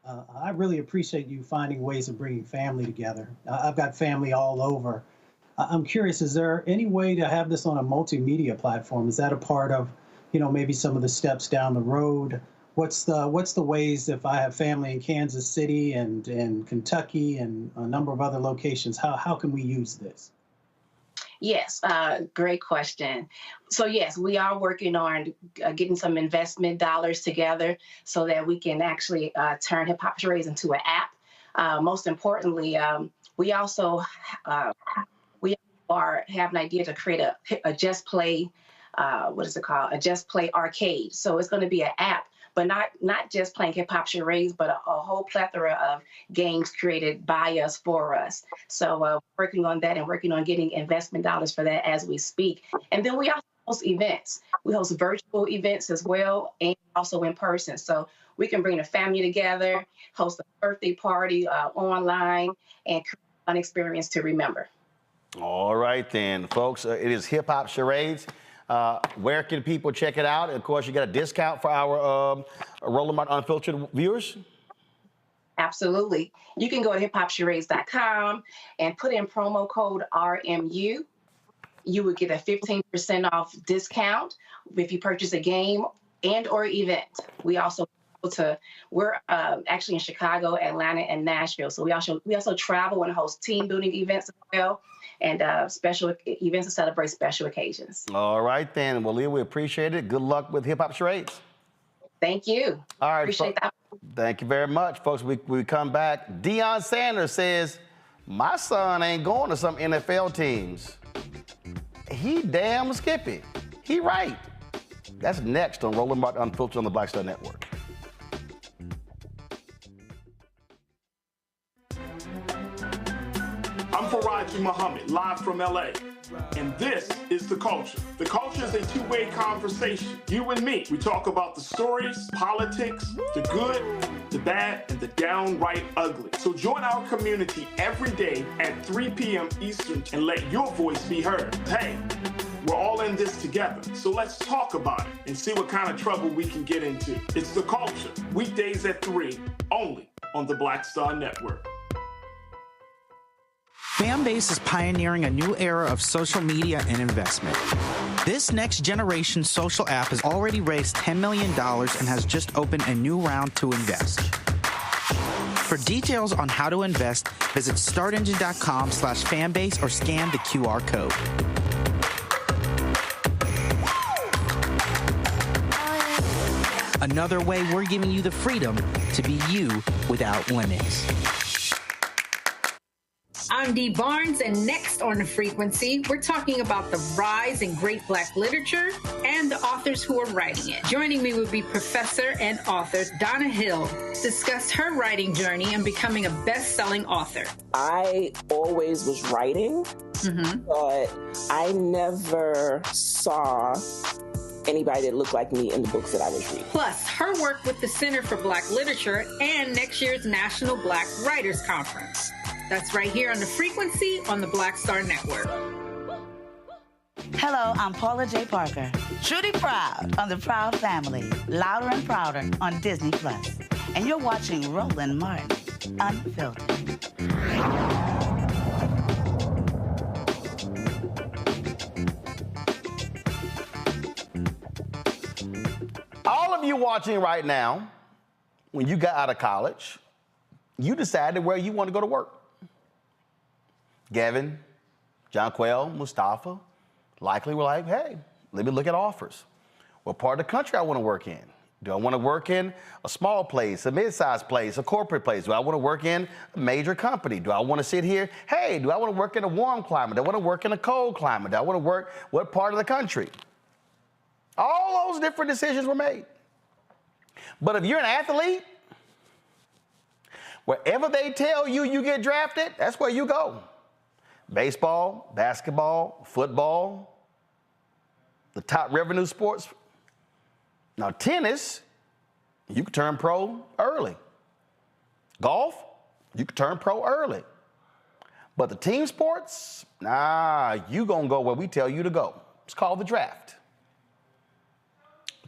Speaker 17: I really appreciate you finding ways of bringing family together. I've got family all over. I'm curious, is there any way to have this on a multimedia platform? Is that a part of maybe some of the steps down the road? What's the ways, if I have family in Kansas City and Kentucky and a number of other locations, how can we use this?
Speaker 27: Yes, great question. So yes, we are working on getting some investment dollars together so that we can actually turn Hip Hop Charades into an app. Most importantly, we also have an idea to create a Just Play, what is it called? A Just Play arcade. So it's going to be an app, but not just playing hip hop charades, but a whole plethora of games created by us for us. So working on that and working on getting investment dollars for that as we speak. And then we also host events. We host virtual events as well, and also in person. So we can bring the family together, host a birthday party online, and create an experience to remember.
Speaker 1: All right, then, folks. It is Hip Hop Charades. Where can people check it out? Of course, you got a discount for our Roland Martin Unfiltered viewers.
Speaker 27: Absolutely. You can go to hiphopcharades.com and put in promo code RMU. You would get a 15% off discount if you purchase a game and or event. We also we're actually in Chicago, Atlanta, and Nashville. So we also travel and host team building events as well, and special events to celebrate special occasions.
Speaker 1: All right, then. Well, Leah, we appreciate it. Good luck with Hip Hop Charades.
Speaker 27: Thank you.
Speaker 1: All right.
Speaker 27: Appreciate that.
Speaker 1: Thank you very much, folks. We come back. Deion Sanders says, my son ain't going to some NFL teams. He damn skippy. He right. That's next on Roland Martin Unfiltered on the Black Star Network.
Speaker 6: I'm Faraji Muhammad, live from LA. And this is The Culture. The Culture is a two-way conversation. You and me, we talk about the stories, politics, the good, the bad, and the downright ugly. So join our community every day at 3 p.m. Eastern and let your voice be heard. Hey, we're all in this together. So let's talk about it and see what kind of trouble we can get into. It's The Culture, weekdays at 3, only on the Black Star Network.
Speaker 19: Fanbase is pioneering a new era of social media and investment. This next generation social app has already raised $10 million and has just opened a new round to invest. For details on how to invest, visit startengine.com/fanbase or scan the QR code. Another way we're giving you the freedom to be you without limits.
Speaker 10: I'm Dee Barnes, and next on The Frequency, we're talking about the rise in great Black literature and the authors who are writing it. Joining me will be professor and author Donna Hill, discuss her writing journey and becoming a best-selling author.
Speaker 11: I always was writing, but I never saw anybody that looked like me in the books that I was reading.
Speaker 10: Plus, her work with the Center for Black Literature and next year's National Black Writers Conference. That's right here on The Frequency on the Black Star Network.
Speaker 12: Hello, I'm Paula J. Parker. Truly proud on the Proud Family, Louder and Prouder on Disney+. And you're watching Roland Martin, Unfiltered.
Speaker 1: All of you watching right now, when you got out of college, you decided where you want to go to work. Gavin, John Quayle, Mustafa, likely were like, hey, let me look at offers. What part of the country I want to work in? Do I want to work in a small place, a mid-sized place, a corporate place? Do I want to work in a major company? Do I want to sit here? Hey, do I want to work in a warm climate? Do I want to work in a cold climate? Do I want to work what part of the country? All those different decisions were made. But if you're an athlete, wherever they tell you you get drafted, that's where you go. Baseball, basketball, football, the top revenue sports. Now, tennis, you can turn pro early. Golf, you can turn pro early. But the team sports, nah, you gonna go where we tell you to go. It's called the draft.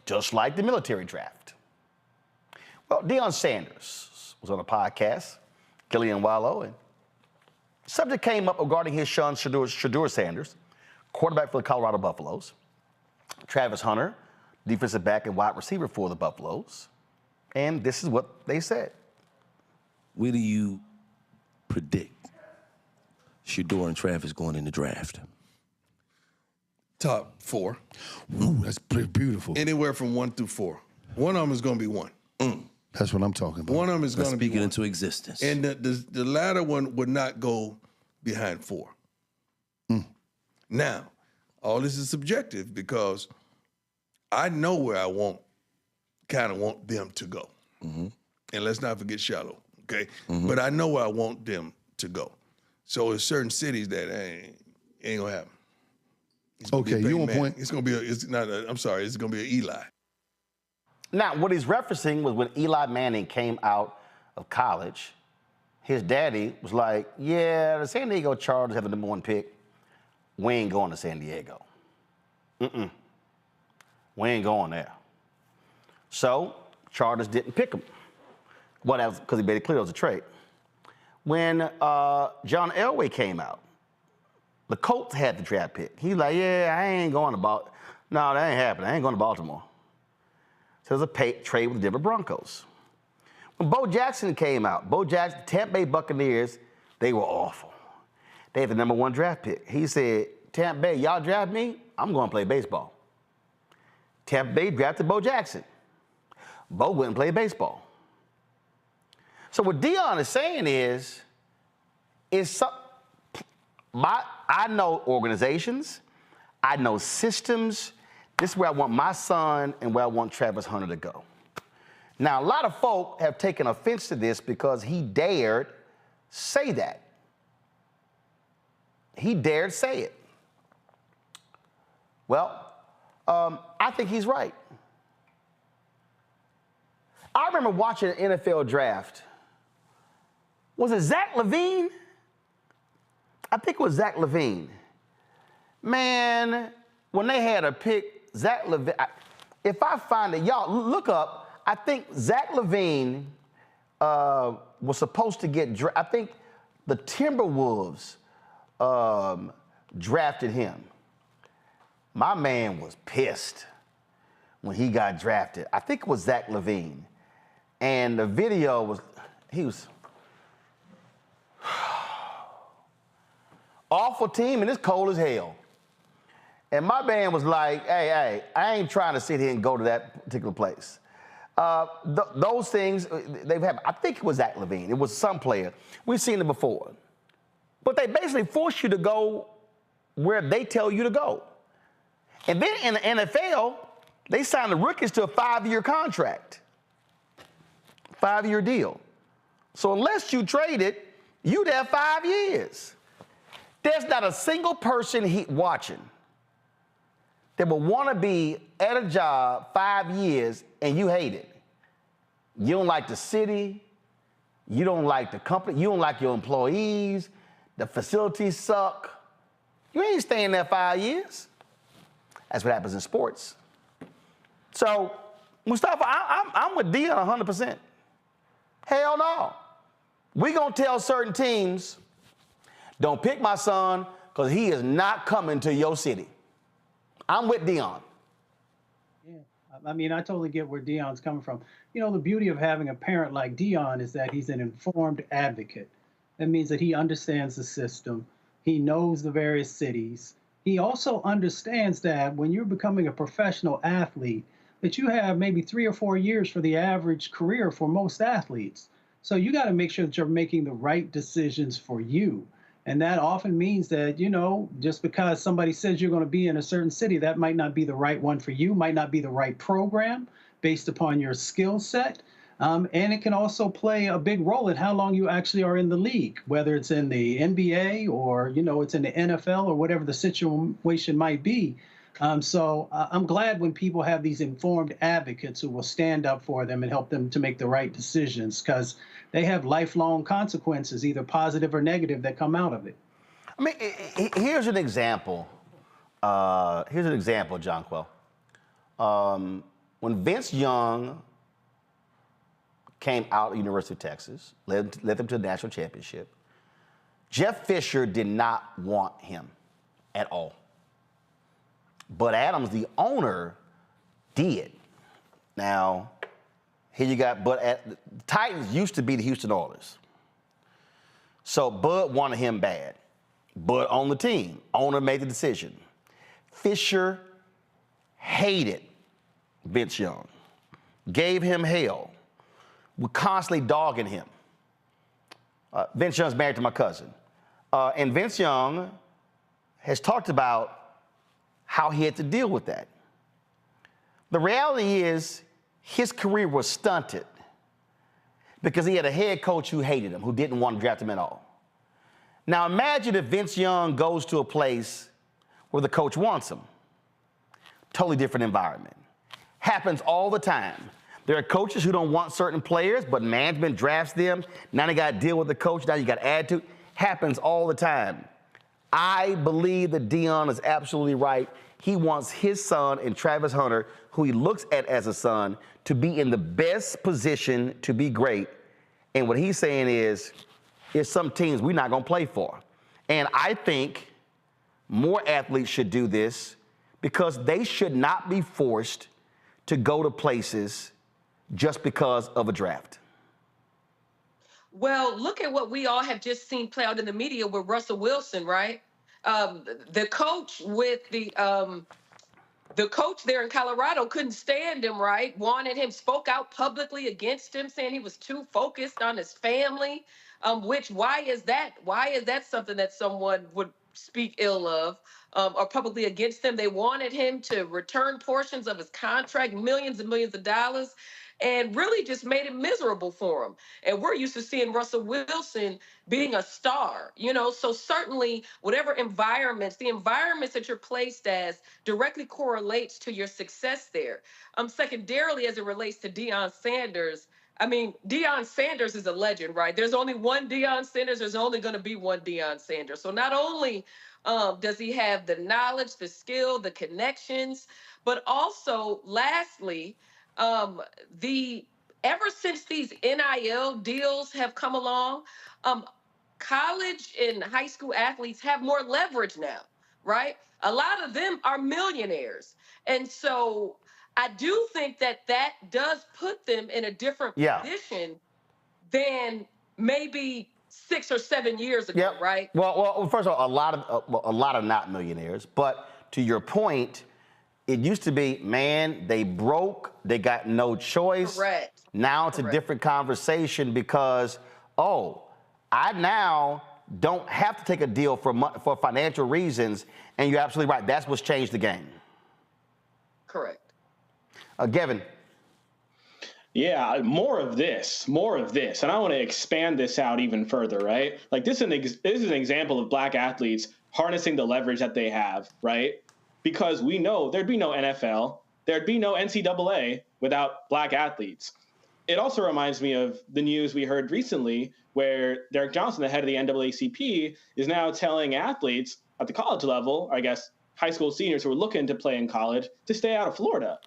Speaker 1: Just like the military draft. Well, Deion Sanders was on a podcast, Gillian Wallow, and the subject came up regarding his son, Shadur Sanders, quarterback for the Colorado Buffaloes, Travis Hunter, defensive back and wide receiver for the Buffaloes, and this is what they said.
Speaker 14: Where do you predict Shadur and Travis going in the draft?
Speaker 2: top 4.
Speaker 3: Ooh, that's pretty beautiful.
Speaker 2: Anywhere from 1 through 4. One of them is going to be 1.
Speaker 3: That's what I'm talking about.
Speaker 2: One of them is going to be
Speaker 14: speak it
Speaker 2: 1.
Speaker 14: into existence.
Speaker 2: And the latter one would not go behind 4. Now, all this is subjective because I know where I want them to go. And let's not forget shallow, okay? But I know where I want them to go. So there's certain cities that ain't gonna happen.
Speaker 3: Okay, you on point.
Speaker 2: It's gonna be it's gonna be an Eli.
Speaker 1: Now, what he's referencing was when Eli Manning came out of college, his daddy was like, yeah, the San Diego Chargers have the #1 pick. We ain't going to San Diego. We ain't going there. So, Chargers didn't pick him. Well, that was because he made it clear it was a trade. When John Elway came out, the Colts had the draft pick. He's like, yeah, I ain't going to Baltimore. No, that ain't happening. I ain't going to Baltimore. So it was a trade with the Denver Broncos. When Bo Jackson came out, Tampa Bay Buccaneers, they were awful. They had the #1 draft pick. He said, Tampa Bay, y'all draft me, I'm going to play baseball. Tampa Bay drafted Bo Jackson. Bo wouldn't play baseball. So what Dion is saying I know organizations, I know systems. This is where I want my son and where I want Travis Hunter to go. Now, a lot of folk have taken offense to this because he dared say that. He dared say it. Well, I think he's right. I remember watching an NFL draft. Was it Zach LaVine? I think it was Zach LaVine. Man, when they had a pick, Zach LaVine, if I find it, y'all look up, I think Zach LaVine was supposed to get drafted. I think the Timberwolves drafted him. My man was pissed when he got drafted. I think it was Zach LaVine. And the video was, he was, awful team and it's cold as hell. And my man was like, hey, I ain't trying to sit here and go to that particular place. Those things, they've happened. I think it was Zach LaVine. It was some player. We've seen it before. But they basically force you to go where they tell you to go. And then in the NFL, they sign the rookies to a 5-year contract. 5-year deal. So unless you trade it, you'd have 5 years. There's not a single person watching that will want to be at a job 5 years and you hate it. You don't like the city. You don't like the company. You don't like your employees. The facilities suck. You ain't staying there 5 years. That's what happens in sports. So, Mustafa, I'm with Dion 100%. Hell no. We gonna tell certain teams, don't pick my son because he is not coming to your city. I'm with Dion.
Speaker 17: Yeah, I mean, I totally get where Dion's coming from. You know, the beauty of having a parent like Dion is that he's an informed advocate. That means that he understands the system. He knows the various cities. He also understands that when you're becoming a professional athlete, that you have maybe 3 or 4 years for the average career for most athletes. So you got to make sure that you're making the right decisions for you. And that often means that, you know, just because somebody says you're going to be in a certain city, that might not be the right one for you, might not be the right program based upon your skill set. And it can also play a big role in how long you actually are in the league, whether it's in the NBA or, you know, it's in the NFL or whatever the situation might be. So I'm glad when people have these informed advocates who will stand up for them and help them to make the right decisions, because they have lifelong consequences, either positive or negative, that come out of it.
Speaker 1: I mean, here's an example. Jonquil. When Vince Young came out of the University of Texas, led them to the national championship, Jeff Fisher did not want him at all. Bud Adams, the owner, did. Now, here you got the Titans used to be the Houston Oilers. So Bud wanted him bad. Bud owned the team. Owner made the decision. Fisher hated Vince Young, gave him hell, were constantly dogging him. Vince Young's married to my cousin. And Vince Young has talked about how he had to deal with that. The reality is his career was stunted because he had a head coach who hated him, who didn't want to draft him at all. Now imagine if Vince Young goes to a place where the coach wants him. Totally different environment. Happens all the time. There are coaches who don't want certain players, but management drafts them. Now they got to deal with the coach. Now you got attitude. Happens all the time. I believe that Dion is absolutely right. He wants his son and Travis Hunter, who he looks at as a son, to be in the best position to be great. And what he's saying is some teams we're not going to play for. And I think more athletes should do this because they should not be forced to go to places just because of a draft.
Speaker 8: Well, look at what we all have just seen play out in the media with Russell Wilson, right? The coach with the coach there in Colorado couldn't stand him, right? Wanted him, spoke out publicly against him, saying he was too focused on his family. Why is that? Why is that something that someone would speak ill of or publicly against him? They wanted him to return portions of his contract, millions and millions of dollars, and really just made it miserable for him. And we're used to seeing Russell Wilson being a star, so certainly whatever environments, the environments that you're placed as directly correlates to your success there. Secondarily, as it relates to Deion Sanders, I mean, Deion Sanders is a legend, right? There's only one Deion Sanders. There's only going to be one Deion Sanders. So not only does he have the knowledge, the skill, the connections, but also, lastly, ever since these NIL deals have come along, college and high school athletes have more leverage now, right? A lot of them are millionaires. And so I do think that does put them in a different position than maybe 6 or 7 years ago, right?
Speaker 1: Well, first of all, a lot of not millionaires. But to your point, it used to be, man, they broke, they got no choice.
Speaker 8: Correct.
Speaker 1: Now it's a different conversation because, I now don't have to take a deal for financial reasons. And you're absolutely right. That's what's changed the game.
Speaker 8: Correct.
Speaker 1: Gavin.
Speaker 18: Yeah, more of this. And I want to expand this out even further, right? Like this is an example of Black athletes harnessing the leverage that they have, right? Because we know there'd be no NFL, there'd be no NCAA without Black athletes. It also reminds me of the news we heard recently where Derek Johnson, the head of the NAACP, is now telling athletes at the college level, I guess high school seniors who are looking to play in college, to stay out of Florida.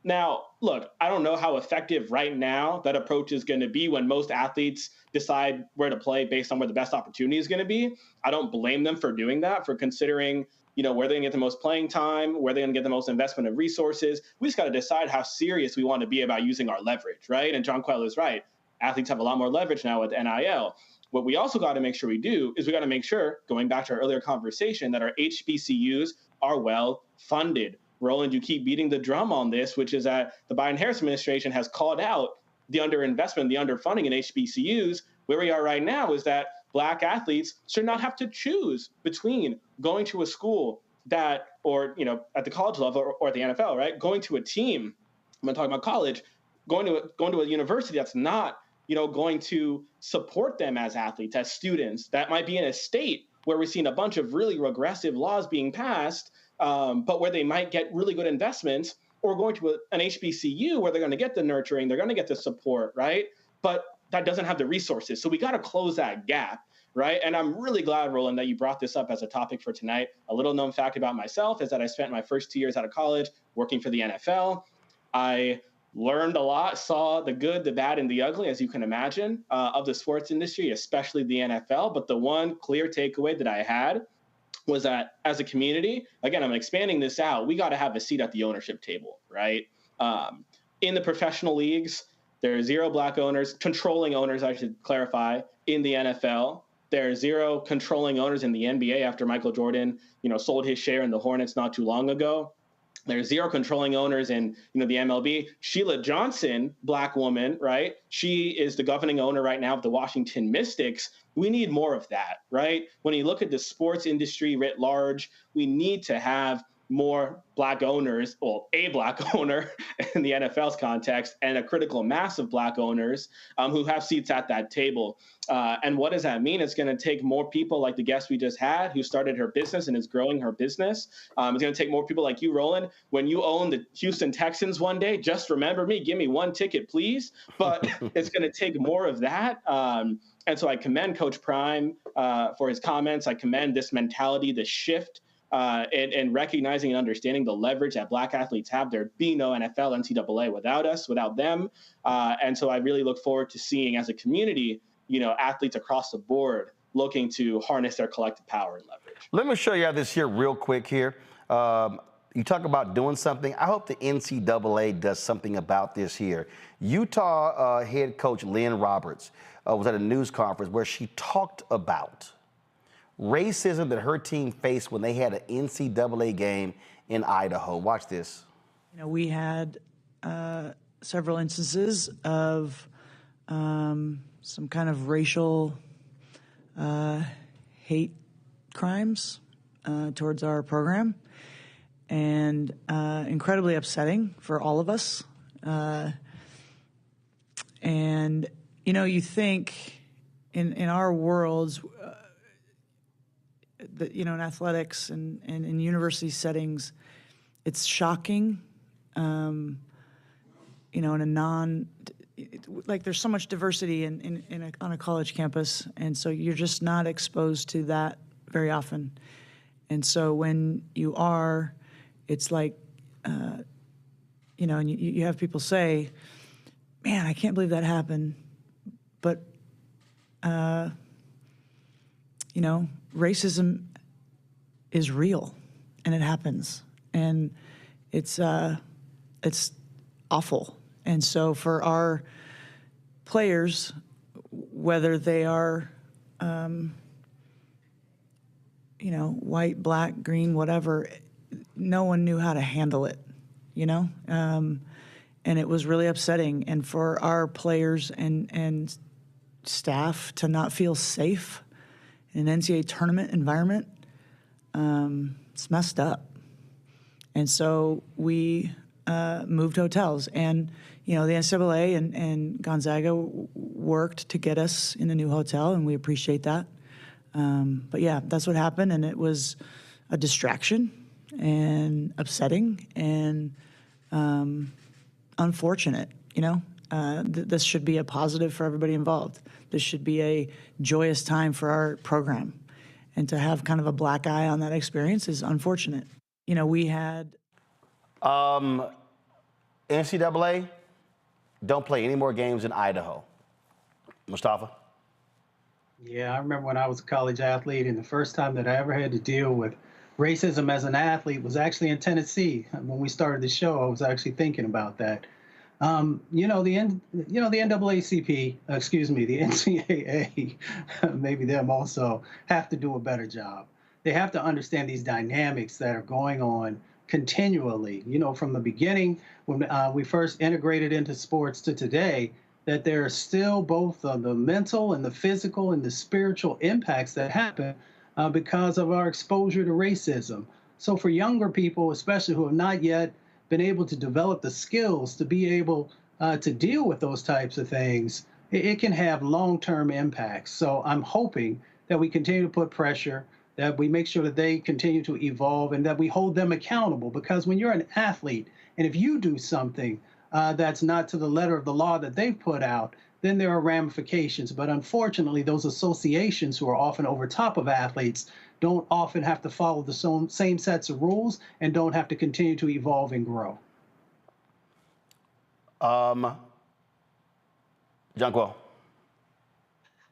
Speaker 18: Now, look, I don't know how effective right now that approach is going to be when most athletes decide where to play based on where the best opportunity is going to be. I don't blame them for doing that, for considering, where they're going to get the most playing time, where they're going to get the most investment of resources. We just got to decide how serious we want to be about using our leverage, right? And John Quayle is right. Athletes have a lot more leverage now with NIL. What we also got to make sure we do is we got to make sure, going back to our earlier conversation, that our HBCUs are well funded. Roland, you keep beating the drum on this, which is that the Biden-Harris administration has called out the underinvestment, the underfunding in HBCUs. Where we are right now is that Black athletes should not have to choose between going to a school that, or, at the college level or at the NFL, right? Going to a team, I'm going to talk about college, going to a university that's not, going to support them as athletes, as students, that might be in a state where we've seen a bunch of really regressive laws being passed, but where they might get really good investments, or going to an HBCU where they're going to get the nurturing, they're going to get the support, right? But that doesn't have the resources. So we got to close that gap, right? And I'm really glad, Roland, that you brought this up as a topic for tonight. A little known fact about myself is that I spent my first 2 years out of college working for the NFL. I learned a lot, saw the good, the bad, and the ugly, as you can imagine, of the sports industry, especially the NFL. But the one clear takeaway that I had was that as a community, again, I'm expanding this out, we got to have a seat at the ownership table, right? In the professional leagues, there are 0 Black owners, controlling owners, I should clarify, in the NFL. There are zero controlling owners in the NBA after Michael Jordan, sold his share in the Hornets not too long ago. There's zero controlling owners in, the MLB. Sheila Johnson, Black woman, right? She is the governing owner right now of the Washington Mystics. We need more of that, right? When you look at the sports industry writ large, we need to have more Black owners, well, a Black owner in the NFL's context, and a critical mass of Black owners who have seats at that table. And what does that mean? It's going to take more people like the guest we just had who started her business and is growing her business. It's going to take more people like you, Roland. When you own the Houston Texans one day, just remember me, give me one ticket, please. But it's going to take more of that. And so I commend Coach Prime for his comments. I commend this mentality, this shift, and recognizing and understanding the leverage that Black athletes have. There'd be no NFL, NCAA without us, without them. And so I really look forward to seeing, as a community, athletes across the board looking to harness their collective power and leverage.
Speaker 1: Let me show you this here real quick here. You talk about doing something. I hope the NCAA does something about this here. Utah head coach Lynn Roberts was at a news conference where she talked about racism that her team faced when they had an NCAA game in Idaho. Watch this.
Speaker 4: We had several instances of some kind of racial hate crimes towards our program, and incredibly upsetting for all of us. And, you think in our worlds, that, in athletics and in university settings, it's shocking, in a like there's so much diversity on a college campus, and so you're just not exposed to that very often. And so when you are, it's like, and you have people say, man, I can't believe that happened. But, racism is real, and it happens, and it's awful. And so for our players, whether they are, white, black, green, whatever, no one knew how to handle it, and it was really upsetting. And for our players and staff to not feel safe in an NCAA tournament environment, it's messed up. And so we moved hotels, and the NCAA and Gonzaga worked to get us in a new hotel, and we appreciate that. But yeah, that's what happened, and it was a distraction and upsetting and unfortunate. This should be a positive for everybody involved. This should be a joyous time for our program, and to have kind of a black eye on that experience is unfortunate. We had
Speaker 1: NCAA, don't play any more games in Idaho. Mustafa?
Speaker 17: Yeah, I remember when I was a college athlete, and the first time that I ever had to deal with racism as an athlete was actually in Tennessee. When we started the show, I was actually thinking about that. The NAACP, the NCAA, maybe them also have to do a better job. They have to understand these dynamics that are going on continually. From the beginning, when we first integrated into sports to today, that there are still both the mental and the physical and the spiritual impacts that happen because of our exposure to racism. So for younger people, especially who have not yet been able to develop the skills to be able to deal with those types of things, it can have long-term impacts. So I'm hoping that we continue to put pressure, that we make sure that they continue to evolve, and that we hold them accountable. Because when you're an athlete, and if you do something that's not to the letter of the law that they've put out, then there are ramifications. But unfortunately, those associations who are often over top of athletes don't often have to follow the same sets of rules and don't have to continue to evolve and grow.
Speaker 1: Jonquil.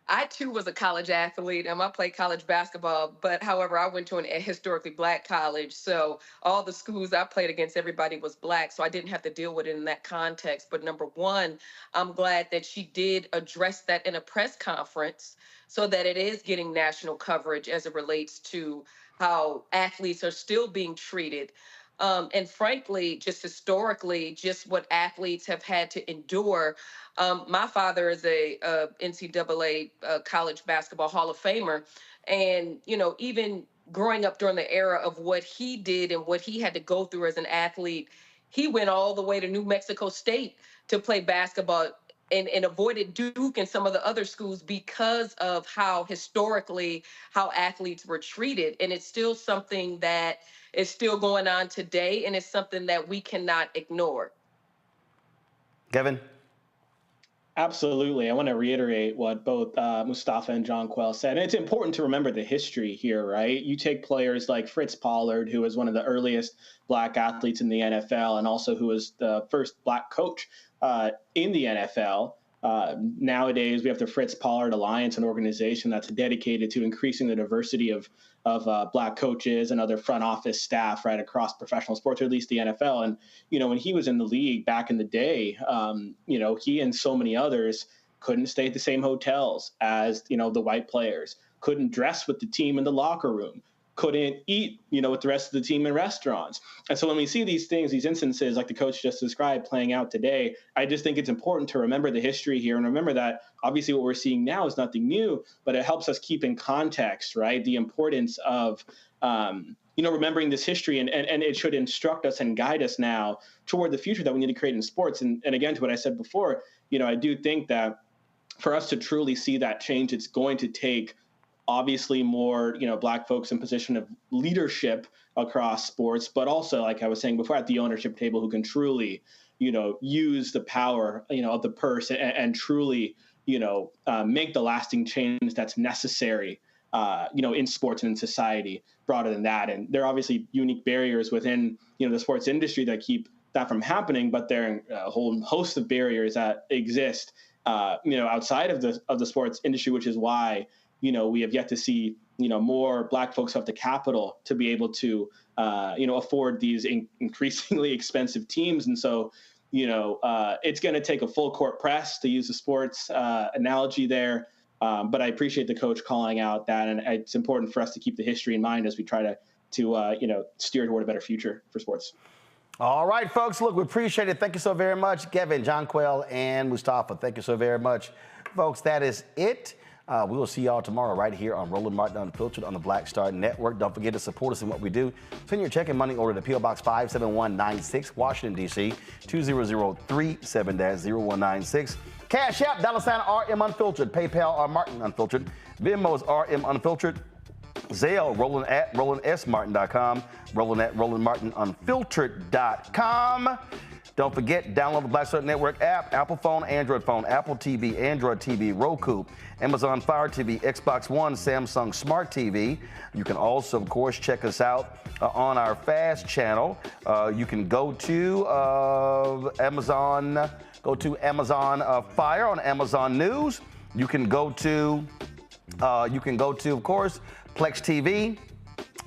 Speaker 8: I too was a college athlete, and I played college basketball. But however, I went to a historically Black college, so all the schools I played against, everybody was Black, so I didn't have to deal with it in that context. But number one, I'm glad that she did address that in a press conference, so that it is getting national coverage as it relates to how athletes are still being treated. And frankly, just historically, just what athletes have had to endure. My father is a NCAA college basketball Hall of Famer. And, you know, even growing up during the era of what he did and what he had to go through as an athlete, he went all the way to New Mexico State to play basketball and avoided Duke and some of the other schools because of how historically how athletes were treated. And it's still something that is still going on today, and it's something that we cannot ignore.
Speaker 1: Kevin?
Speaker 18: Absolutely. I want to reiterate what both Mustafa and Jonquel said. And it's important to remember the history here, right? You take players like Fritz Pollard, who was one of the earliest Black athletes in the NFL and also who was the first Black coach in the NFL. Nowadays, we have the Fritz Pollard Alliance, an organization that's dedicated to increasing the diversity of Black coaches and other front office staff right across professional sports, or at least the NFL. And, you know, when he was in the league back in the day, you know, he and so many others couldn't stay at the same hotels as, you know, the white players, couldn't dress with the team in the locker room, couldn't eat, you know, with the rest of the team in restaurants. And so when we see these things, these instances like the coach just described playing out today, I just think it's important to remember the history here and remember that obviously what we're seeing now is nothing new, but it helps us keep in context, right? The importance of, you know, remembering this history and it should instruct us and guide us now toward the future that we need to create in sports. And again, to what I said before, you know, I do think that for us to truly see that change, it's going to take obviously more, you know, Black folks in position of leadership across sports, but also, like I was saying before, at the ownership table who can truly, you know, use the power, you know, of the purse and truly, you know, make the lasting change that's necessary, you know, in sports and in society broader than that. And there are obviously unique barriers within, you know, the sports industry that keep that from happening, but there are a whole host of barriers that exist, you know, outside of the sports industry, which is why, you know, we have yet to see, you know, more Black folks have the capital to be able to, you know, afford these increasingly expensive teams. And so, you know, it's going to take a full court press, to use the sports analogy there. But I appreciate the coach calling out that. And it's important for us to keep the history in mind as we try to you know, steer toward a better future for sports.
Speaker 1: All right, folks, look, we appreciate it. Thank you so very much. Kevin, Jonquel, and Mustafa, thank you so very much. Folks, that is it. We will see y'all tomorrow right here on Roland Martin Unfiltered on the Black Star Network. Don't forget to support us in what we do. Send your check and money order to P.O. Box 57196, Washington, D.C., 20037-0196. Cash App, $RM Unfiltered. PayPal, Martin Unfiltered. Venmo's RM Unfiltered. Zelle, Roland at RolandSMartin.com. Roland at RolandMartinUnfiltered.com. Don't forget, download the Black Star Network app, Apple phone, Android phone, Apple TV, Android TV, Roku, Amazon Fire TV, Xbox One, Samsung Smart TV. You can also, of course, check us out on our FAST channel. You can go to Amazon Fire on Amazon News. You can go to, of course, Plex TV,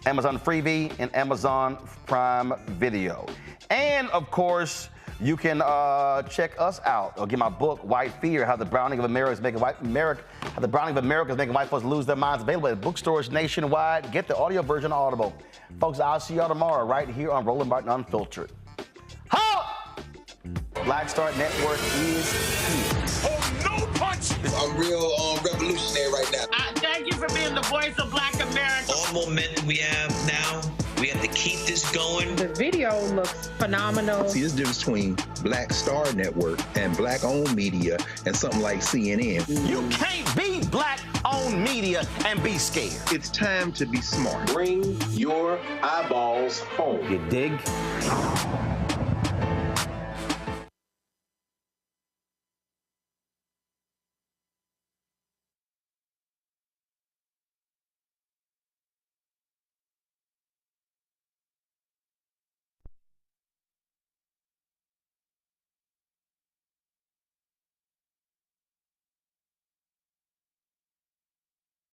Speaker 1: Amazon Freevee, and Amazon Prime Video. And of course, you can check us out. I'll get my book, White Fear: How the Browning of America is making white folks lose their minds. Available at bookstores nationwide. Get the audio version on Audible. Folks, I'll see y'all tomorrow right here on Roland Martin Unfiltered. Black Star Network is here.
Speaker 5: Oh, no punch! I'm real revolutionary right now.
Speaker 21: Thank you for being the voice of Black America.
Speaker 7: All momentum we have now, we have to keep this going.
Speaker 13: The video looks phenomenal.
Speaker 15: See, there's a difference between Black Star Network and Black-owned media and something like CNN.
Speaker 1: You can't be Black-owned media and be scared.
Speaker 15: It's time to be smart.
Speaker 5: Bring your eyeballs home.
Speaker 1: You dig?